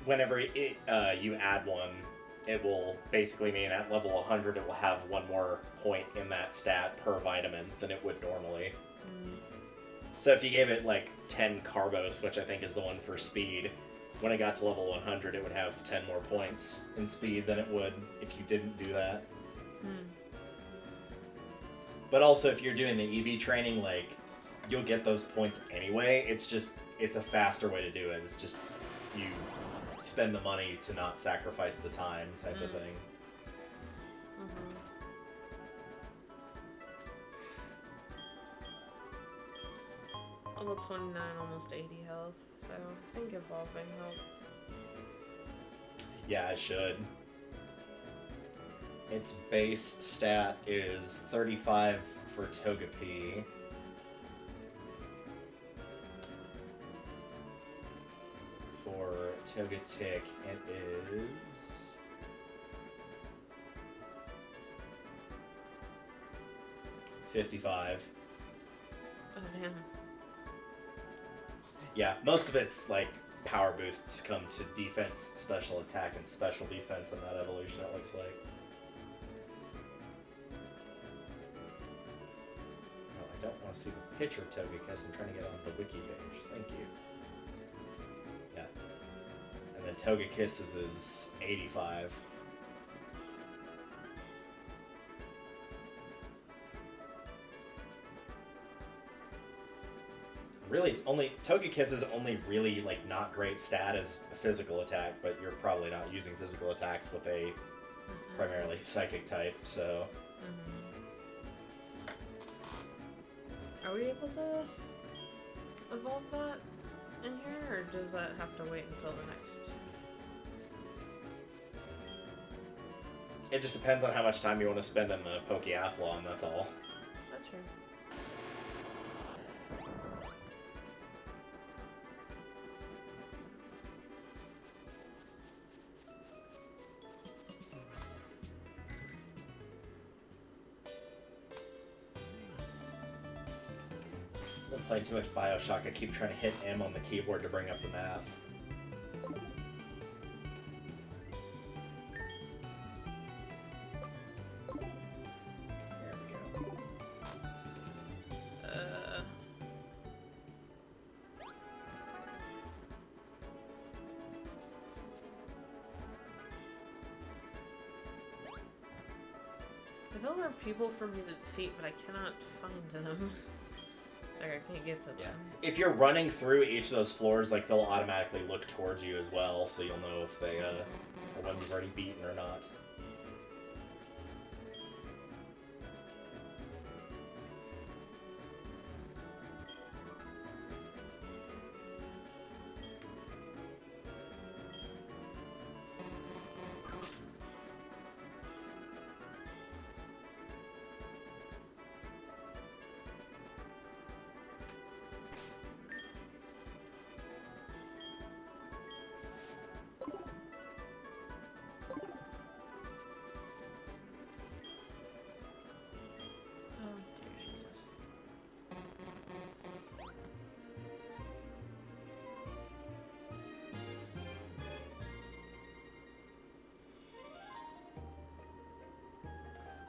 whenever you add one, it will basically mean at level 100 it will have one more point in that stat per vitamin than it would normally. So if you gave it like 10 Carbos, which I think is the one for speed, when it got to level 100 it would have 10 more points in speed than it would if you didn't do that. But also if you're doing the EV training, like, you'll get those points anyway. It's a faster way to do it. It's just you spend the money to not sacrifice the time type of thing. Level 29, almost 80 health, so I think evolving helped. Yeah, it should. Its base stat is 35 for Togepi. For Togetic, it is 55. Oh, damn. Yeah, most of its like power boosts come to defense, special attack, and special defense in that evolution, it looks like. No, I don't want to see the picture of Togekiss. I'm trying to get on the wiki page. Thank you. Yeah. And then Togekiss's is 85. Really, Togekiss's only really like not great stat is a physical attack, but you're probably not using physical attacks with a primarily psychic type, so. Are we able to evolve that in here, or does that have to wait until the next? It just depends on how much time you want to spend in the Pokeathlon, that's all. That's fair. I've been playing too much Bioshock. I keep trying to hit M on the keyboard to bring up the map. There we go. I know there are people for me to defeat, but I cannot find them. Like, I can't get to them. Yeah. If you're running through each of those floors, like, they'll automatically look towards you as well, so you'll know if they are ones you've already beaten or not.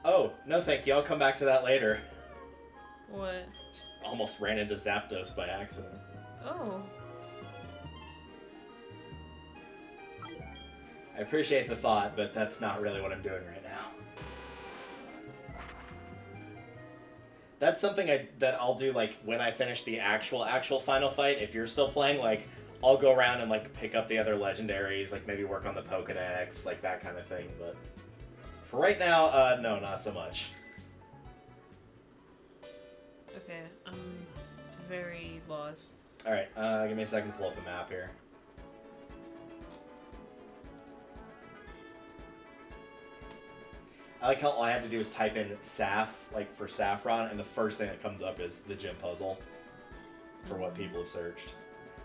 Oh, no thank you. I'll come back to that later. What? Just almost ran into Zapdos by accident. Oh. I appreciate the thought, but that's not really what I'm doing right now. That's something that I'll do, like, when I finish the actual final fight. If you're still playing, like, I'll go around and, like, pick up the other legendaries, like, maybe work on the Pokédex, like, that kind of thing, but for right now, no, not so much. Okay, I'm very lost. Alright, give me a second to pull up a map here. I like how all I had to do is type in Saf, like for Saffron, and the first thing that comes up is the gym puzzle for what people have searched.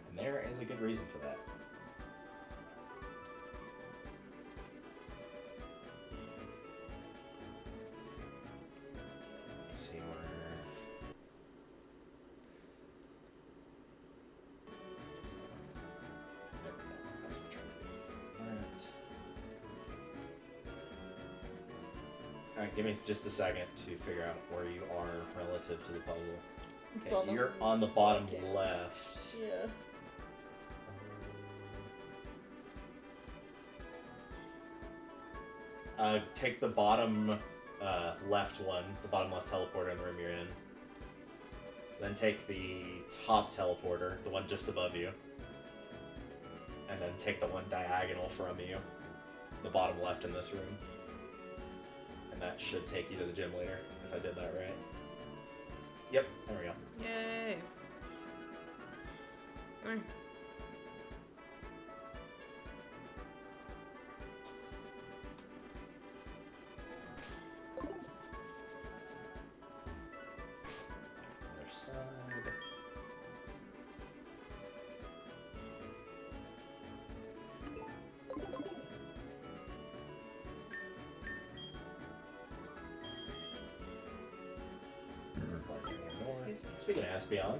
And there is a good reason for that. Let's see where... There we go. That's what I'm trying to do. That. Alright, give me just a second to figure out where you are relative to the puzzle. Okay, Bottom you're on the bottom left. left. Yeah. Take the bottom left one, the bottom left teleporter in the room you're in. Then take the top teleporter, the one just above you. And then take the one diagonal from you, the bottom left in this room. And that should take you to the gym leader, if I did that right. Yep, there we go. Yay. Come here. Other side. Speaking of Espeon,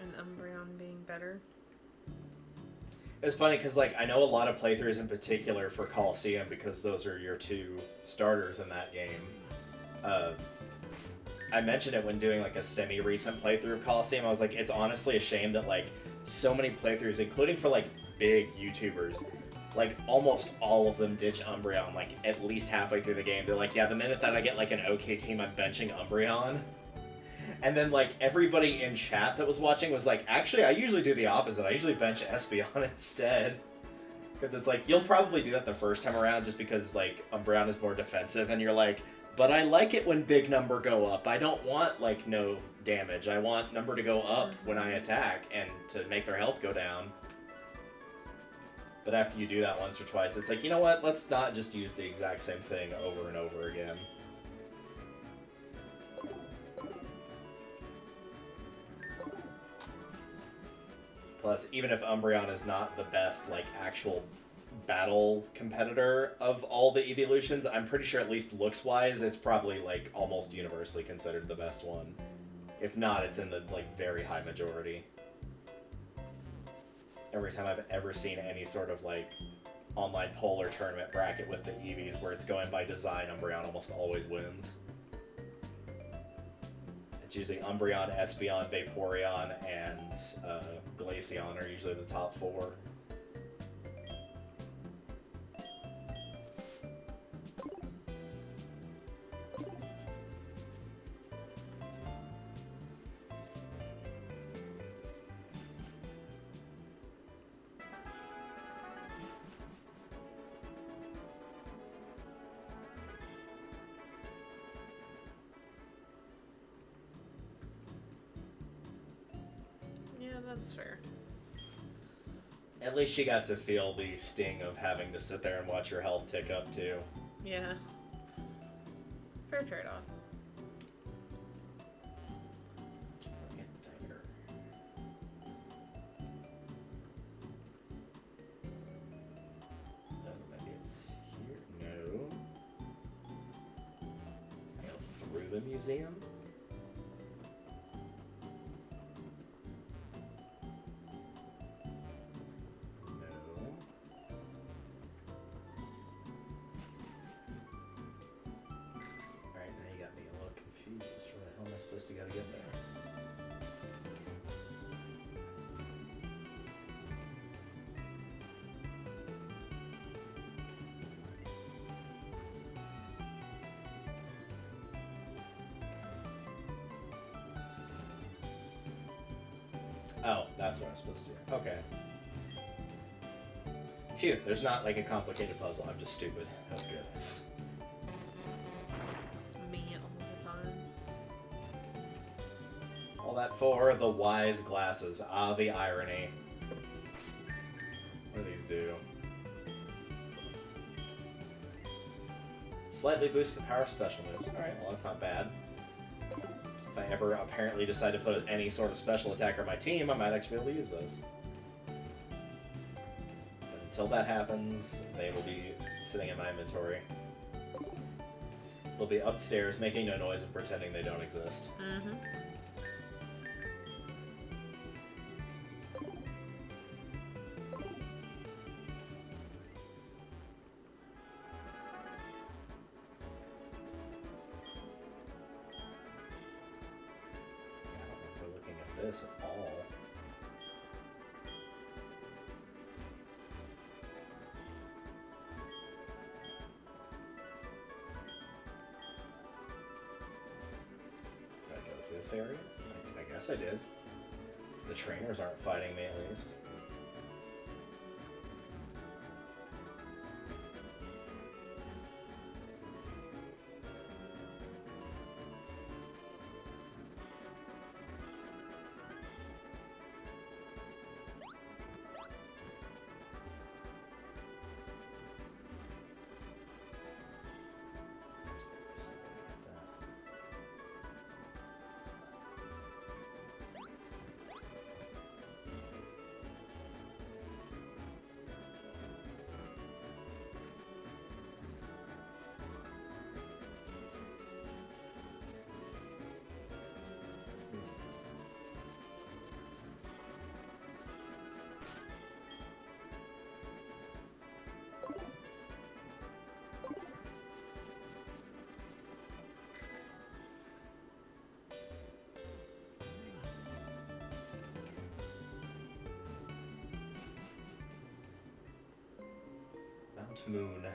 And Umbreon being better. it's funny because, like, I know a lot of playthroughs in particular for Coliseum because those are your two starters in that game. I mentioned it when doing, like, a semi-recent playthrough of Coliseum. I was like, it's honestly a shame that, like, so many playthroughs, including for, like, big YouTubers, like, almost all of them ditch Umbreon, like, at least halfway through the game. They're like, yeah, the minute that I get, like, an okay team, I'm benching Umbreon. And then, like, everybody in chat that was watching was like, actually, I usually do the opposite. I usually bench Espeon instead. Because it's like, you'll probably do that the first time around just because, like, Umbreon is more defensive, and you're like, but I like it when big number go up. I don't want, like, no damage. I want number to go up when I attack and to make their health go down. But after you do that once or twice, it's like, you know what? Let's not just use the exact same thing over and over again. Plus, even if Umbreon is not the best, like, actual battle competitor of all the evolutions, I'm pretty sure at least looks-wise, it's probably, like, almost universally considered the best one. If not, it's in the, like, very high majority. Every time I've ever seen any sort of, like, online poll or tournament bracket with the Eevees where it's going by design, Umbreon almost always wins. It's usually Umbreon, Espeon, Vaporeon, and Glaceon are usually the top four. That's fair. At least you got to feel the sting of having to sit there and watch your health tick up, too. Yeah. Fair trade-off. No, maybe it's here. No. I go through the museum. Oh, that's what I'm supposed to do. Okay. Phew, there's not like a complicated puzzle. I'm just stupid. That's good. Me all the time. All that for the wise glasses. Ah, the irony. What do these do? Slightly boost the power of special moves. Alright, well that's not bad. If I ever apparently decide to put any sort of special attacker on my team, I might actually be able to use those. But until that happens, they will be sitting in my inventory. They'll be upstairs making no noise and pretending they don't exist. Mm-hmm. This at all. Did I go through this area? I guess I did. The trainers aren't fighting me at least. Moon.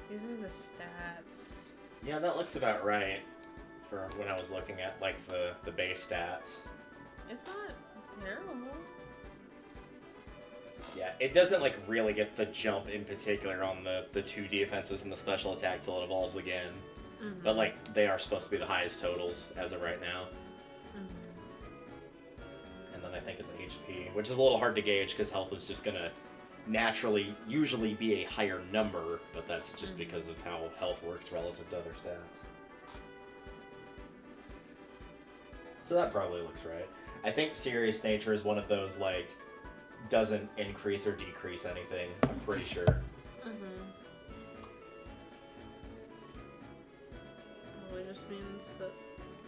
These are the stats. Yeah, that looks about right for when I was looking at like the base stats. It's not terrible. Yeah, it doesn't like really get the jump in particular on the two defenses and the special attack till it evolves again. Mm-hmm. But like they are supposed to be the highest totals as of right now. Mm-hmm. And then I think it's HP, which is a little hard to gauge because health is just gonna naturally usually be a higher number, but that's just because of how health works relative to other stats. So that probably looks right. I think serious nature is one of those like doesn't increase or decrease anything. I'm pretty sure. Mm-hmm. Probably just means that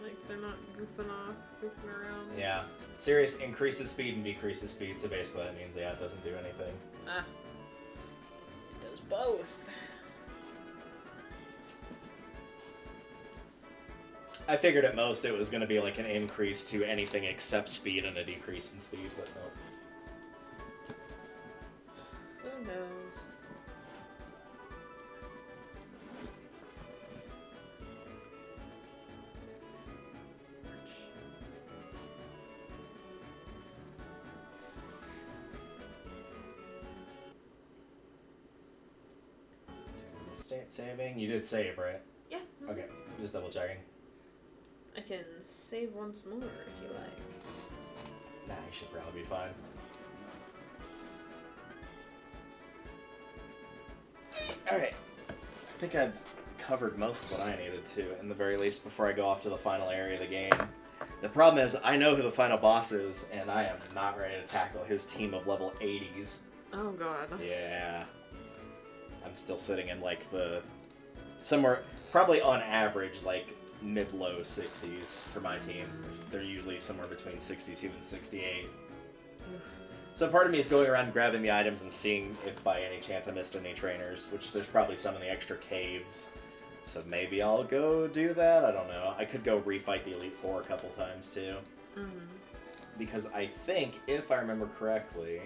like they're not goofing around. Yeah. Serious increases speed and decreases speed, so basically that means yeah, it doesn't do anything. Ah. It does both. I figured at most it was going to be like an increase to anything except speed and a decrease in speed, but no. Who knows? State saving? You did save, right? Yeah. Mm-hmm. Okay, just double checking. I can save once more if you like. Nah, you should probably be fine. Alright. I think I've covered most of what I needed to, in the very least, before I go off to the final area of the game. The problem is, I know who the final boss is, and I am not ready to tackle his team of level 80s. Oh god. Yeah. I'm still sitting in, like, somewhere, probably on average, like, mid-low 60s for my team. They're usually somewhere between 62 and 68. So part of me is going around grabbing the items and seeing if by any chance I missed any trainers, which there's probably some in the extra caves. So maybe I'll go do that. I don't know. I could go refight the Elite Four a couple times too. Because I think, if I remember correctly...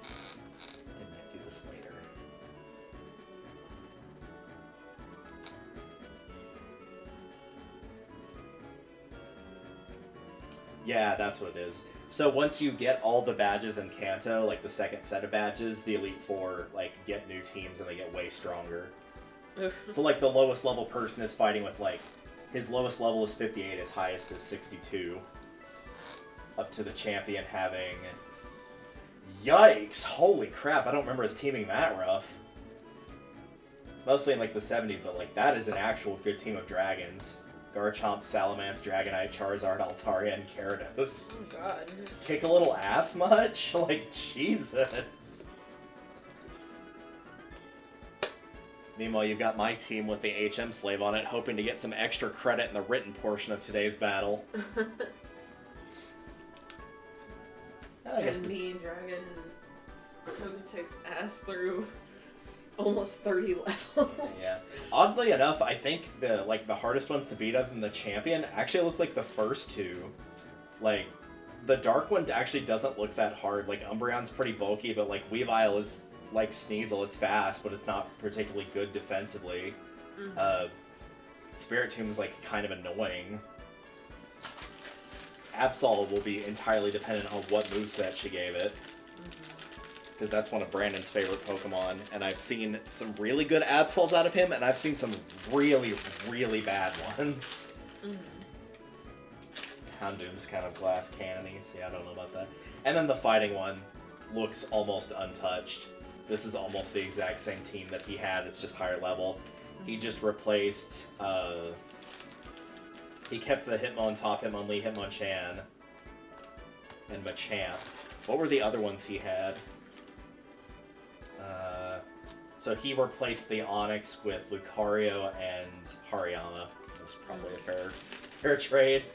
I might do this later. Yeah, that's what it is. So once you get all the badges in Kanto, like the second set of badges, the Elite Four like get new teams and they get way stronger. So like the lowest level person is fighting with like, his lowest level is 58, his highest is 62. Up to the champion having... Yikes! Holy crap, I don't remember his teaming that rough. Mostly in like the 70s, but like that is an actual good team of dragons. Garchomp, Salamence, Dragonite, Charizard, Altaria, and Gyarados. Oh god. Kick a little ass much? Like, Jesus. Meanwhile, you've got my team with the HM Slave on it, hoping to get some extra credit in the written portion of today's battle. I guess And me, Dragon, Togetech's ass through almost 30 levels. Yeah. Oddly enough, I think the hardest ones to beat other than the champion actually look like the first two. Like, the dark one actually doesn't look that hard. Like, Umbreon's pretty bulky, but like Weavile is like Sneasel. It's fast, but it's not particularly good defensively. Spiritomb is like kind of annoying. Absol will be entirely dependent on what moveset she gave it. Because that's one of Brandon's favorite Pokemon, and I've seen some really good Absols out of him, and I've seen some really, really bad ones. Houndoom's kind of glass cannon-y, so yeah, I don't know about that. And then the fighting one looks almost untouched. This is almost the exact same team that he had, it's just higher level. He just replaced, he kept the Hitmontop, Hitmonlee, Hitmonchan, and Machamp. What were the other ones he had? So he replaced the Onix with Lucario and Hariyama. That was probably a fair trade.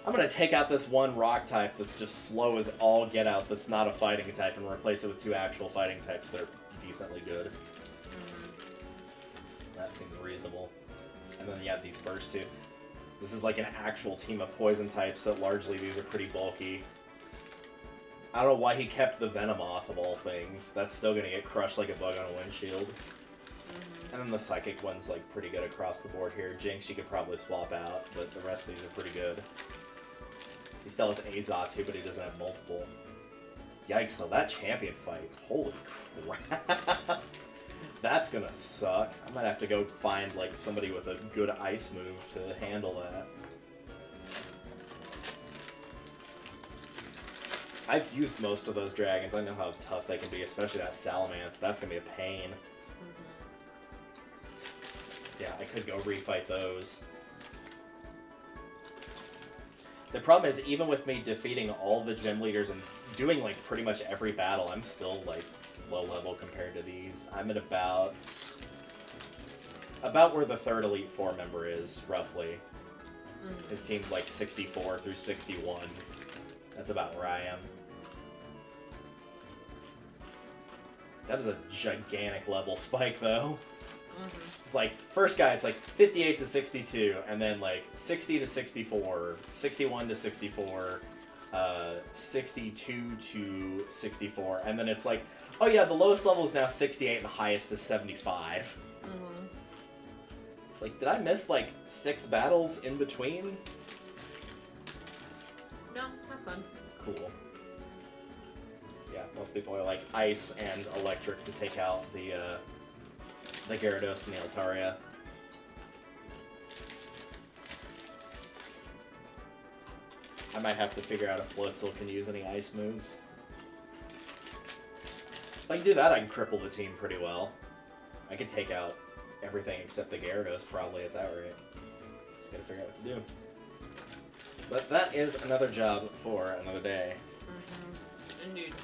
I'm going to take out this one rock type that's just slow as all get out that's not a fighting type and replace it with two actual fighting types that are decently good. That seems reasonable. And then you have these first two. This is like an actual team of poison types that largely these are pretty bulky. I don't know why he kept the Venomoth of all things. That's still going to get crushed like a bug on a windshield. And then the Psychic one's like pretty good across the board here. Jinx you could probably swap out, but the rest of these are pretty good. He still has Azatu, but he doesn't have multiple. Yikes, though, that champion fight. Holy crap. That's gonna suck. I might have to go find like somebody with a good ice move to handle that. I've used most of those dragons. I know how tough they can be, especially that Salamence. That's going to be a pain. So yeah, I could go refight those. The problem is, even with me defeating all the gym leaders and doing like pretty much every battle, I'm still like low level compared to these. I'm at about where the third Elite Four member is, roughly. His team's like 64 through 61. That's about where I am. That is a gigantic level spike, though. It's like, first guy, it's like 58 to 62, and then like 60 to 64, 61 to 64, 62 to 64, and then it's like, oh yeah, the lowest level is now 68 and the highest is 75. It's like, did I miss like 6 battles in between? No, have fun. Cool. Yeah, most people are like ice and electric to take out the Gyarados and the Altaria. I might have to figure out if Floatzel can use any ice moves. If I can do that, I can cripple the team pretty well. I could take out everything except the Gyarados probably at that rate. Just gotta figure out what to do. But that is another job for another day. Indeed.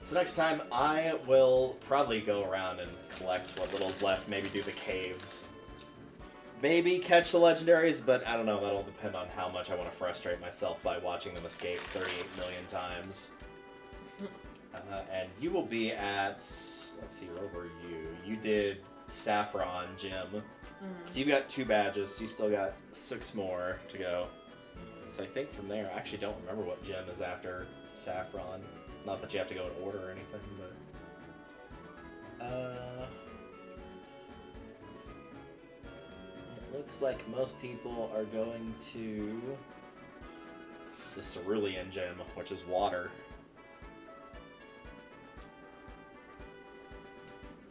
So next time, I will probably go around and collect what little's left, maybe do the caves. Maybe catch the legendaries, but I don't know, that'll depend on how much I want to frustrate myself by watching them escape 38 million times. And you will be at, let's see, where were you? You did Saffron Gym. So you've got 2 badges, so you still got 6 more to go. So I think from there, I actually don't remember what gym is after Saffron. Not that you have to go in order or anything, but... it looks like most people are going to the Cerulean Gym, which is water.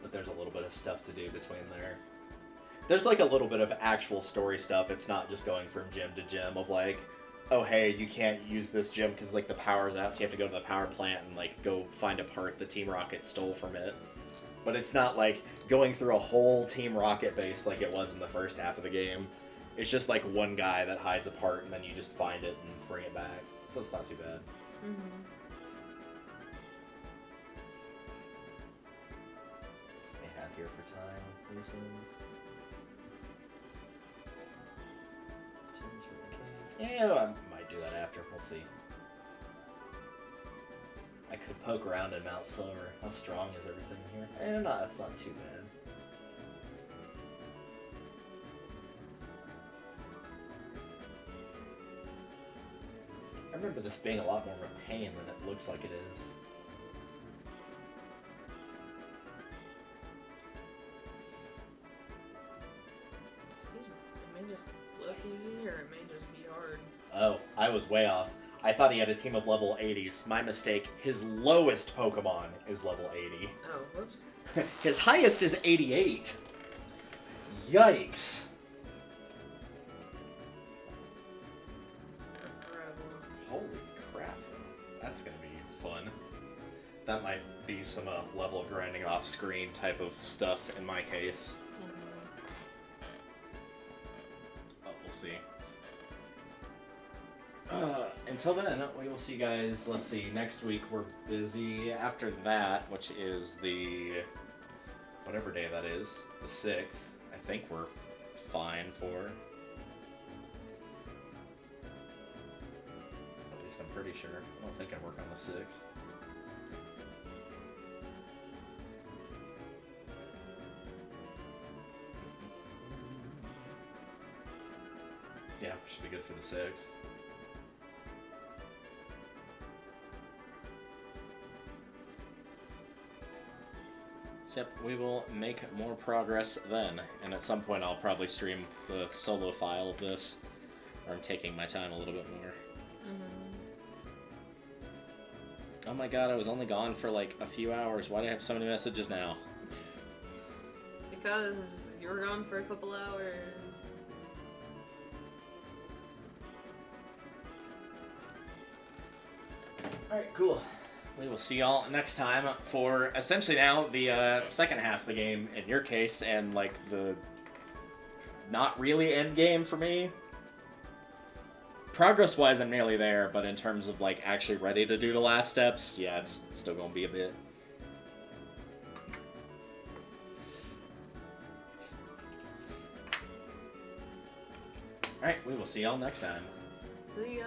But there's a little bit of stuff to do between there. There's like a little bit of actual story stuff. It's not just going from gym to gym of like, oh hey, you can't use this gym because like the power's out, so you have to go to the power plant and like go find a part the Team Rocket stole from it. But it's not like going through a whole Team Rocket base like it was in the first half of the game. It's just like one guy that hides a part and then you just find it and bring it back. So it's not too bad. What do they have here for time? Reasons. Yeah, I might do that after. We'll see. I could poke around in Mount Silver. How strong is everything here? No, that's not too bad. I remember this being a lot more of a pain than it looks like it is. Excuse me. It may just look easy, or it may just be hard. Oh, I was way off. I thought he had a team of level 80s. My mistake. His lowest Pokemon is level 80. Oh, whoops. His highest is 88. Yikes. Holy crap. That's going to be fun. That might be some level grinding off screen type of stuff in my case. Oh, we'll see. Until then, we will see you guys. Let's see, next week we're busy. After that, which is the... whatever day that is, the 6th, I think we're fine for. At least I'm pretty sure. I don't think I work on the 6th. Yeah, should be good for the 6th. Yep, we will make more progress then, and at some point I'll probably stream the solo file of this, or I'm taking my time a little bit more. Oh my god, I was only gone for like a few hours. Why do I have so many messages now? Because you were gone for a couple hours. Alright, cool. We will see y'all next time for essentially now the second half of the game in your case, and like the not really end game for me. Progress wise, I'm nearly there, but in terms of like actually ready to do the last steps, yeah, it's still gonna be a bit. Alright, we will see y'all next time. See ya.